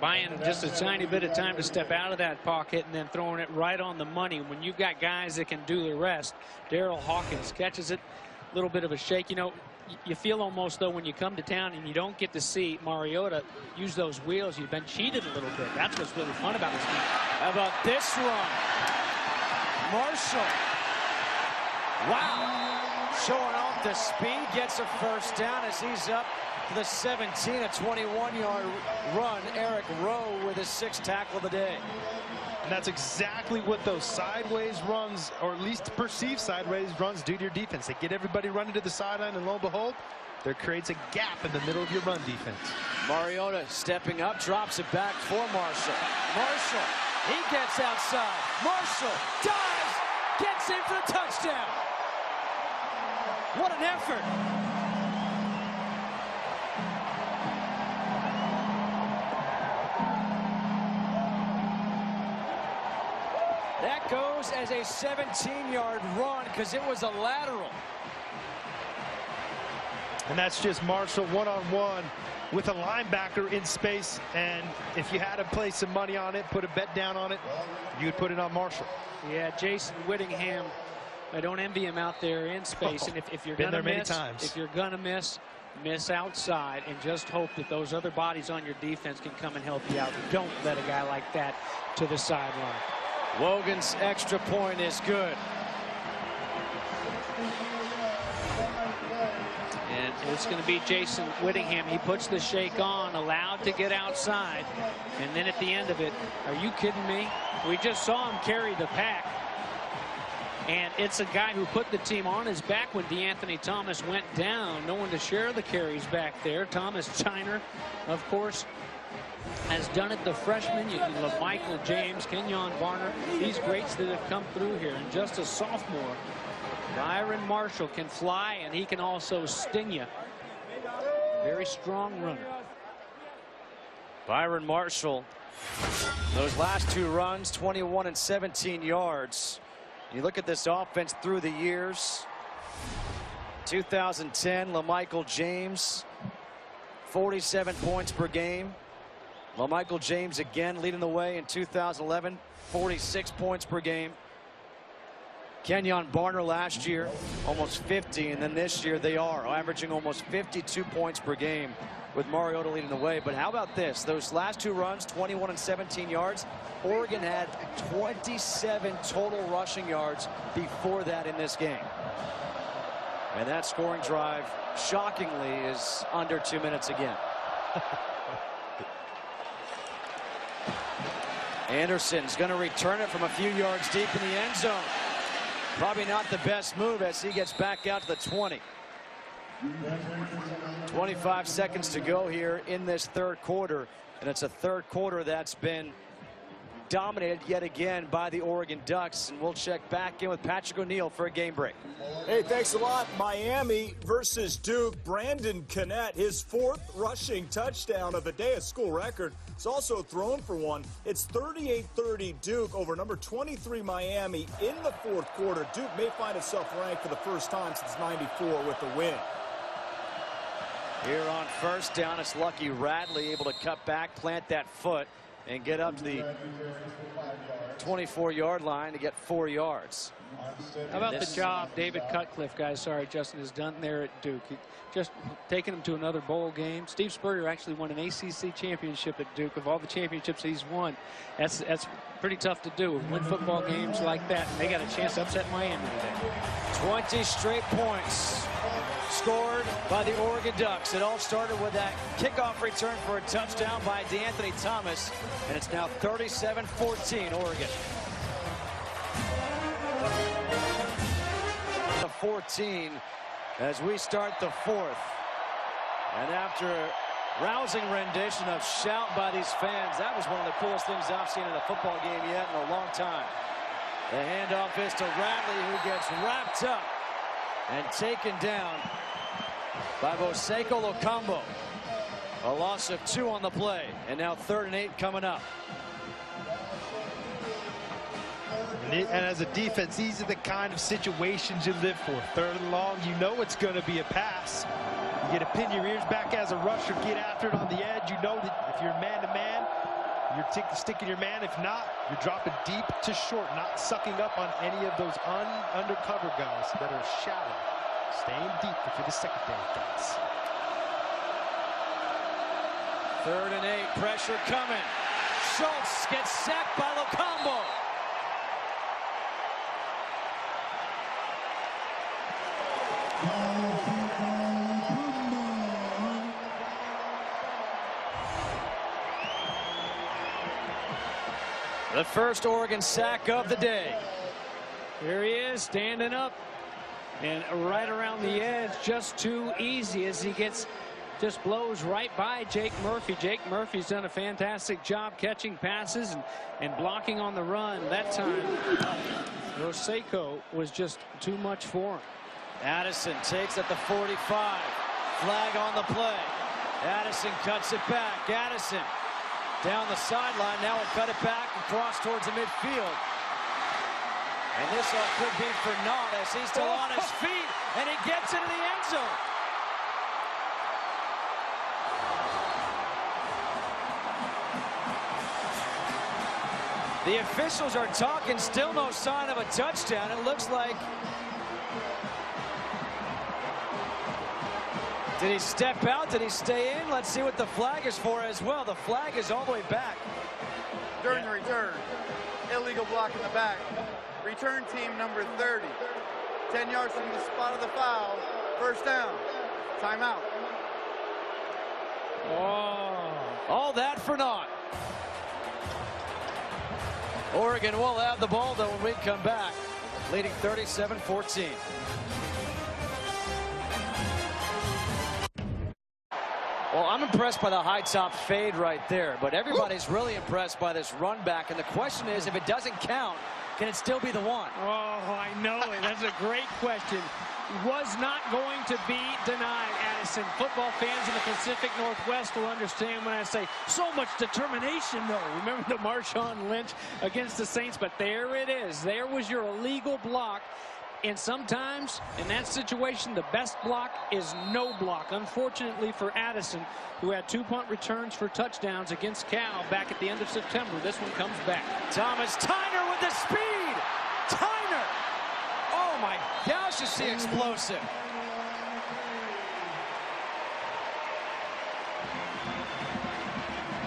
S6: buying just a tiny bit of time to step out of that pocket and then throwing it right on the money. When you've got guys that can do the rest, Daryl Hawkins catches it, a little bit of a shake. You know, you feel almost, though, when you come to town and you don't get to see Mariota use those wheels, you've been cheated a little bit. That's what's really fun about this game.
S1: How about this run? Marshall. Wow. Showing off the speed, gets a first down as he's up to the 17, a 21-yard run. Eric Rowe with his 6th tackle of the day.
S3: And that's exactly what those sideways runs, or at least perceived sideways runs, do to your defense. They get everybody running to the sideline, and lo and behold, there creates a gap in the middle of your run defense.
S1: Mariota stepping up, drops it back for Marshall. Marshall, he gets outside. Marshall dives, gets in for the touchdown. What an effort. That goes as a 17-yard run because it was a lateral.
S3: And that's just Marshall one-on-one with a linebacker in space. And if you had to place some money on it, put a bet down on it, you would put it on Marshall.
S6: Yeah, Jason Whittingham, I don't envy him out there in space. And if you're going to miss, if you're going to miss outside, and just hope that those other bodies on your defense can come and help you out. Don't let a guy like that to the sideline.
S1: Wogan's extra point is good.
S6: And it's going to be Jason Whittingham. He puts the shake on, allowed to get outside. And then at the end of it, are you kidding me? We just saw him carry the pack. And it's a guy who put the team on his back when D'Anthony Thomas went down. No one to share the carries back there. Thomas Chiner, of course, has done it. The freshman, Michael James, Kenyon Varner, these greats that have come through here. And just a sophomore, Byron Marshall can fly, and he can also sting you. Very strong runner.
S1: Byron Marshall, those last 2 runs, 21 and 17 yards. You look at this offense through the years. 2010, LaMichael James, 47 points per game. LaMichael James again leading the way in 2011, 46 points per game. Kenyon Barner last year, almost 50, and then this year they are averaging almost 52 points per game with Mariota leading the way. But how about this? Those last 2 runs, 21 and 17 yards. Oregon had 27 total rushing yards before that in this game. And that scoring drive, shockingly, is under 2 minutes again. Anderson's going to return it from a few yards deep in the end zone. Probably not the best move as he gets back out to the 20. 25 seconds to go here in this third quarter, and it's a third quarter that's been dominated yet again by the Oregon Ducks. And we'll check back in with Patrick O'Neill for a game break.
S5: Hey, thanks a lot. Miami versus Duke. Brandon Connett, his 4th rushing touchdown of the day, a school record. It's also thrown for one. It's 38-30 Duke over number 23 Miami in the 4th quarter. Duke may find itself ranked for the first time since '94 with the win.
S1: Here on first down, it's Lucky Radley able to cut back, plant that foot, and get up to the 24-yard line to get 4 yards.
S6: How about the job David Cutcliffe, guys, sorry, Justin, has done there at Duke? He just taken him to another bowl game. Steve Spurrier actually won an ACC championship at Duke. Of all the championships he's won, that's pretty tough to do. Win football games like that, and they got a chance to upset Miami today.
S1: 20 straight points scored by the Oregon Ducks. It all started with that kickoff return for a touchdown by DeAnthony Thomas, and it's now 37-14 Oregon. The 14 as we start the 4th. And after a rousing rendition of shout by these fans, that was one of the coolest things I've seen in a football game yet in a long time. The handoff is to Radley, who gets wrapped up and taken down by Boseko Lokambo. A loss of 2 on the play, and now 3rd and 8 coming up.
S3: And as a defense, these are the kind of situations you live for. 3rd and long, you know it's going to be a pass. You get to pin your ears back as a rusher, get after it on the edge. You know that if you're man-to-man, you're sticking your man. If not, you're dropping deep to short, not sucking up on any of those undercover guys that are shallow. Staying deep if you're the secondary guys.
S1: 3rd and 8, pressure coming. Schultz gets sacked by Lokambo. The first Oregon sack of the day.
S2: Here he is, standing up and right around the edge, just too easy as he just blows right by Jake Murphy. Jake Murphy's done a fantastic job catching passes and blocking on the run. That time, Boseko was just too much for him.
S1: Addison takes at the 45. Flag on the play. Addison cuts it back. Addison down the sideline. Now will cut it back across towards the midfield. And this all could be for naught as he's still on his feet, and he gets into the end zone. The officials are talking, still no sign of a touchdown. It looks like. Did he step out? Did he stay in? Let's see what the flag is for as well. The flag is all the way back.
S4: During the return, illegal block in the back. Return team number 30. 10 yards from the spot of the foul. First down. Timeout.
S1: Oh, all that for naught. Oregon will have the ball, though, when we come back, leading 37-14. Well, I'm impressed by the high top fade right there, but everybody's really impressed by this run back. And the question is, if it doesn't count, can it still be the one?
S2: Oh, I know it. That's a great question. Was not going to be denied, Addison. Football fans in the Pacific Northwest will understand when I say so much determination, though. Remember the Marshawn Lynch against the Saints? But there it is. There was your illegal block. And sometimes, in that situation, the best block is no block. Unfortunately for Addison, who had 2 punt returns for touchdowns against Cal back at the end of September, this one comes back.
S1: Thomas Tyner with the speed. Tyner Oh my gosh, is he explosive.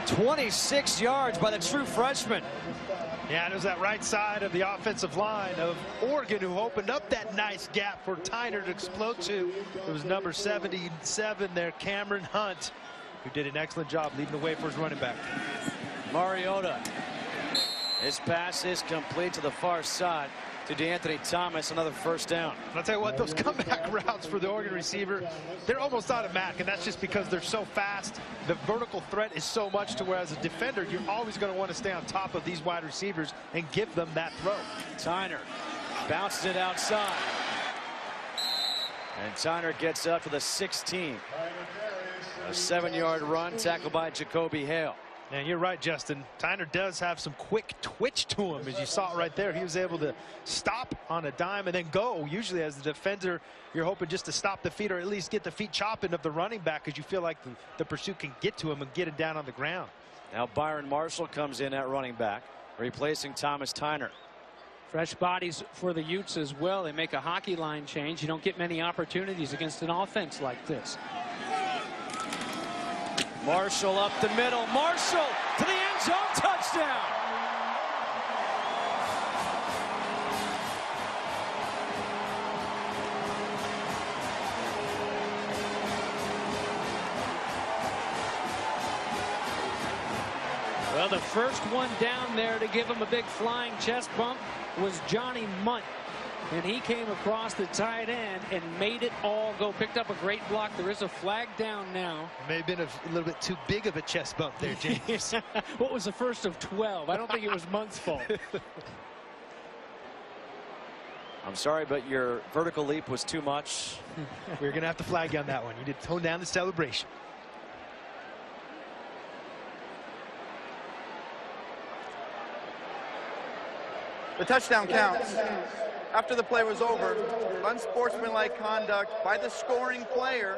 S1: "26 yards by the true freshman.
S3: Yeah, it was that right side of the offensive line of Oregon who opened up that nice gap for Tyner to explode to. It was number 77 there, Cameron Hunt, who did an excellent job leading the way for his running back.
S1: Mariota. His pass is complete to the far side to DeAnthony Thomas. Another first down.
S3: I'll tell you what, those comeback routes for the Oregon receiver, they're almost automatic, and that's just because they're so fast. The vertical threat is so much to where as a defender, you're always going to want to stay on top of these wide receivers and give them that throw.
S1: Tyner bounces it outside. And Tyner gets up to the 16. A 7-yard run tackled by Jacoby Hale.
S3: And you're right, Justin. Tyner does have some quick twitch to him, as you saw right there. He was able to stop on a dime and then go. Usually as the defender, you're hoping just to stop the feet or at least get the feet chopping of the running back, because you feel like the pursuit can get to him and get him down on the ground.
S1: Now Byron Marshall comes in at running back, replacing Thomas Tyner.
S6: Fresh bodies for the Utes as well. They make a hockey line change. You don't get many opportunities against an offense like this.
S1: Marshall up the middle. Marshall to the end zone. Touchdown.
S6: Well, the first one down there to give him a big flying chest bump was Johnny Munt. And he came across the tight end and made it all go. Picked up a great block. There is a flag down now.
S3: It may have been a little bit too big of a chest bump there, James.
S6: What was the first of 12? I don't think it was Munt's fault.
S1: I'm sorry, but your vertical leap was too much.
S3: We're going to have to flag you on that one. You did tone down the celebration.
S4: The touchdown counts. After the play was over, unsportsmanlike conduct by the scoring player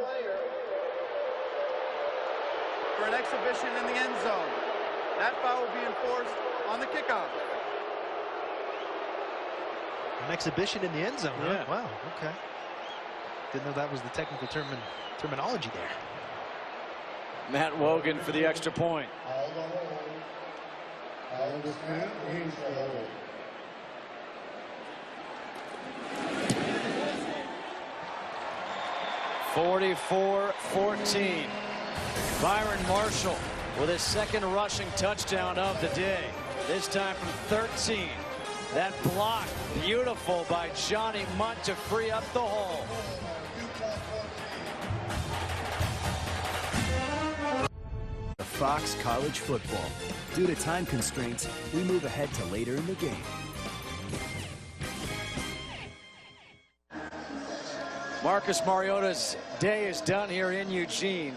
S4: for an exhibition in the end zone. That foul will be enforced on the kickoff.
S3: An exhibition in the end zone,
S6: yeah.
S3: Huh? Wow, okay. Didn't know that was the technical terminology there.
S1: Matt Wogan for the extra point. 44-14. Byron Marshall with his second rushing touchdown of the day. This time from 13. That block beautiful by Johnny Munt to free up the hole.
S10: Fox College Football. Due to time constraints, we move ahead to later in the game.
S1: Marcus Mariota's day is done here in Eugene.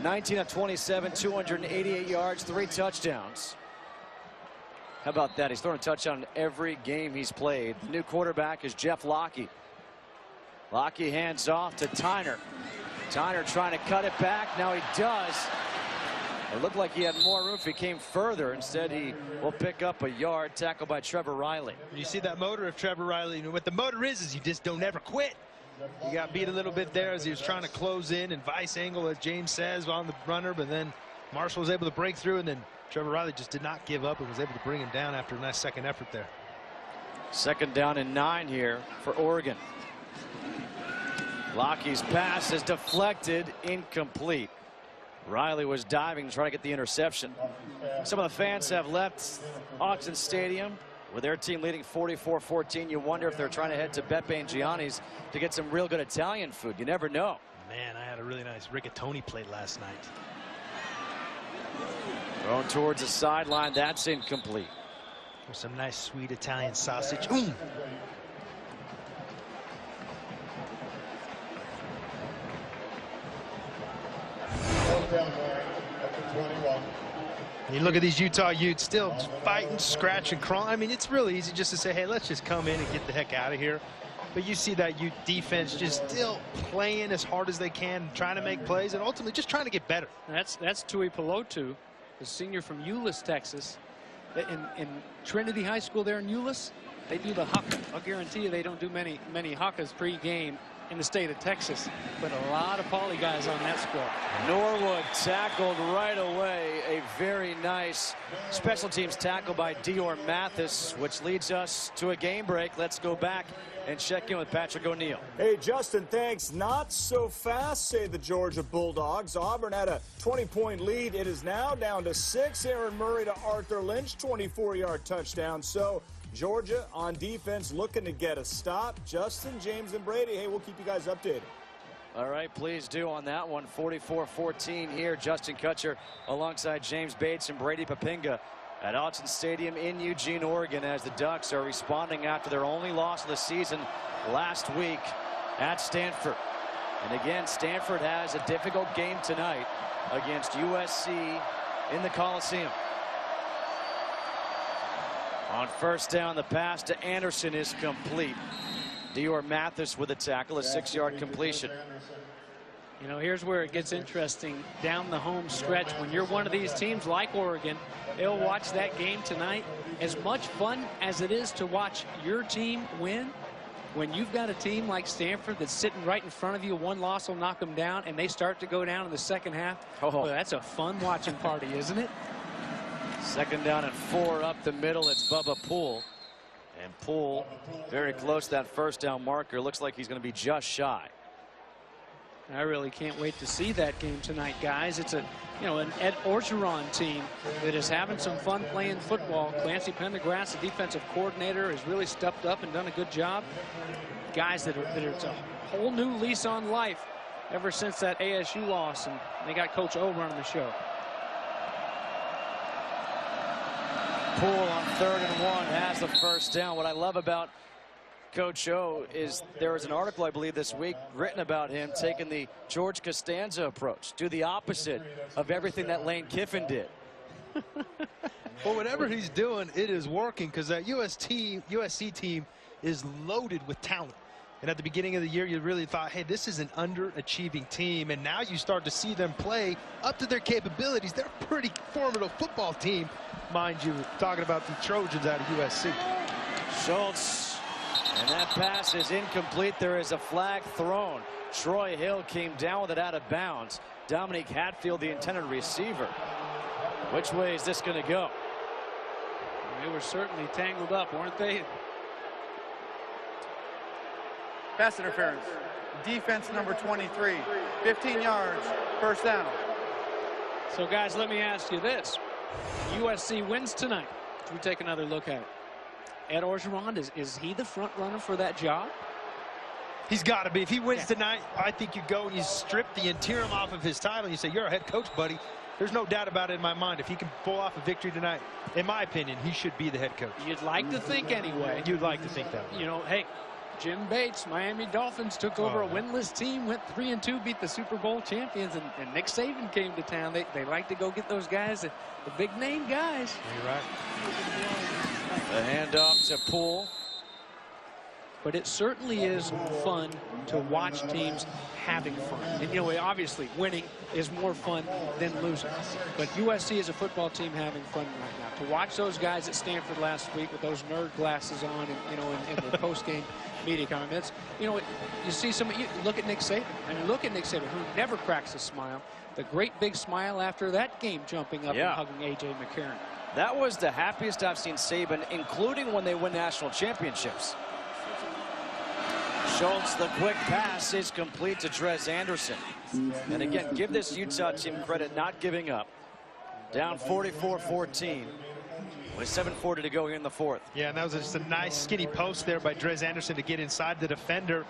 S1: 19 of 27, 288 yards, 3 touchdowns. How about that? He's thrown a touchdown in every game he's played. The new quarterback is Jeff Lockie. Lockie hands off to Tyner. Tyner trying to cut it back. Now he does. It looked like he had more room if he came further. Instead, he will pick up a yard. Tackled by Trevor Riley.
S3: You see that motor of Trevor Riley. What the motor is you just don't ever quit. He got beat a little bit there as he was trying to close in and vice angle, as James says, on the runner. But then Marshall was able to break through, and then Trevor Riley just did not give up and was able to bring him down after a nice second effort there.
S1: Second down and 9 here for Oregon. Lockie's pass is deflected, incomplete. Riley was diving, trying to get the interception. Some of the fans have left Autzen Stadium with their team leading 44-14. You wonder if they're trying to head to Beppe and Gianni's to get some real good Italian food. You never know.
S3: Man, I had a really nice rigatoni plate last night.
S1: Thrown towards the sideline. That's incomplete.
S3: There's some nice sweet Italian sausage. You look at these Utah Utes still fighting, scratching, crawling. I mean, it's really easy just to say, hey, let's just come in and get the heck out of here. But you see that Ute defense just still playing as hard as they can, trying to make plays, and ultimately just trying to get better.
S6: That's Tui Pelotu, the senior from Euless, Texas. In Trinity High School there in Euless, They do the huck. I'll guarantee you they don't do many huckas pre-game in the state of Texas, but a lot of poly guys on that squad.
S1: Norwood tackled right away. A very nice special teams tackle by Dior Mathis, which leads us to a game break. Let's go back and check in with Patrick O'Neill.
S5: Hey, Justin, thanks. Not so fast, say the Georgia Bulldogs. Auburn had a 20-point lead. It is now down to 6. Aaron Murray to Arthur Lynch, 24-yard touchdown. So Georgia on defense looking to get a stop. Justin, James, and Brady, hey, we'll keep you guys updated.
S1: All right, please do on that one. 44-14 here. Justin Kutcher alongside James Bates and Brady Papinga at Autzen Stadium in Eugene, Oregon, as the Ducks are responding after their only loss of the season last week at Stanford. And again, Stanford has a difficult game tonight against USC in the Coliseum. On first down, the pass to Anderson is complete. Dior Mathis with a tackle, a 6-yard completion.
S6: You know, here's where it gets interesting down the home stretch. When you're one of these teams like Oregon, they'll watch that game tonight. As much fun as it is to watch your team win, when you've got a team like Stanford that's sitting right in front of you, one loss will knock them down, and they start to go down in the second half. Well, that's a fun watching party, isn't it?
S1: Second down and 4 up the middle. It's Bubba Poole. And Poole very close to that first down marker. Looks like he's going to be just shy.
S6: I really can't wait to see that game tonight, guys. It's an Ed Orgeron team that is having some fun playing football. Clancy Pendergrass, the defensive coordinator, has really stepped up and done a good job. Guys that are it's a whole new lease on life ever since that ASU loss, and they got Coach O running the show.
S1: Poole on 3rd and 1 has the first down. What I love about Coach O is there was an article, I believe, this week written about him taking the George Costanza approach, do the opposite of everything that Lane Kiffin did.
S3: Well, whatever he's doing, it is working, because that USC team is loaded with talent. And at the beginning of the year, you really thought, hey, this is an underachieving team. And now you start to see them play up to their capabilities. They're a pretty formidable football team, mind you, talking about the Trojans out of USC.
S1: Schultz, and that pass is incomplete. There is a flag thrown. Troy Hill came down with it out of bounds. Dominique Hatfield, the intended receiver. Which way is this going to go?
S6: They were certainly tangled up, weren't they?
S4: Pass interference. Defense number 23. 15 yards. First down.
S6: So, guys, let me ask you this. USC wins tonight. Should we take another look at it? Ed Orgeron, is he the front runner for that job?
S3: He's got to be. If he wins tonight, I think you go and you strip the interim off of his title and you say, you're a head coach, buddy. There's no doubt about it in my mind. If he can pull off a victory tonight, in my opinion, he should be the head coach.
S6: You'd like to think anyway.
S3: You'd like to think that.
S6: You know, hey, Jim Bates, Miami Dolphins, took over a winless team, went 3-2, beat the Super Bowl champions, and Nick Saban came to town. They like to go get those guys, the big name guys.
S3: You're right.
S1: The handoff to Poole.
S6: But it certainly is fun to watch teams having fun. And, you know, obviously winning is more fun than losing. But USC is a football team having fun right now. To watch those guys at Stanford last week with those nerd glasses on, and, you know, in the post-game media comments, you know, you see you look at Nick Saban. I mean, look at Nick Saban, who never cracks a smile. The great big smile after that game, jumping up and hugging A.J. McCarron.
S1: That was the happiest I've seen Saban, including when they win national championships. Schultz, the quick pass is complete to Trez Anderson. And again, give this Utah team credit not giving up. Down 44-14 with 7:40 to go here in the fourth.
S3: Yeah, and that was just a nice skinny post there by Trez Anderson to get inside the defender.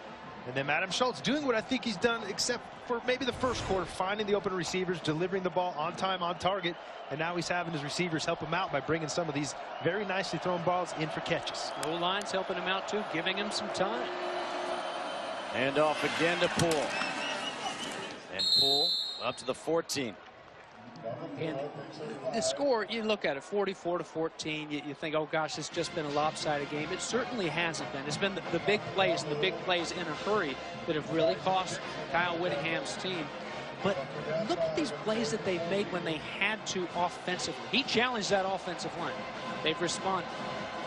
S3: And then Adam Schultz doing what I think he's done, except for maybe the first quarter, finding the open receivers, delivering the ball on time, on target. And now he's having his receivers help him out by bringing some of these very nicely thrown balls in for catches.
S6: O-line's helping him out, too, giving him some time.
S1: Hand off again to Poole. And Poole up to the 14.
S6: And the score, you look at it, 44-14. You think, oh, gosh, it's just been a lopsided game. It certainly hasn't been. It's been the big plays and the big plays in a hurry that have really cost Kyle Whittingham's team. But look at these plays that they've made when they had to offensively. He challenged that offensive line. They've responded.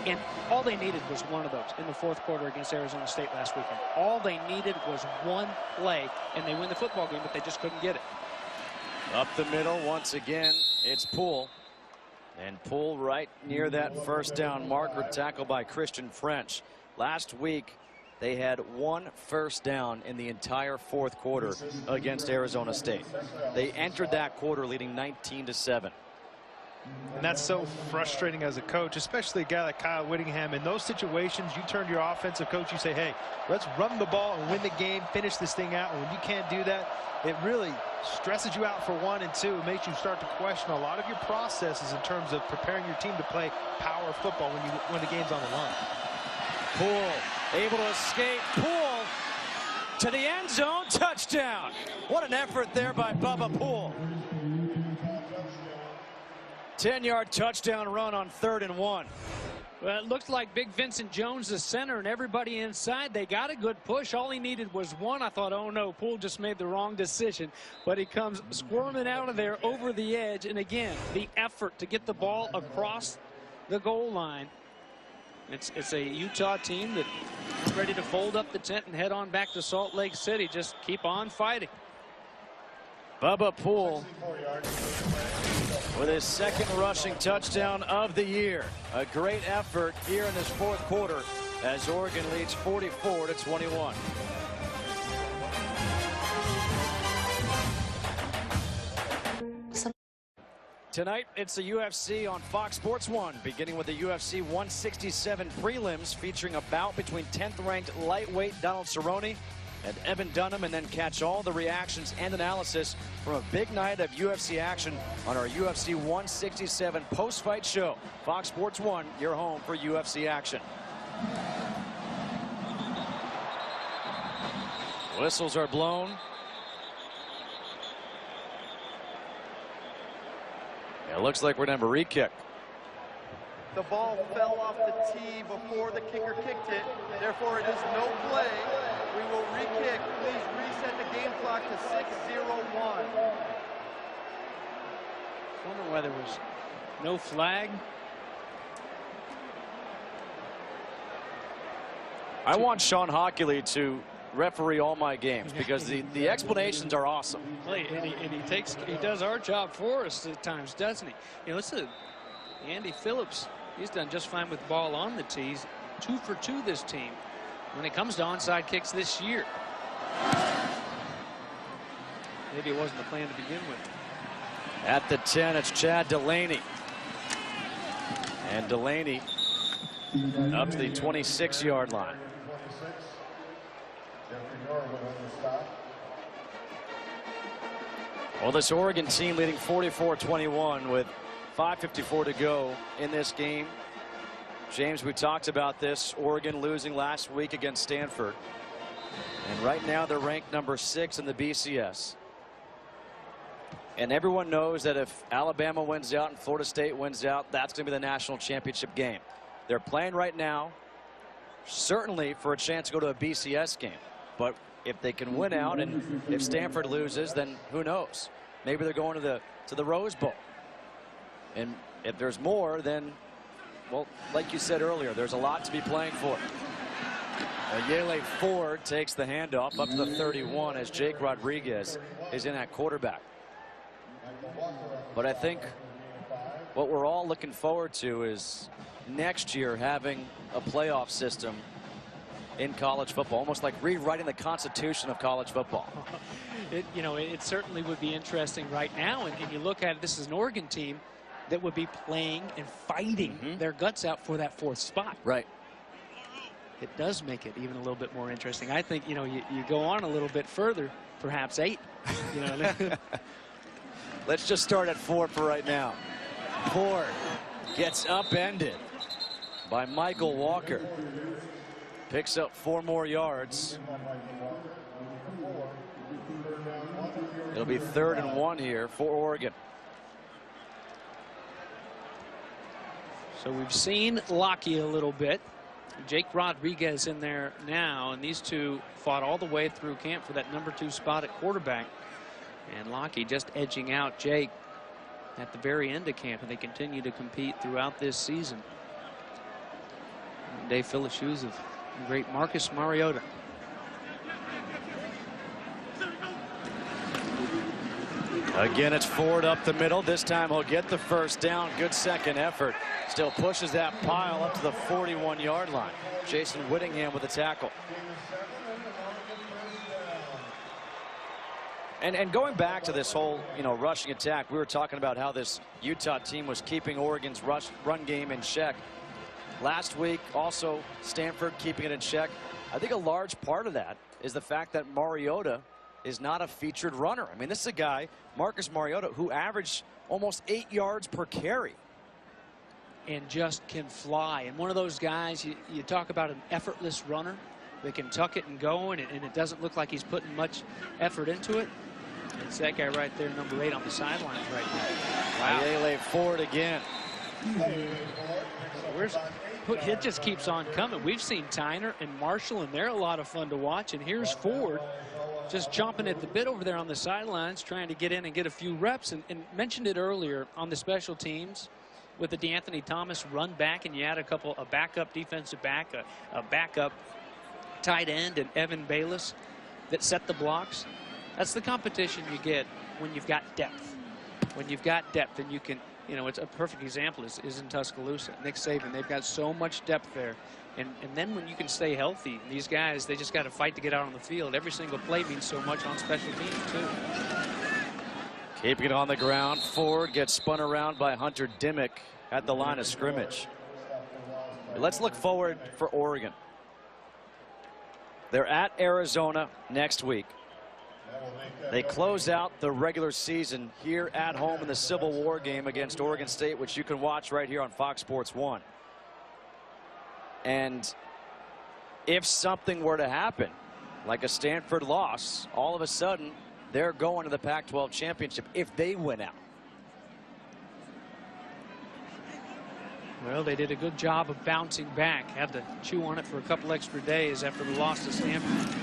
S6: And all they needed was one of those in the fourth quarter against Arizona State last weekend. All they needed was one play, and they win the football game, but they just couldn't get it.
S1: Up the middle once again, it's Poole. And Poole right near that first down marker, tackled by Christian French. Last week, they had 1 first down in the entire fourth quarter against Arizona State. They entered that quarter leading 19-7.
S3: And that's so frustrating as a coach, especially a guy like Kyle Whittingham. In those situations, you turn to your offensive coach, you say, hey, let's run the ball and win the game, finish this thing out. And when you can't do that, it really stresses you out for 1 and 2. It makes you start to question a lot of your processes in terms of preparing your team to play power football when the game's on the line.
S1: Poole able to escape. Poole to the end zone. Touchdown. What an effort there by Bubba Poole. 10-yard touchdown run on 3rd and 1.
S6: Well, it looked like Big Vincent Jones, the center, and everybody inside. They got a good push. All he needed was 1. I thought, oh, no, Poole just made the wrong decision. But he comes squirming out of there over the edge. And, again, the effort to get the ball across the goal line. It's a Utah team that's ready to fold up the tent and head on back to Salt Lake City. Just keep on fighting.
S1: Bubba Poole with his 2nd rushing touchdown of the year. A great effort here in this fourth quarter as Oregon leads 44-21. Tonight, it's the UFC on Fox Sports 1, beginning with the UFC 167 prelims featuring a bout between 10th-ranked lightweight Donald Cerrone and Evan Dunham, and then catch all the reactions and analysis from a big night of UFC action on our UFC 167 post-fight show. Fox Sports 1, your home for UFC action. Whistles are blown. It looks like we're going to have a re-kick.
S4: The ball fell off the tee before the kicker kicked it. Therefore, it is no play. We will re-kick. Please reset the game clock to 6:01.
S6: I wonder why there was no flag.
S1: I want Sean Hockley to referee all my games because the explanations are awesome.
S6: And he does our job for us at times, doesn't he? You know, listen, Andy Phillips, he's done just fine with the ball on the tees. 2 for 2 this team when it comes to onside kicks this year. Maybe it wasn't the plan to begin with.
S1: At the 10, it's Chad Delaney. And Delaney up to the 26-yard line. Well, this Oregon team leading 44-21 with 5:54 to go in this game. James, we talked about this. Oregon losing last week against Stanford. And right now they're ranked number 6 in the BCS. And everyone knows that if Alabama wins out and Florida State wins out, that's going to be the national championship game. They're playing right now, certainly for a chance to go to a BCS game. But if they can win out, and if Stanford loses, then who knows? Maybe they're going to the Rose Bowl. And if there's more, then, well, like you said earlier, there's a lot to be playing for. Yele Ford takes the handoff up to the 31 as Jake Rodriguez is in at quarterback. But I think what we're all looking forward to is next year having a playoff system in college football, almost like rewriting the constitution of college football.
S6: It certainly would be interesting right now. And you look at it, this is an Oregon team that would be playing and fighting their guts out for that 4th spot.
S1: Right.
S6: It does make it even a little bit more interesting. I think, you go on a little bit further, perhaps 8.
S1: Let's just start at 4 for right now. Ford gets upended by Michael Walker. Picks up 4 more yards. It'll be 3rd and 1 here for Oregon.
S6: So we've seen Lockie a little bit. Jake Rodriguez in there now, and these two fought all the way through camp for that number 2 spot at quarterback. And Lockie just edging out Jake at the very end of camp, and they continue to compete throughout this season. day fill the shoes of the great Marcus Mariota.
S1: Again, it's Ford up the middle. This time he'll get the first down. Good second effort. Still pushes that pile up to the 41-yard line. Jason Whittingham with a tackle. And going back to this whole, rushing attack, we were talking about how this Utah team was keeping Oregon's run game in check. Last week, also Stanford keeping it in check. I think a large part of that is the fact that Mariota is not a featured runner. I mean, this is a guy, Marcus Mariota, who averaged almost 8 yards per carry.
S6: And just can fly. And one of those guys, you talk about an effortless runner that can tuck it and go, and it doesn't look like he's putting much effort into it. It's that guy right there, number 8 on the sidelines right now.
S1: Wow. Ayala Ford again.
S6: It just keeps on coming. We've seen Tyner and Marshall, and they're a lot of fun to watch. And here's Ford just chomping at the bit over there on the sidelines, trying to get in and get a few reps. And mentioned it earlier on the special teams with the DeAnthony Thomas run back, and you add a backup defensive back, a backup tight end, and Evan Bayless that set the blocks. That's the competition you get when you've got depth. When you've got depth, and you can, it's a perfect example is in Tuscaloosa. Nick Saban, they've got so much depth there. And then when you can stay healthy, these guys, they just got to fight to get out on the field. Every single play means so much on special teams, too.
S1: Keeping it on the ground. Ford gets spun around by Hunter Dimmick at the line of scrimmage. Let's look forward for Oregon. They're at Arizona next week. They close out the regular season here at home in the Civil War game against Oregon State, which you can watch right here on Fox Sports 1. And if something were to happen, like a Stanford loss, all of a sudden they're going to the Pac-12 championship if they win out.
S6: Well, they did a good job of bouncing back. Had to chew on it for a couple extra days after the loss to Stanford.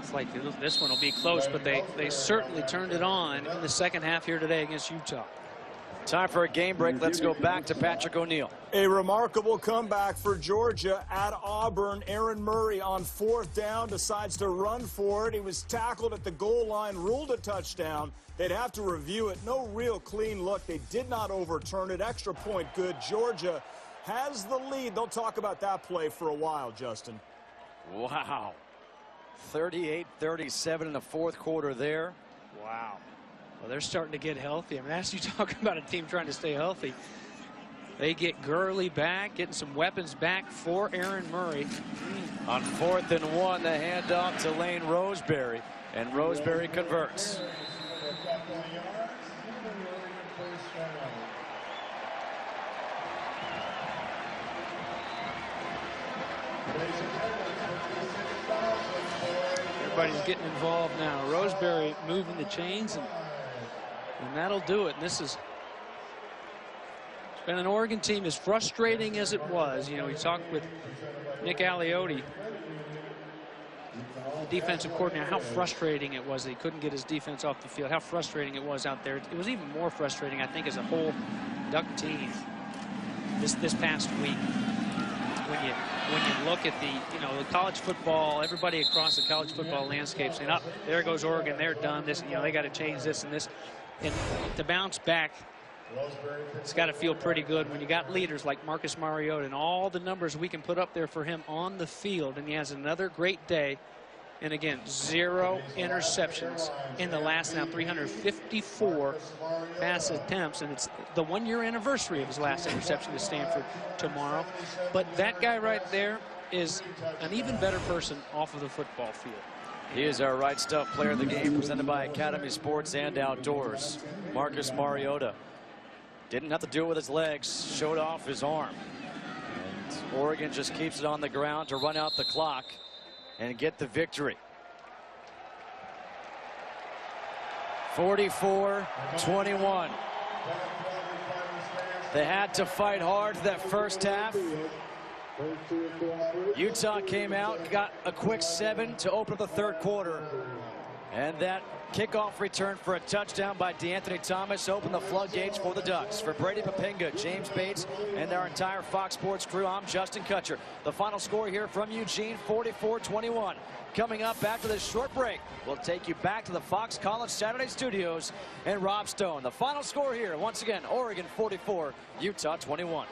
S6: It's like this one will be close, but they certainly turned it on in the second half here today against Utah.
S1: Time for a game break. Let's go back to Patrick O'Neill.
S5: A remarkable comeback for Georgia at Auburn. Aaron Murray on 4th down decides to run for it. He was tackled at the goal line, ruled a touchdown. They'd have to review it. No real clean look. They did not overturn it. Extra point good. Georgia has the lead. They'll talk about that play for a while, Justin.
S1: Wow. 38-37 in the fourth quarter there.
S6: Wow. Well, they're starting to get healthy. I mean, as you talk about a team trying to stay healthy, they get Gurley back, getting some weapons back for Aaron Murray.
S1: On 4th and 1, the handoff to Lane Roseberry, and Roseberry converts.
S6: Everybody's getting involved now. Roseberry moving the chains, and that'll do it. And this is been an Oregon team as frustrating as it was. We talked with Nick Aliotti, the defensive coordinator, how frustrating it was that he couldn't get his defense off the field, how frustrating it was out there. It was even more frustrating, I think, as a whole Duck team this past week. When you look at the college football, everybody across the college football landscape saying, "Oh, there goes Oregon, they're done. This, they got to change this and this," and to bounce back, it's got to feel pretty good when you got leaders like Marcus Mariota and all the numbers we can put up there for him on the field, and he has another great day. And again, 0 interceptions in the last 354 pass attempts, and it's the 1-year anniversary of his last interception to Stanford tomorrow. But that guy right there is an even better person off of the football field.
S1: He is our Right Stuff Player of the Game, presented by Academy Sports and Outdoors. Marcus Mariota didn't have to do it with his legs, showed off his arm. And Oregon just keeps it on the ground to run out the clock and get the victory. 44-21. They had to fight hard that first half. Utah came out, got a quick 7 to open up the third quarter. And that kickoff return for a touchdown by DeAnthony Thomas opened the floodgates for the Ducks. For Brady Papinga, James Bates, and our entire Fox Sports crew, I'm Justin Kutcher. The final score here from Eugene, 44-21. Coming up after this short break, we'll take you back to the Fox College Saturday studios and Rob Stone. The final score here, once again, Oregon 44, Utah 21.